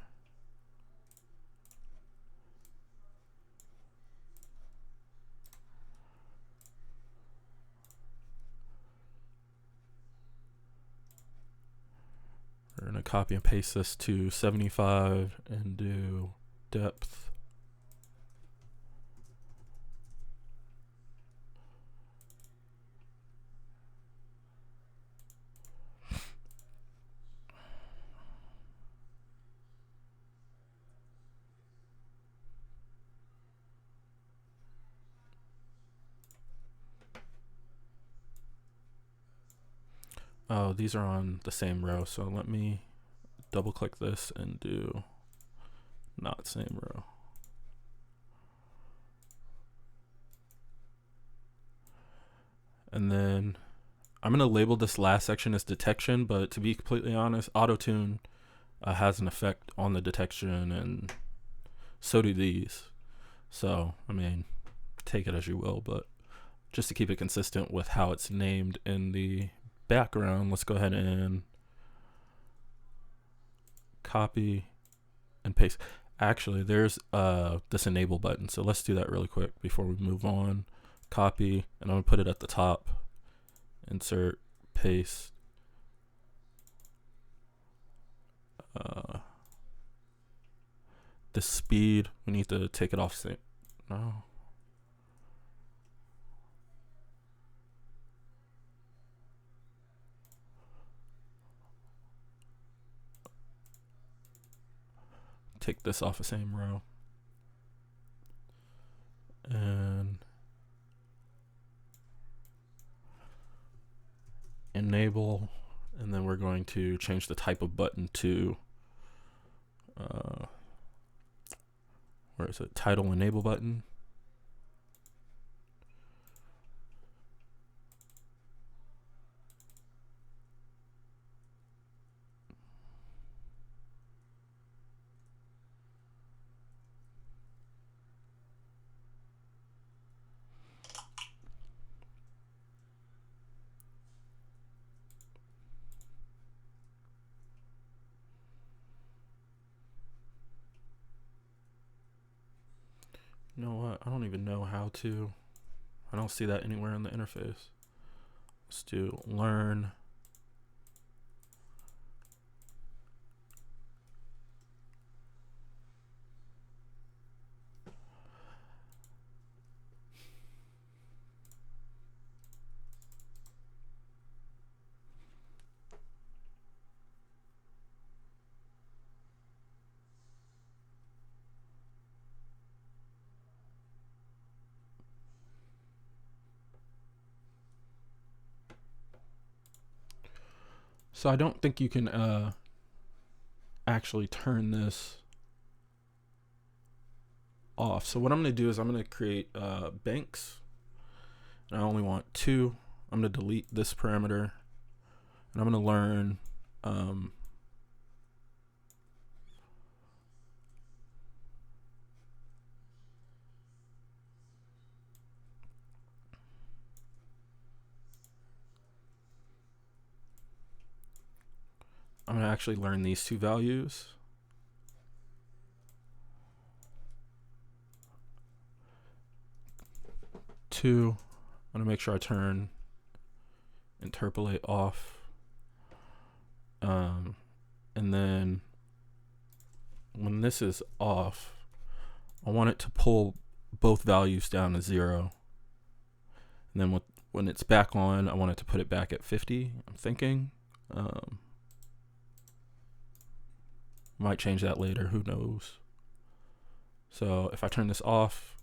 we're going to copy and paste this to 75 and do depth. Oh, these are on the same row, so let me double click this and do not same row. And then I'm going to label this last section as detection, but to be completely honest, auto-tune has an effect on the detection, and so do these. So, I mean, take it as you will, but just to keep it consistent with how it's named in the background, let's go ahead and copy and paste. Actually, there's this enable button, so let's do that really quick before we move on. Copy, and I'm gonna put it at the top. Insert, paste. The speed, we need to take it off. No. Take this off the same row. And enable, and then we're going to change the type of button to where is it? Title enable button. You know what? I don't even know how to. I don't see that anywhere in the interface. Let's do learn. So I don't think you can actually turn this off. So what I'm going to do is I'm going to create banks, and I only want 2. I'm going to delete this parameter, and I'm going to learn I'm going to actually learn these 2 values. I'm going to make sure I turn interpolate off. And then when this is off, I want it to pull both values down to 0. And then when it's back on, I want it to put it back at 50, I'm thinking. Might change that later, who knows. So if I turn this off,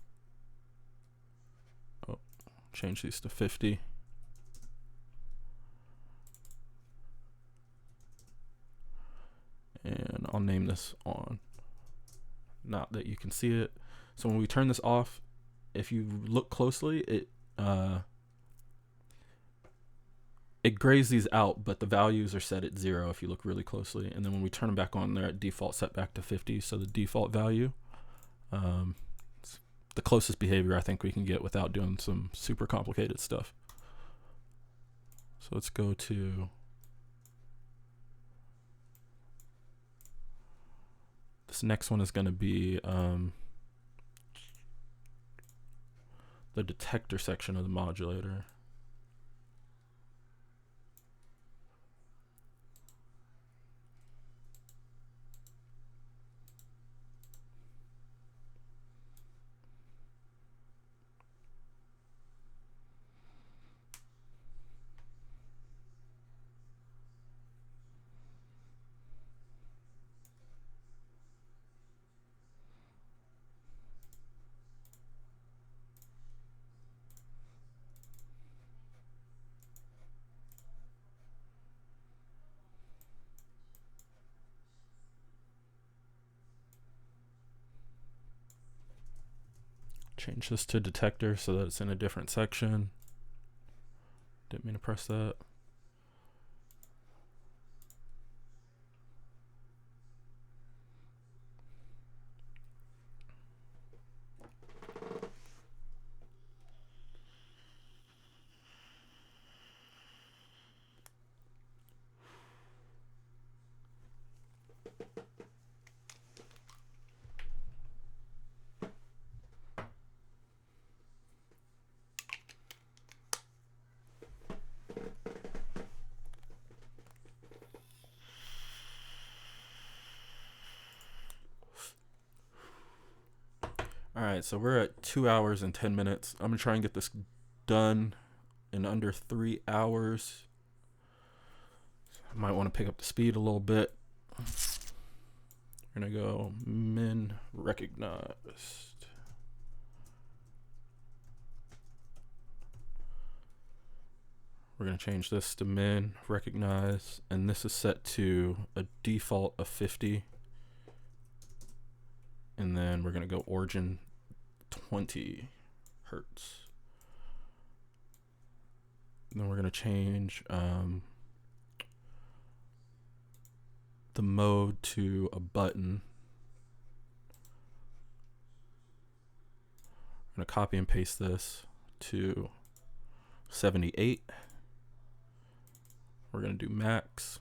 change these to 50. And I'll name this on. Not that you can see it. So when we turn this off, if you look closely, it grays these out, but the values are set at 0 if you look really closely. And then when we turn them back on, they're at default set back to 50. So the default value, it's the closest behavior I think we can get without doing some super complicated stuff. So let's go to this next one is going to be the detector section of the modulator. Change this to detector so that it's in a different section. Didn't mean to press that. Alright, so we're at 2 hours and 10 minutes. I'm going to try and get this done in under 3 hours. I might want to pick up the speed a little bit. We're going to go min recognized. We're going to change this to min recognize, and this is set to a default of 50. And then we're going to go origin 20 hertz. And then we're going to change the mode to a button. I'm going to copy and paste this to 78. We're going to do max.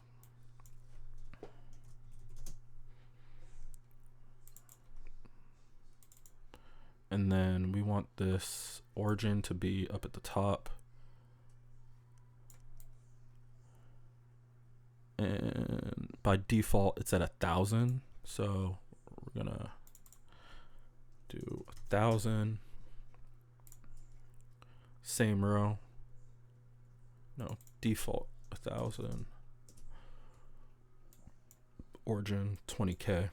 And then we want this origin to be up at the top. and by default it's at 1,000. So we're gonna do 1,000, same row, no, default 1,000, origin 20K.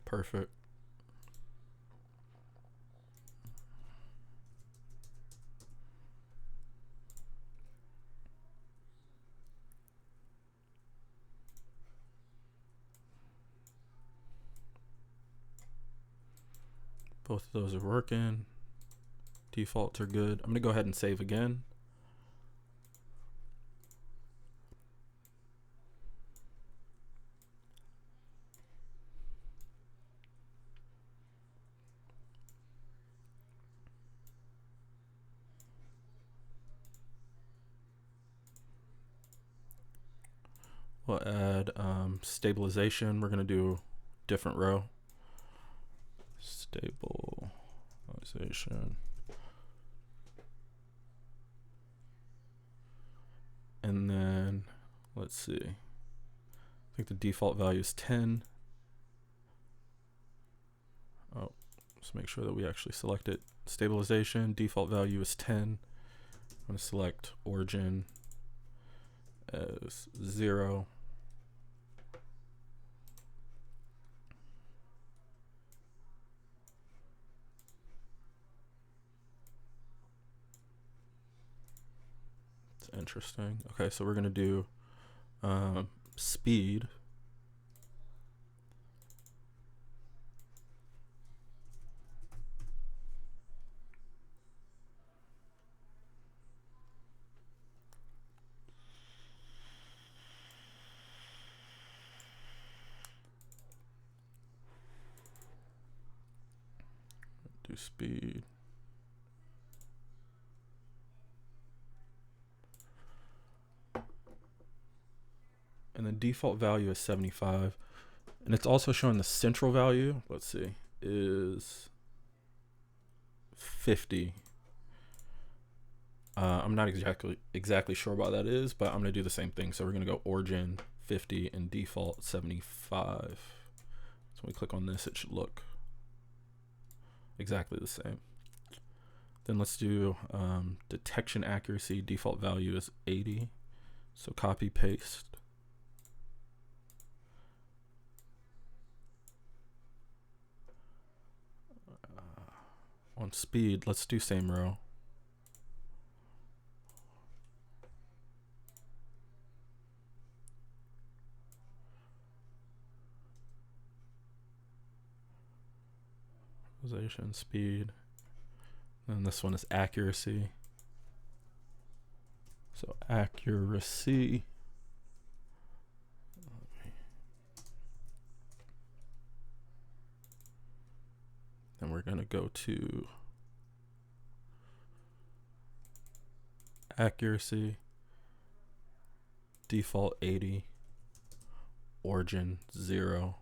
Perfect. Both of those are working. Defaults are good. I'm gonna go ahead and save again. We'll add stabilization. We're gonna do different row. Stabilization. And then let's see. I think the default value is 10. Oh, let's make sure that we actually select it. Stabilization, default value is 10. I'm gonna select origin as 0. It's interesting. Okay, so we're gonna do speed. Do speed. And the default value is 75. And it's also showing the central value, let's see, is 50. I'm not exactly sure why that is, but I'm gonna do the same thing. So we're gonna go origin 50 and default 75. So when we click on this, it should look exactly the same. Then let's do detection accuracy. Default value is 80. So copy paste. On speed, let's do same row. Visualization, speed. And this one is accuracy. So accuracy. Then we're gonna go to accuracy, default 80, origin 0.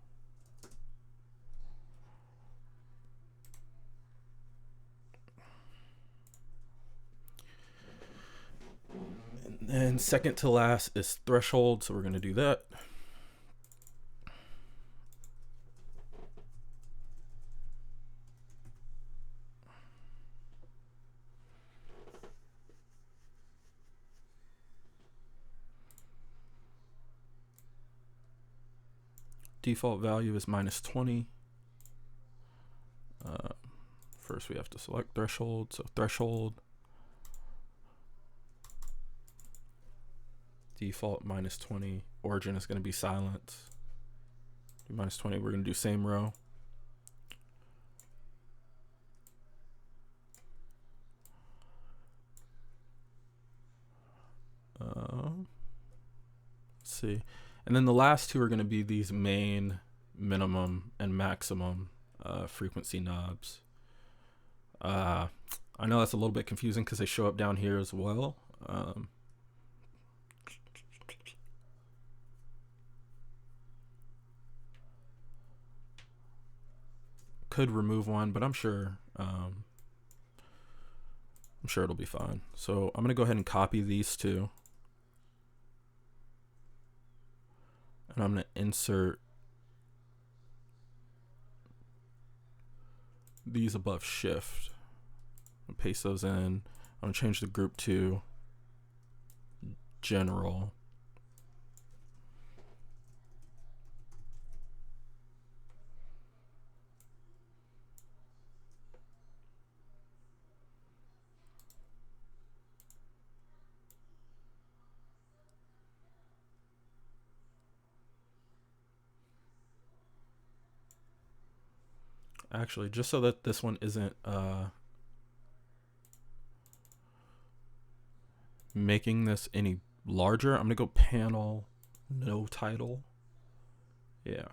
And then second to last is threshold, so we're gonna do that. Default value is -20. First we have to select threshold, so threshold, default -20, origin is going to be silent. Do -20, we're going to do same row. Let's see. And then the last two are going to be these main, minimum, and maximum frequency knobs. I know that's a little bit confusing because they show up down here as well. Could remove one, but I'm sure it'll be fine. So I'm gonna go ahead and copy these two. And I'm going to insert these above shift and paste those in. I'm going to change the group to general. Actually, just so that this one isn't making this any larger, I'm gonna go panel, no title. Yeah.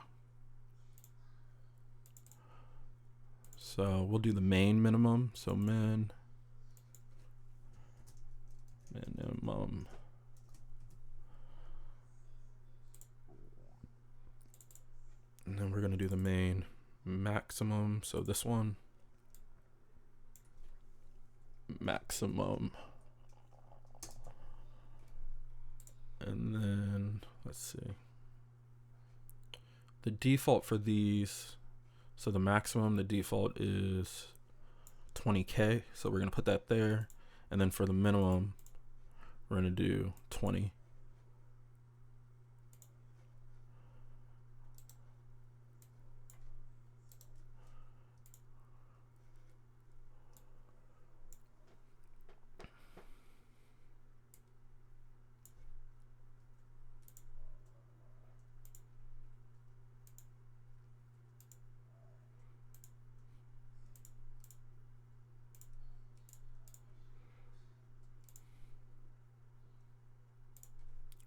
So we'll do the main minimum. So minimum. And then we're gonna do the main maximum. So this one, maximum. And then let's see. The default for these, so the maximum, the default is 20K. So we're gonna put that there. And then for the minimum, we're gonna do 20.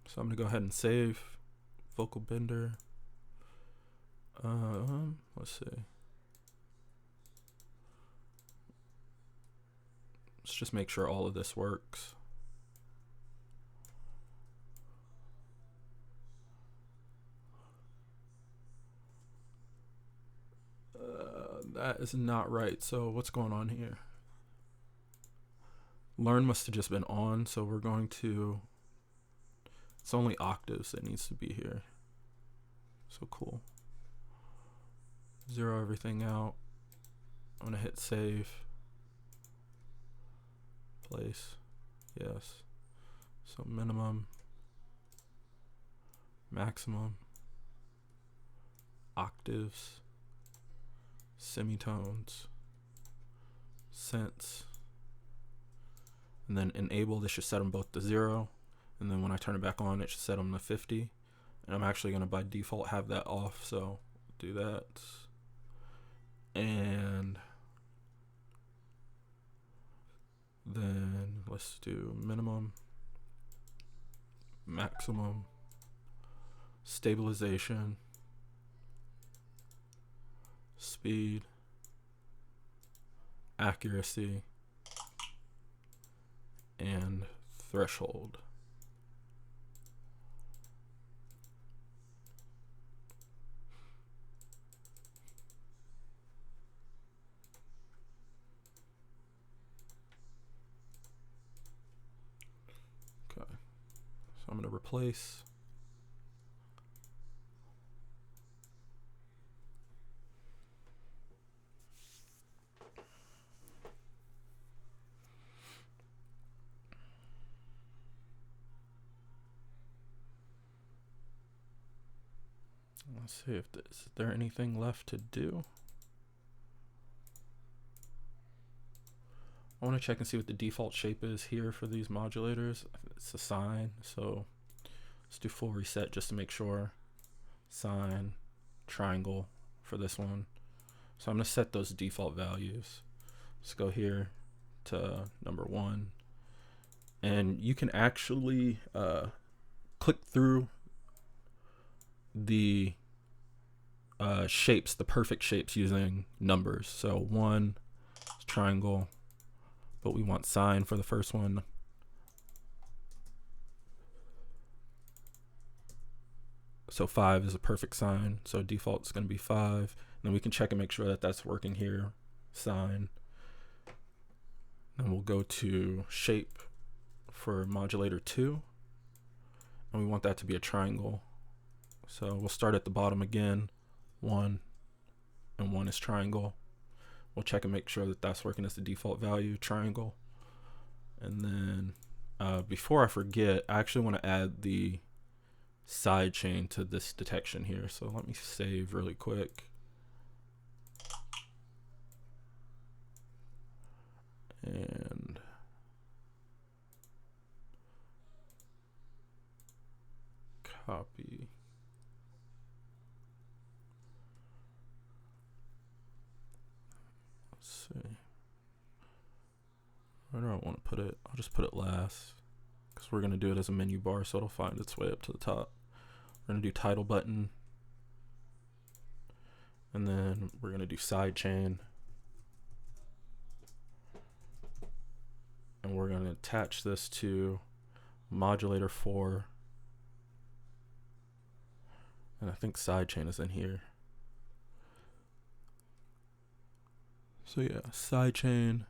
So I'm gonna go ahead and save vocal bender. Let's see. Let's just make sure all of this works. That is not right. So what's going on here? Learn must have just been on, so we're going to, it's only octaves that needs to be here. So cool. Zero everything out. I'm gonna hit save. Place. Yes. So minimum, maximum, octaves, semitones, cents, and then enable. This should set them both to 0, and then when I turn it back on, it should set them to 50. And I'm actually going to by default have that off, so do that. And then let's do minimum, maximum, stabilization, speed, accuracy, and threshold. Okay, so I'm going to replace. Let's see if is there anything left to do. I want to check and see what the default shape is here for these modulators. It's a sine, so let's do full reset just to make sure. Sine, triangle for this one. So I'm going to set those default values. Let's go here to number 1. And you can actually click through the shapes, the perfect shapes, using numbers. So 1 is triangle, but we want sine for the first one. So 5 is a perfect sine, so default is going to be 5. And then we can check and make sure that that's working here. Sine. Then we'll go to shape for modulator 2, and we want that to be a triangle. So we'll start at the bottom again. 1 and 1 is triangle. We'll check and make sure that that's working as the default value, triangle. And then before I forget, I actually want to add the side chain to this detection here. So let me save really quick. And copy. Let's see. Where do I want to put it? I'll just put it last because we're going to do it as a menu bar, so it'll find its way up to the top. We're going to do title button. And then we're going to do side chain. And we're going to attach this to modulator 4. And I think sidechain is in here. So yeah, sidechain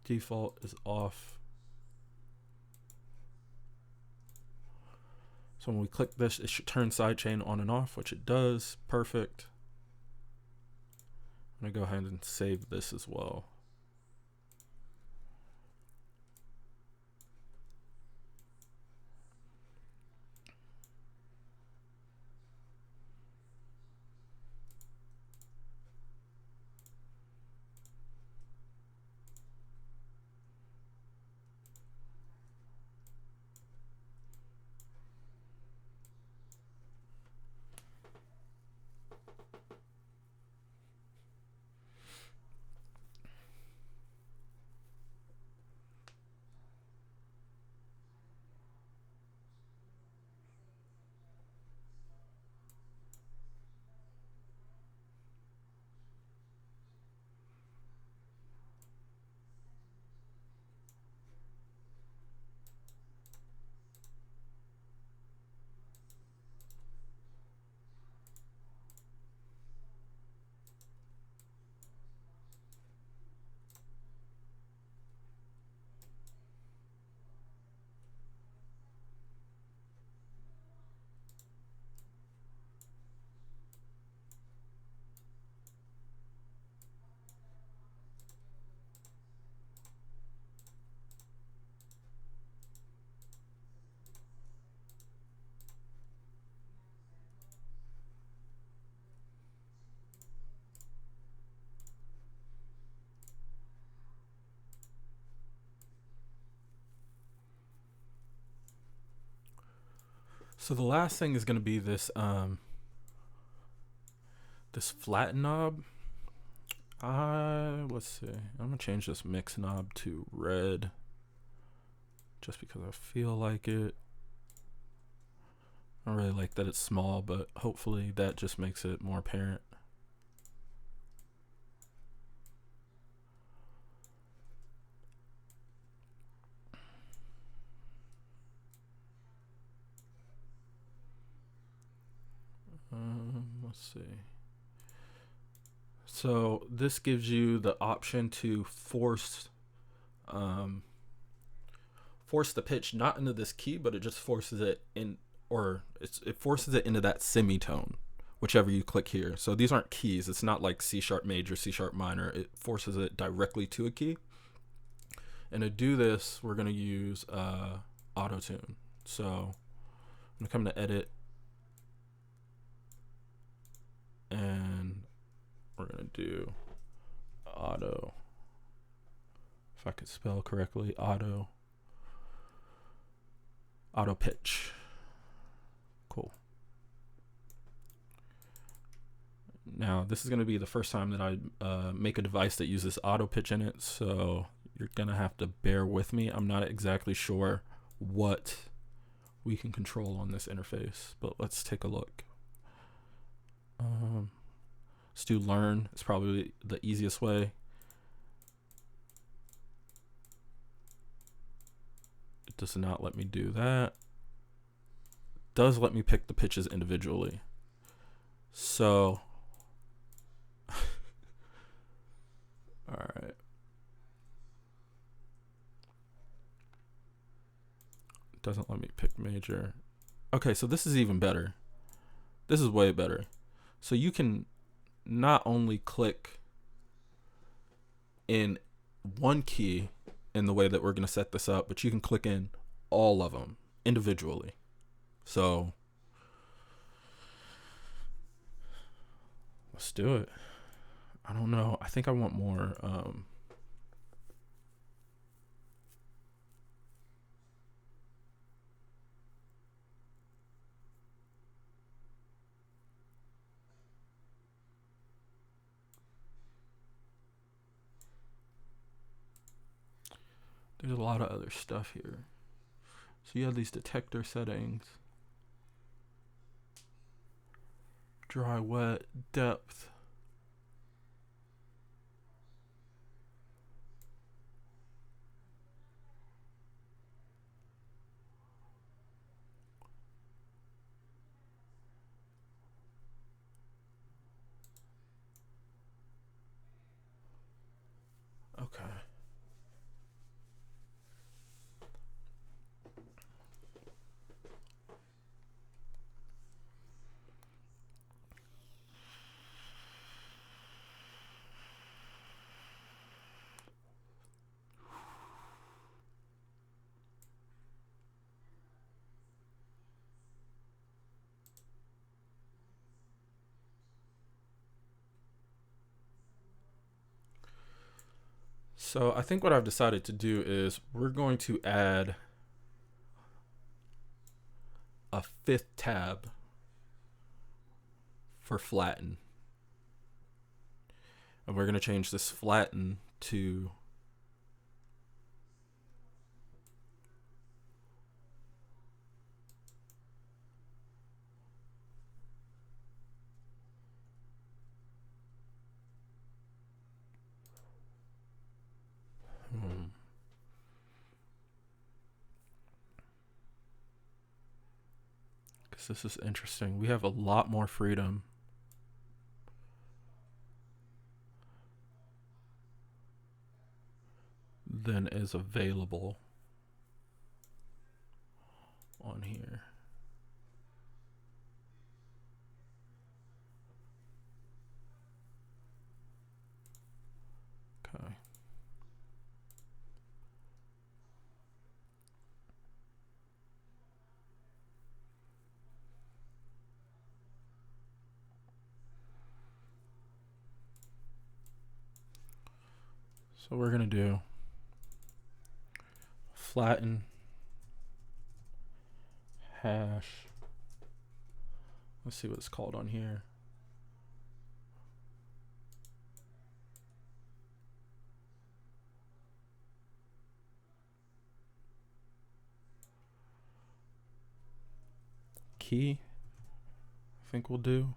default is off. So when we click this, it should turn sidechain on and off, which it does. Perfect. I'm gonna go ahead and save this as well. So the last thing is going to be this this flat knob. Let's see. I'm going to change this mix knob to red just because I feel like it. I don't really like that it's small, but hopefully that just makes it more apparent. Let's see. So this gives you the option to force the pitch not into this key, but it just forces it in, or it forces it into that semitone, whichever you click here. So these aren't keys. It's not like C sharp major, C sharp minor. It forces it directly to a key. And to do this, we're going to use auto tune. So I'm going to come to edit, and we're going to do auto, if I could spell correctly, auto pitch. Cool. Now this is going to be the first time that I make a device that uses auto pitch in it, so you're going to have to bear with me. I'm not exactly sure what we can control on this interface, but let's take a look. Let's do learn. It's probably the easiest way. It does not let me do that. It does let me pick the pitches individually. So, all right. It doesn't let me pick major. Okay, so this is even better. This is way better. So you can not only click in one key in the way that we're going to set this up, but you can click in all of them individually. So let's do it. I don't know. I think I want more. There's a lot of other stuff here. So you have these detector settings. Dry, wet, depth. Okay. So I think what I've decided to do is we're going to add a 5th tab for flatten. And we're going to change this flatten to because this is interesting. We have a lot more freedom than is available on here. Okay. So we're going to do flatten hash. Let's see what it's called on here. Key, I think we'll do.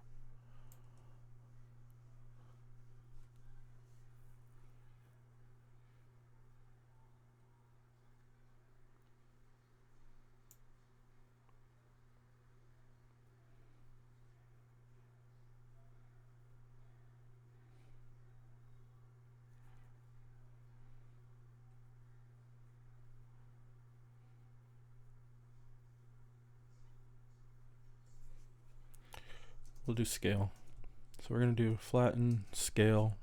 We'll do scale. So we're going to do flatten, scale.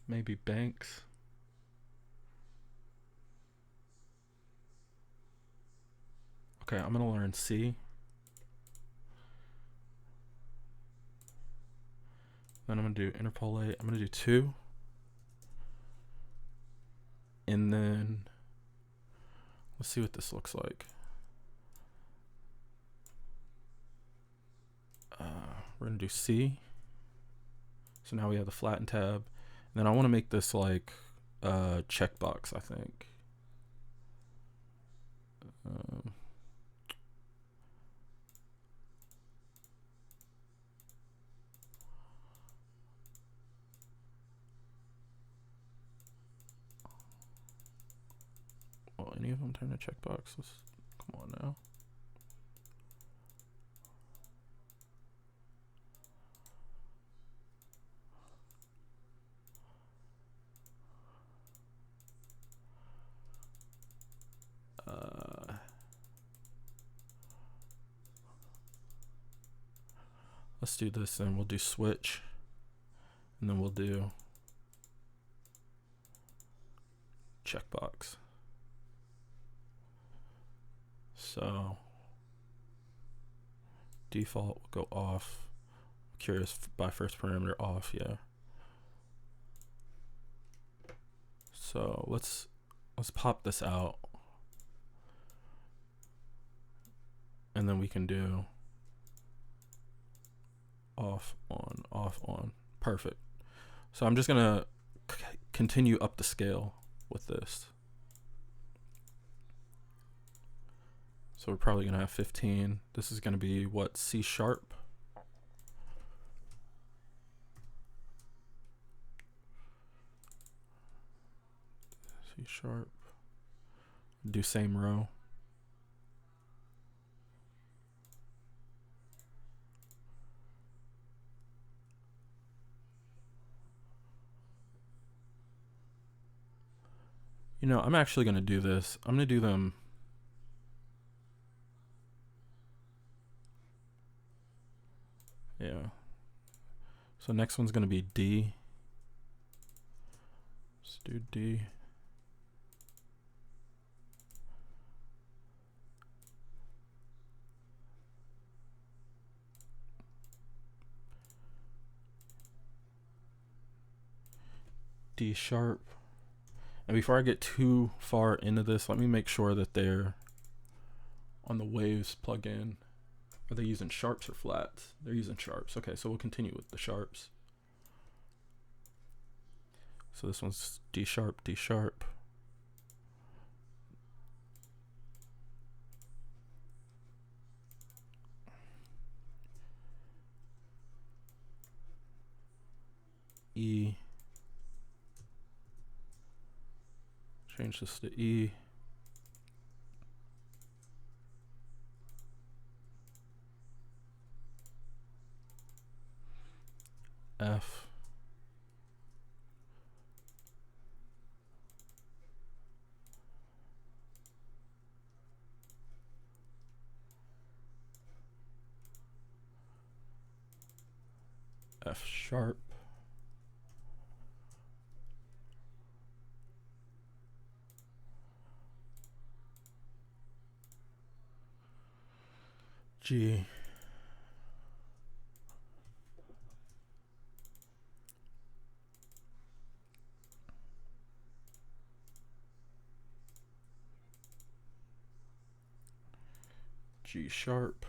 Maybe banks. Okay, I'm going to learn C. Then I'm going to do interpolate. I'm going to do 2. And then let's see what this looks like. We're going to do C. So now we have the flatten tab. And then I want to make this like a checkbox, I think. Will any of them turn to checkboxes? Come on now. let's do this, and we'll do switch, and then we'll do checkbox. So default will go off. Curious by first parameter off, yeah. So let's pop this out, and then we can do off, on, off, on. Perfect. So I'm just gonna continue up the scale with this. So we're probably gonna have 15. This is gonna be what, C sharp? C sharp. Do same row. You know, I'm actually gonna do this. I'm gonna do them. Yeah. So next one's gonna be D. Let's do D. D sharp. And before I get too far into this, let me make sure that they're on the waves plugin. Are they using sharps or flats? They're using sharps. Okay, so we'll continue with the sharps. So this one's D sharp, D sharp. E. Change this to E. F. F sharp. G. G sharp.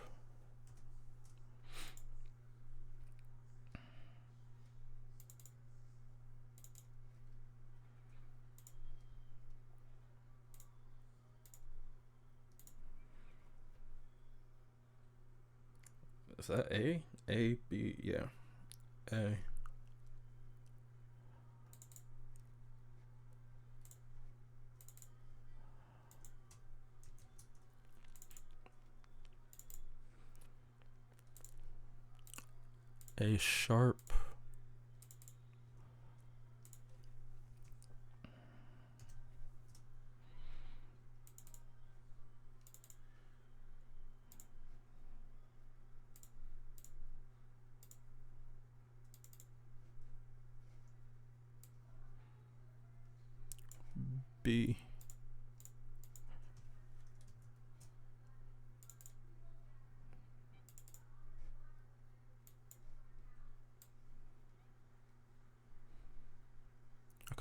Is that A? A, B, yeah. A. A sharp. B.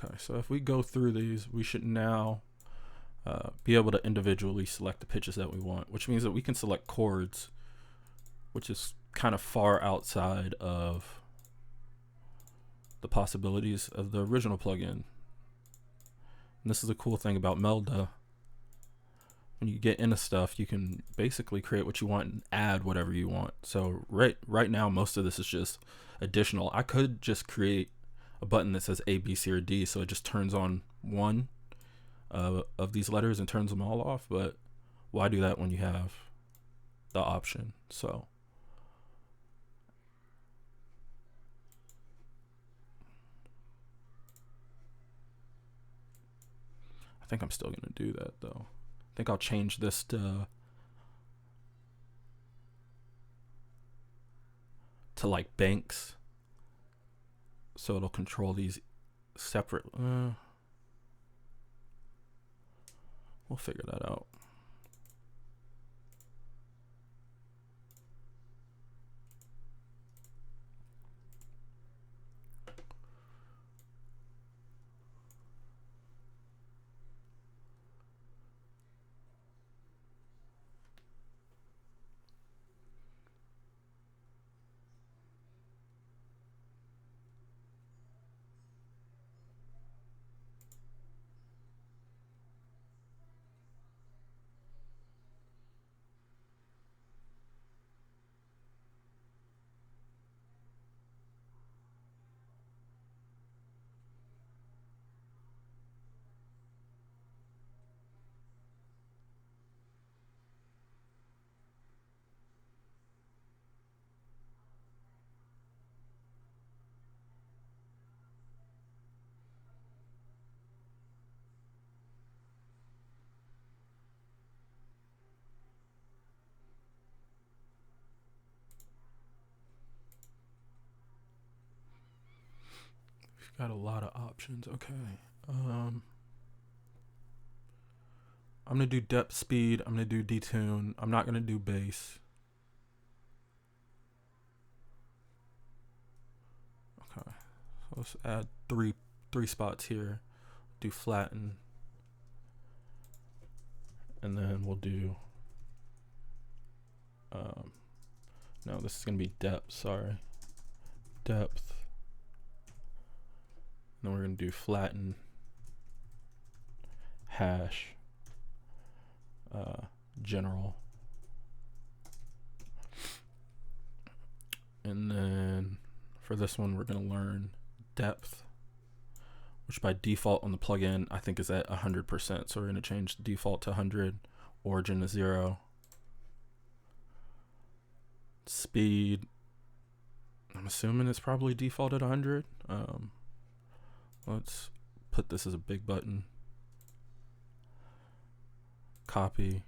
Okay, so if we go through these, we should now be able to individually select the pitches that we want, which means that we can select chords, which is kind of far outside of the possibilities of the original plugin. And this is the cool thing about Melda. When you get into stuff, you can basically create what you want and add whatever you want. So right now, most of this is just additional. I could just create a button that says A, B, C, or D, so it just turns on one of these letters and turns them all off. But why do that when you have the option? So I think I'm still gonna do that though. I think I'll change this to to like banks, so it'll control these separate. We'll figure that out. Got a lot of options. Okay. I'm gonna do depth speed. I'm gonna do detune. I'm not gonna do bass. Okay. So let's add three spots here. Do flatten. And then we'll do no, this is gonna be depth, sorry. Depth. Then we're going to do flatten, hash, general. And then for this one, we're going to learn depth, which by default on the plugin, I think is at 100%. So we're going to change default to 100, origin to 0. Speed, I'm assuming it's probably default at 100. Let's put this as a big button. Copy.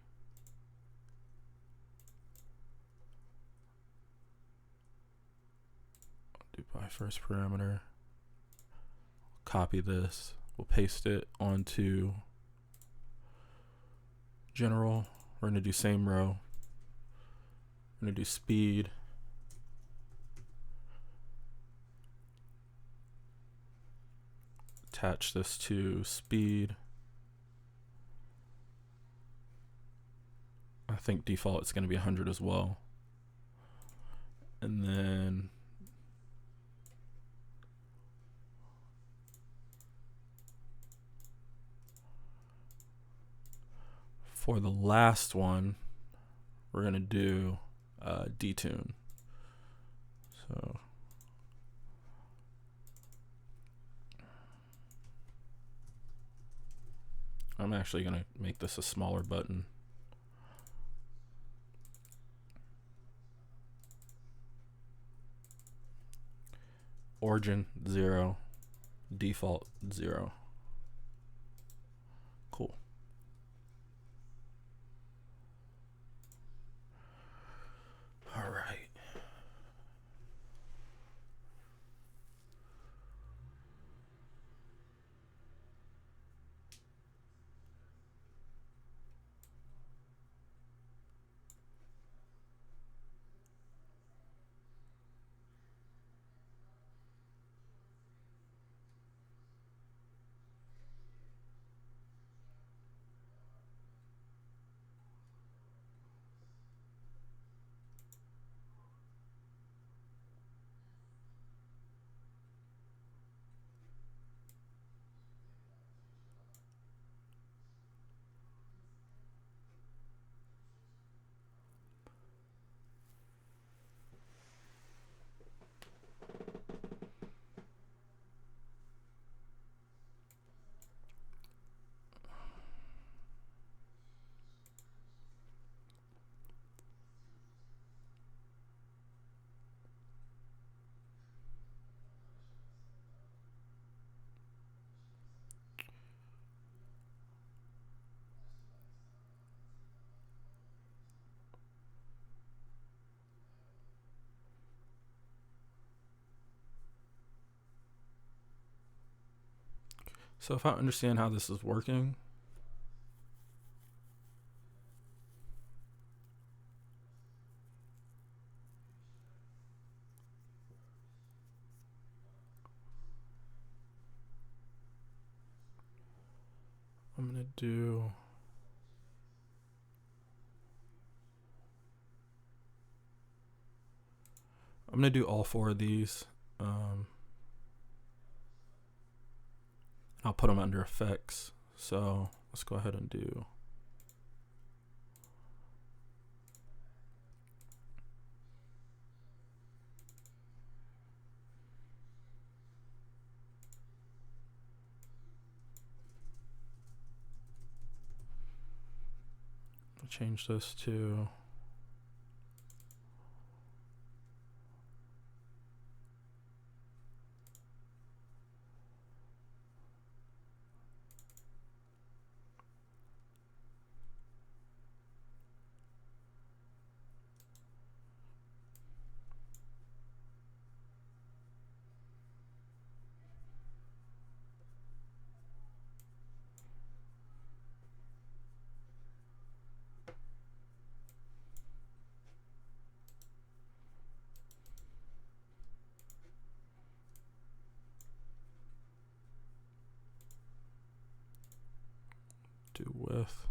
Do by first parameter. Copy this. We'll paste it onto general. We're going to do same row. We're going to do speed. Attach this to speed. I think default it's going to be 100 as well. And then for the last one, we're going to do detune. So I'm actually going to make this a smaller button. Origin 0, default 0. Cool. All right. So if I understand how this is working, I'm gonna do all 4 of these. I'll put them under effects. So let's go ahead and do change this to width.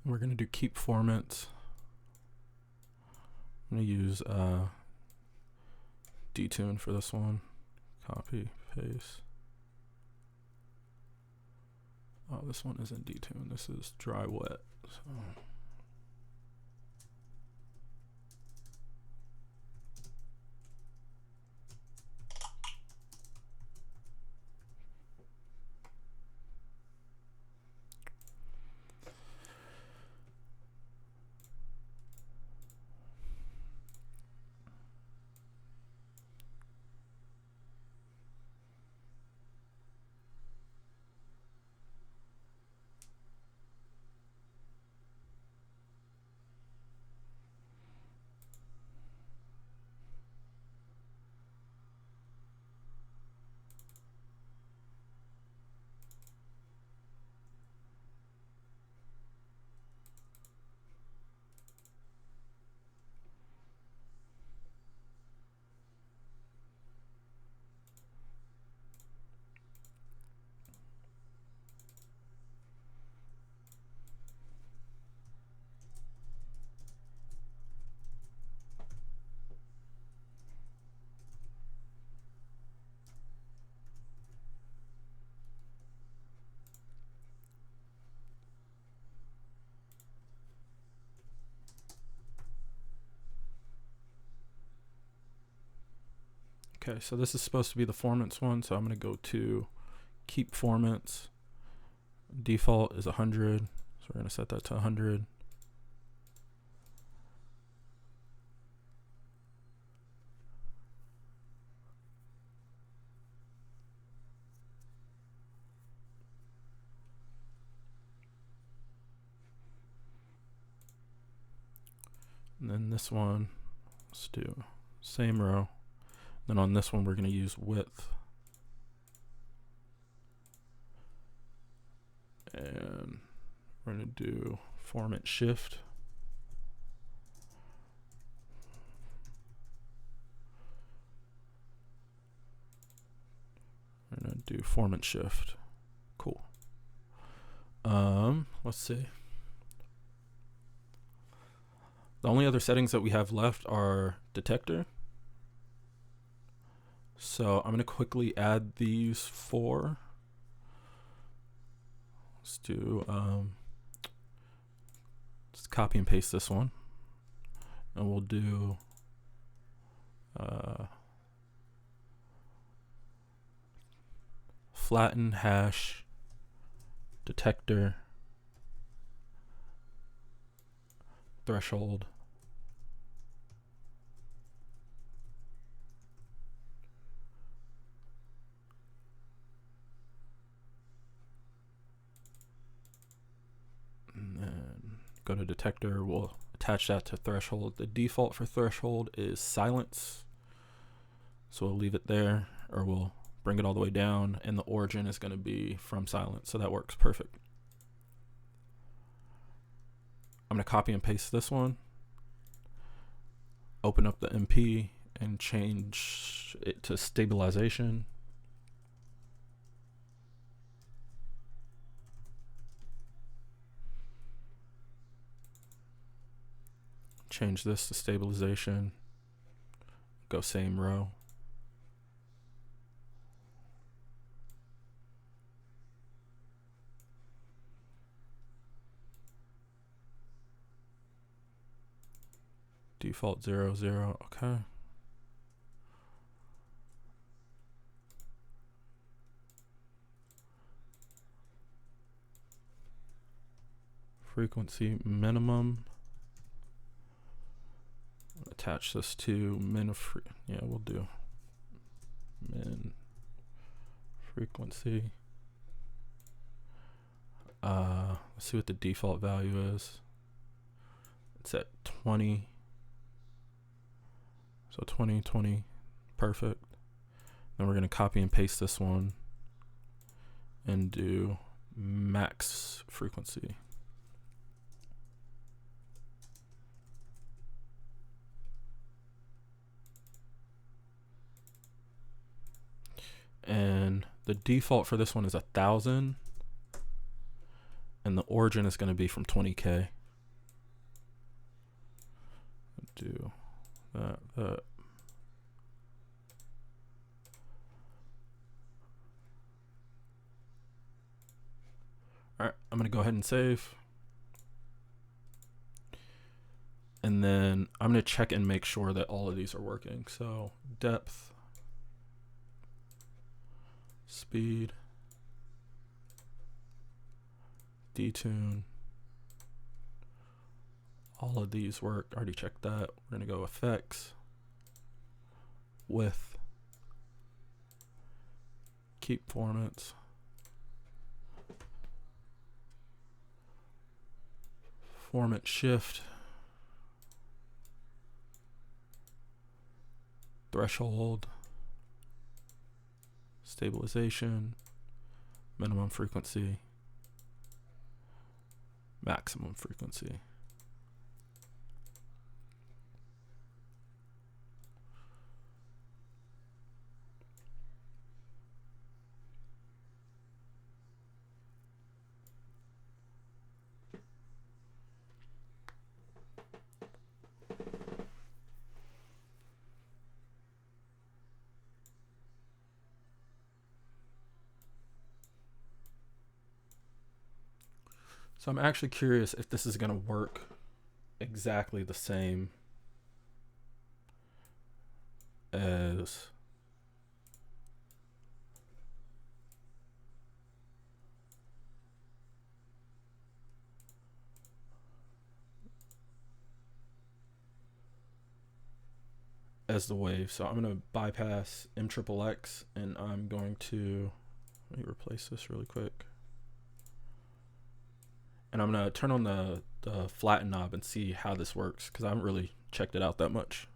We're going to do keep formants. I'm going to use detune for this one. Copy, paste. Oh, this one isn't detune. This is dry wet. So. Okay, so this is supposed to be the formants one, so I'm going to go to keep formants. Default is 100, so we're going to set that to 100. And then this one, let's do same row. Then on this one, we're going to use width. And we're going to do format shift. We're going to do format shift. Cool. Let's see. The only other settings that we have left are detector. So I'm going to quickly add these 4. Let's do, let's copy and paste this one. And we'll do, flatten hash detector threshold and then go to detector. We'll attach that to threshold. The default for threshold is silence, so we'll leave it there, or we'll bring it all the way down, and the origin is going to be from silence, so that works perfect. I'm going to copy and paste this one, open up the MP and change it to stabilization. Change this to stabilization, go same row. Default 0, 0, okay. Frequency minimum. Attach this to yeah, we'll do min frequency. Let's see what the default value is. It's at 20. So 20, 20, perfect. Then we're going to copy and paste this one and do max frequency. And the default for this one is 1,000, and the origin is going to be from 20K. Do that. All right, I'm going to go ahead and save. And then I'm going to check and make sure that all of these are working. So depth, speed, detune, all of these work. Already checked that. We're going to go effects, width, keep formats, format shift, threshold, stabilization, minimum frequency, maximum frequency. So I'm actually curious if this is going to work exactly the same as the wave. So I'm going to bypass MXXX and I'm going to, let me replace this really quick. And I'm going to turn on the flatten knob and see how this works, because I haven't really checked it out that much.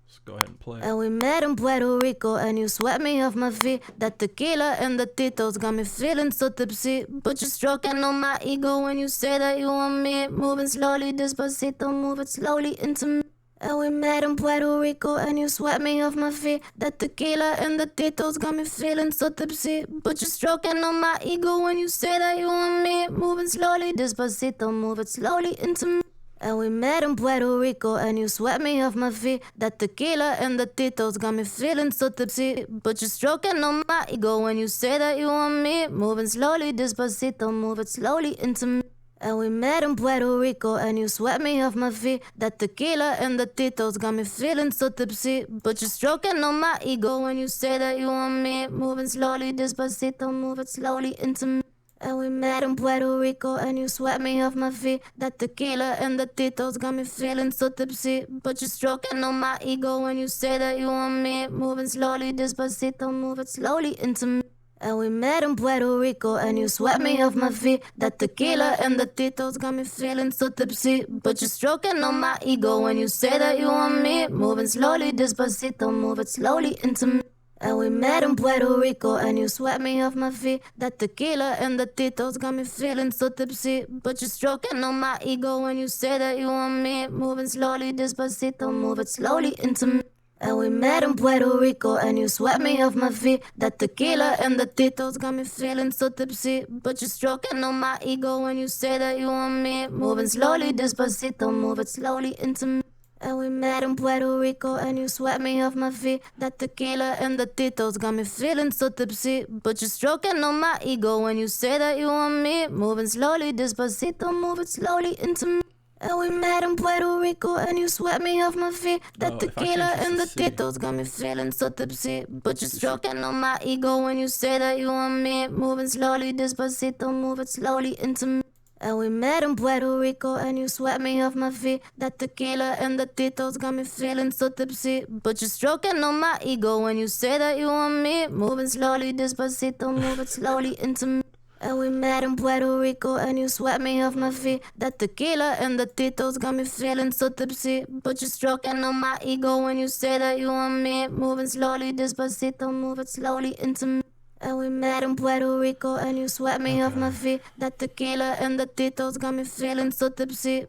Let's go ahead and play. And we met in Puerto Rico, and you swept me off my feet. That tequila and the titos got me feeling so tipsy. But you're stroking on my ego when you say that you want me. Moving slowly, despacito, move it slowly into me. And we met in Puerto Rico, and you swept me off my feet. That tequila and the titos got me feeling so tipsy. But you're stroking on my ego when you say that you want me. Moving slowly, despacito, move it slowly into me. And we met in Puerto Rico, and you swept me off my feet. That tequila and the titos got me feeling so tipsy. But you're stroking on my ego when you say that you want me. Moving slowly, despacito, move it slowly into me. And we met in Puerto Rico, and you swept me off my feet. That tequila and the titos got me feeling so tipsy. But you're stroking on my ego when you say that you want me. Moving slowly, despacito, move it slowly into me. And we met in Puerto Rico, and you swept me off my feet. That tequila and the titos got me feeling so tipsy. But you're stroking on my ego when you say that you want me. Moving slowly, despacito, move it slowly into me. And we met in Puerto Rico, and you swept me off my feet. That tequila and the titos got me feeling so tipsy. But you're stroking on my ego when you say that you want me. Moving slowly, despacito, move it slowly into me. And we met in Puerto Rico, and you swept me off my feet. That tequila and the titos got me feeling so tipsy. But you're stroking on my ego when you say that you want me. Moving slowly, despacito, move it slowly into me. And we met in Puerto Rico, and you swept me off my feet. That tequila and the titos got me feeling so tipsy. But you're stroking on my ego when you say that you want me. Moving slowly, despacito, move it slowly into me. And we met in Puerto Rico, and you swept me off my feet. That tequila and the titos got me feeling so tipsy. But you're stroking on my ego when you say that you want me. Moving slowly, despacito, move it slowly into me. And we met in Puerto Rico, and you swept me off my feet. That tequila and the titos got me feeling so tipsy. But you're stroking on my ego when you say that you want me. Moving slowly, despacito, move it slowly into me. And we met in Puerto Rico, and you swept me off my feet. That tequila and the titos got me feeling so tipsy. But you're stroking on my ego when you say that you want me. Moving slowly, despacito, move it slowly into me. And we met in Puerto Rico, and you swept me off my feet. That tequila and the titos got me feeling so tipsy. But you're stroking on my ego when you say that you want me. Moving slowly, despacito, move it slowly into me. And we met in Puerto Rico, and you swept me off my feet. That tequila and the titos got me feeling so tipsy.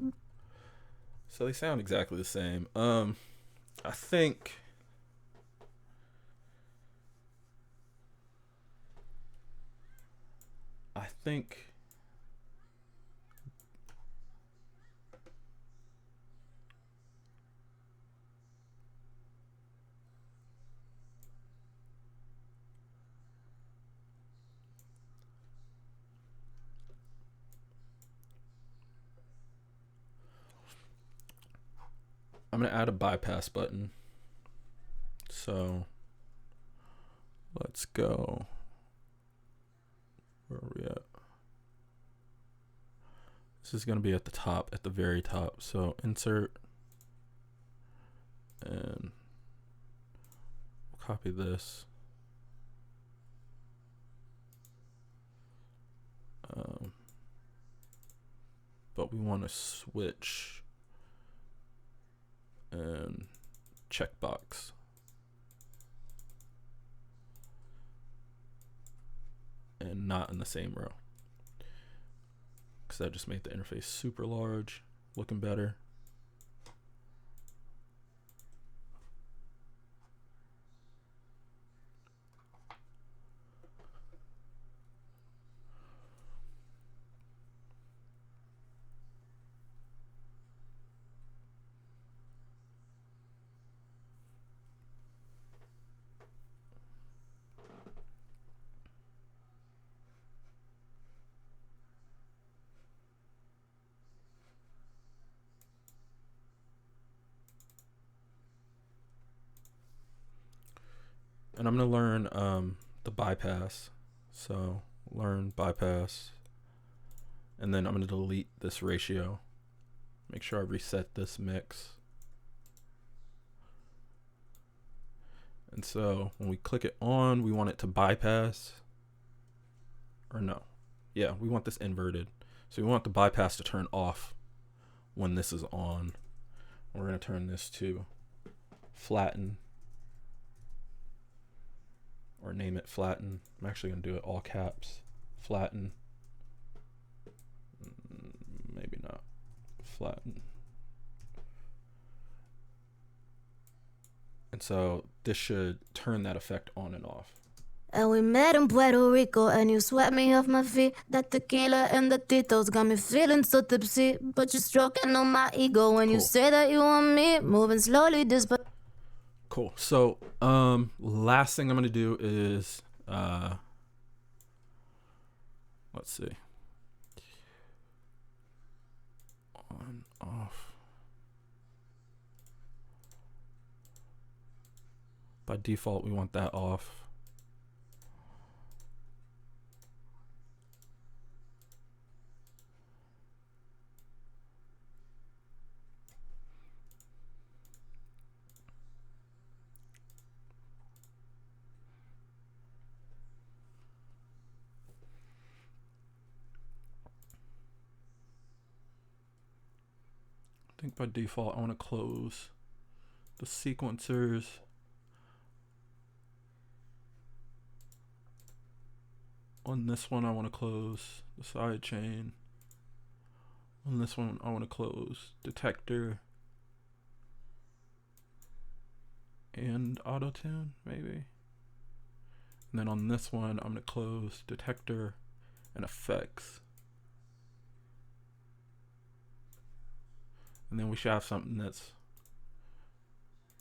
So they sound exactly the same. I think I'm gonna add a bypass button. So let's go. Where are we at? This is gonna be at the top, at the very top. So insert, and copy this. But we want to switch and checkbox. And not in the same row, because that just made the interface super large, looking better. And I'm going to learn the bypass. So learn bypass. And then I'm going to delete this ratio. Make sure I reset this mix. And so when we click it on, we want it to bypass. Or no. Yeah, we want this inverted. So we want the bypass to turn off when this is on. We're going to turn this to flatten. Or name it flatten. I'm actually going to do it all caps. Flatten. Maybe not. Flatten. And so this should turn that effect on and off. And we met in Puerto Rico, and you swept me off my feet. That tequila and the titos got me feeling so tipsy. But you're stroking on my ego when you Cool. say that you want me, moving slowly, Cool. So, last thing I'm gonna do is, let's see, on, off. By default, we want that off. I think by default I want to close the sequencers. On this one I want to close the side chain. On this one I want to close detector and auto tune maybe. And then on this one I'm going to close detector and effects. And then we should have something that's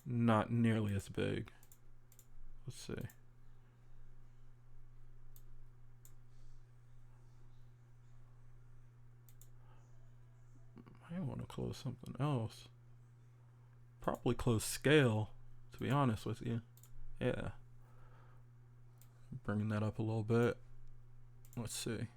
not nearly as big. Let's see. I want to close something else. Probably close scale, to be honest with you. Yeah. Bringing that up a little bit. Let's see.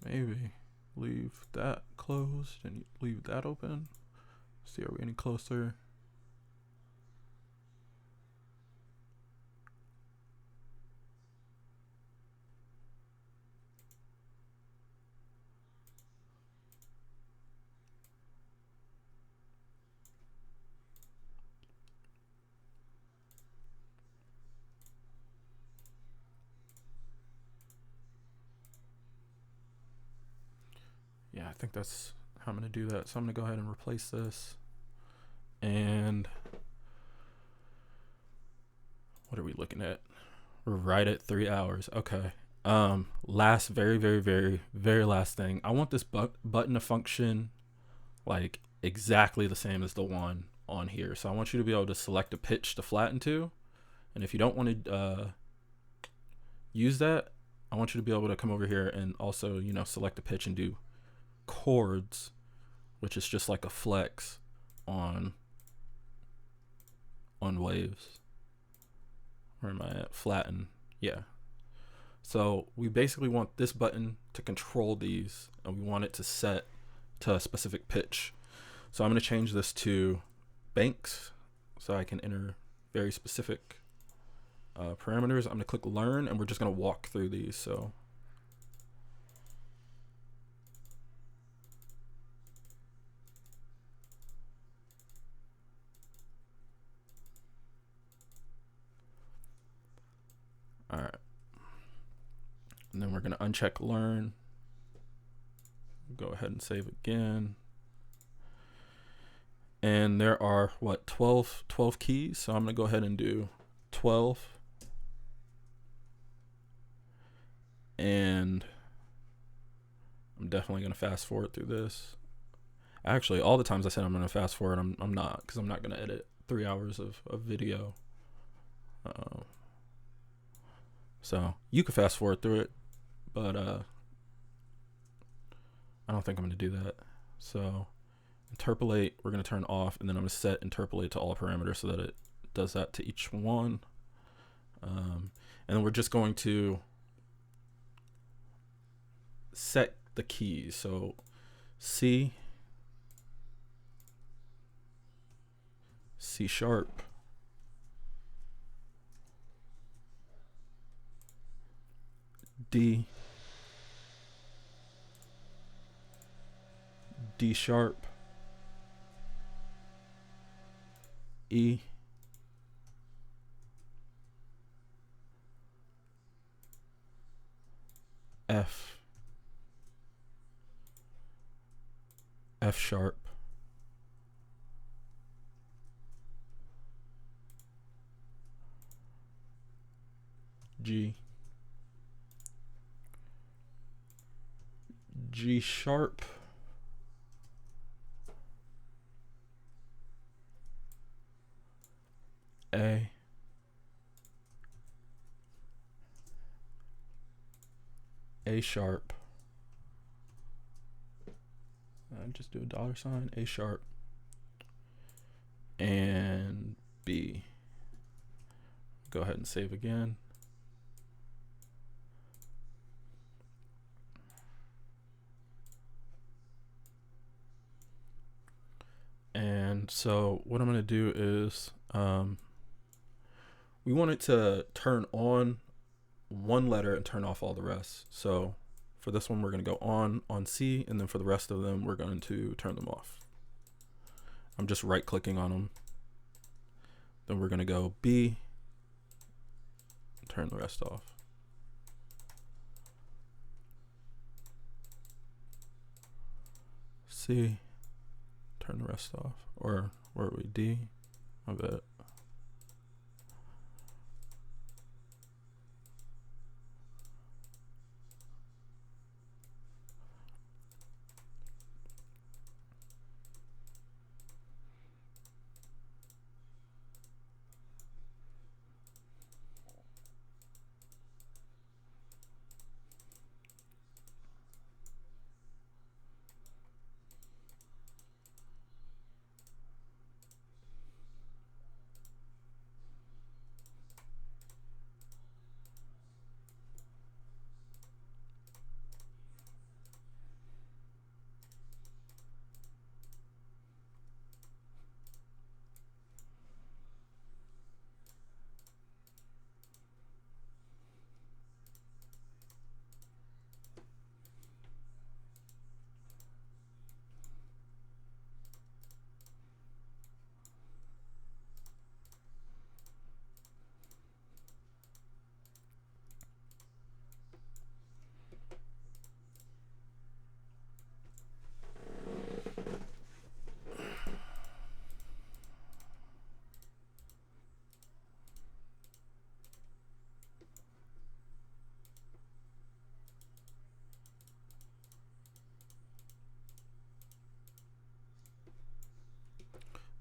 Maybe leave that closed and leave that open. See, are we any closer? Yeah, I think that's how I'm going to do that. So I'm going to go ahead and replace this. And what are we looking at? We're right at 3 hours. Okay. Last, very last thing. I want this button to function like exactly the same as the one on here. So I want you to be able to select a pitch to flatten to. And if you don't want to use that, I want you to be able to come over here and also, select a pitch and do chords, which is just like a flex on waves. Where am I at? Flatten. Yeah. So we basically want this button to control these, and we want it to set to a specific pitch. So I'm going to change this to banks so I can enter very specific parameters. I'm going to click learn, and we're just going to walk through these. So all right. And then we're going to uncheck learn. Go ahead and save again. And there are 12 keys. So I'm going to go ahead and do 12. And I'm definitely going to fast forward through this. Actually, all the times I said I'm going to fast forward, I'm not, because I'm not going to edit 3 hours of video. So you could fast forward through it, but I don't think I'm going to do that. So interpolate, we're going to turn off, and then I'm going to set interpolate to all parameters so that it does that to each one. And then we're just going to set the keys. So C sharp, D sharp, E, F sharp, G, G sharp, A, A sharp, just do a $, A sharp, and B. Go ahead and save again. And so what I'm going to do is we want it to turn on one letter and turn off all the rest. So for this one, we're going to go on C, and then for the rest of them, we're going to turn them off. I'm just right clicking on them. Then we're going to go B, turn the rest off. C, turn the rest off. Or where are we? D, my bad.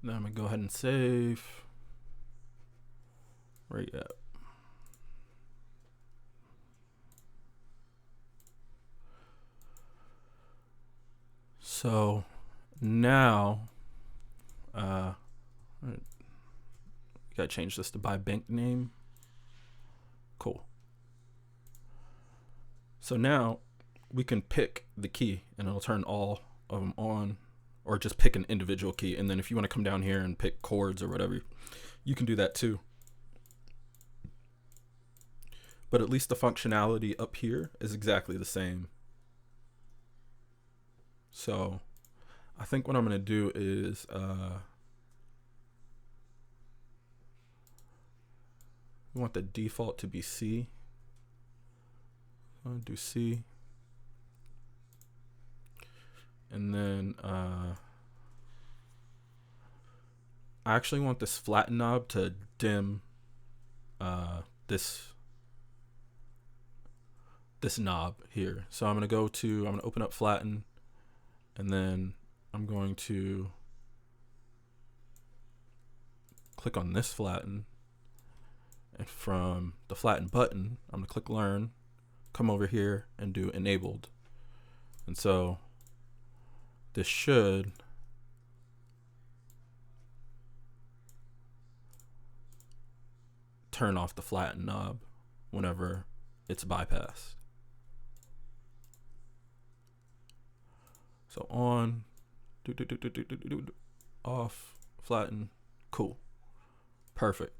Now I'm gonna go ahead and save. Where you at? So now, you gotta change this to by bank name. Cool. So now we can pick the key and it'll turn all of them on, or just pick an individual key. And then if you want to come down here and pick chords or whatever, you can do that too. But at least the functionality up here is exactly the same. So I think what I'm going to do is we want the default to be C. I'll do C. And then I actually want this flatten knob to dim this knob here. So I'm going to open up flatten, and then I'm going to click on this flatten, and from the flatten button, I'm going to click learn, come over here and do enabled. And so this should turn off the flatten knob whenever it's bypassed. So on, off, flatten, cool, perfect.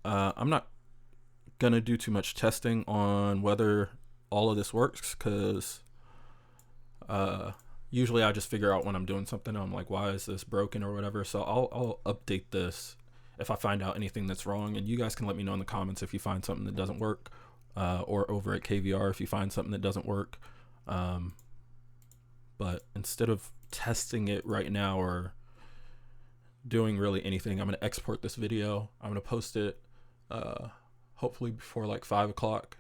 I'm not gonna do too much testing on whether all of this works, because usually I just figure out when I'm doing something, I'm like, why is this broken or whatever. So I'll update this if I find out anything that's wrong, and you guys can let me know in the comments if you find something that doesn't work, or over at KVR if you find something that doesn't work. But instead of testing it right now or doing really anything. I'm going to export this video. I'm going to post it hopefully before like 5 o'clock,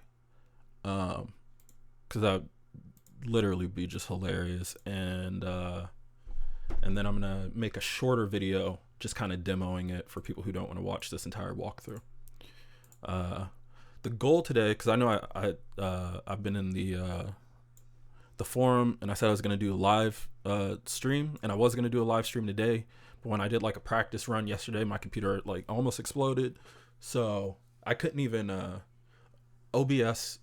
because that would literally be just hilarious. And then I'm going to make a shorter video just kind of demoing it for people who don't want to watch this entire walkthrough. The goal today, because I know I've been in the forum, and I said I was going to do a live stream, and I was going to do a live stream today, but when I did like a practice run yesterday, my computer like almost exploded, so I couldn't even OBS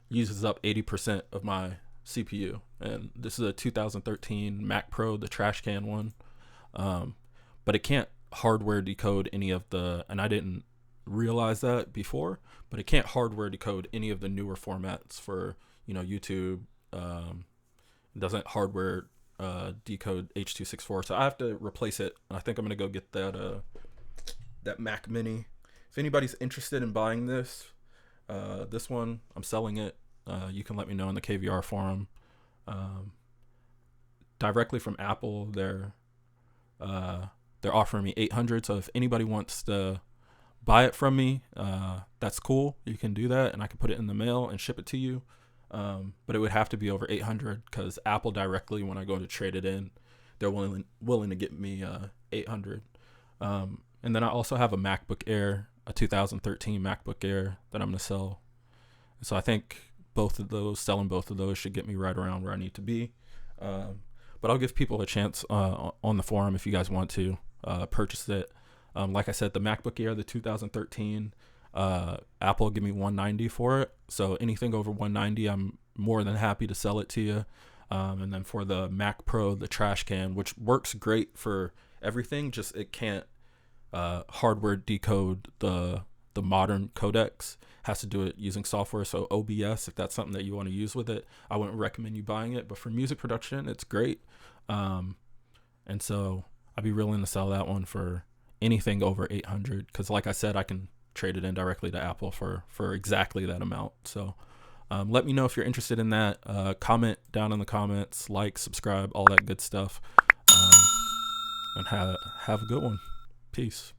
uses up 80% of my CPU, and this is a 2013 Mac Pro, the trash can one, but it can't hardware decode any of the, and I didn't realize that before, but it can't hardware decode any of the newer formats for, you know, YouTube. It doesn't hardware decode H.264, so I have to replace it. I think I'm gonna go get that Mac Mini. If anybody's interested in buying this one, I'm selling it. You can let me know in the KVR forum. Directly from Apple, they're offering me $800. So if anybody wants to buy it from me, that's cool. You can do that, and I can put it in the mail and ship it to you. But it would have to be over $800, because Apple directly, when I go to trade it in, they're willing to get me $800. And then I also have a MacBook Air, a 2013 MacBook Air that I'm gonna sell. So I think selling both of those should get me right around where I need to be. But I'll give people a chance on the forum if you guys want to purchase it. Like I said, the MacBook Air, the 2013, Apple give me $190 for it. So anything over $190, I'm more than happy to sell it to you. And then for the Mac Pro, the trash can, which works great for everything, just it can't hardware decode the modern codecs. Has to do it using software. So OBS, if that's something that you want to use with it, I wouldn't recommend you buying it. But for music production, it's great. And so I'd be willing to sell that one for anything over $800, because like I said, I can trade it in directly to Apple for exactly that amount. So let me know if you're interested in that. Comment down in the comments, like, subscribe, all that good stuff. And have a good one. Peace.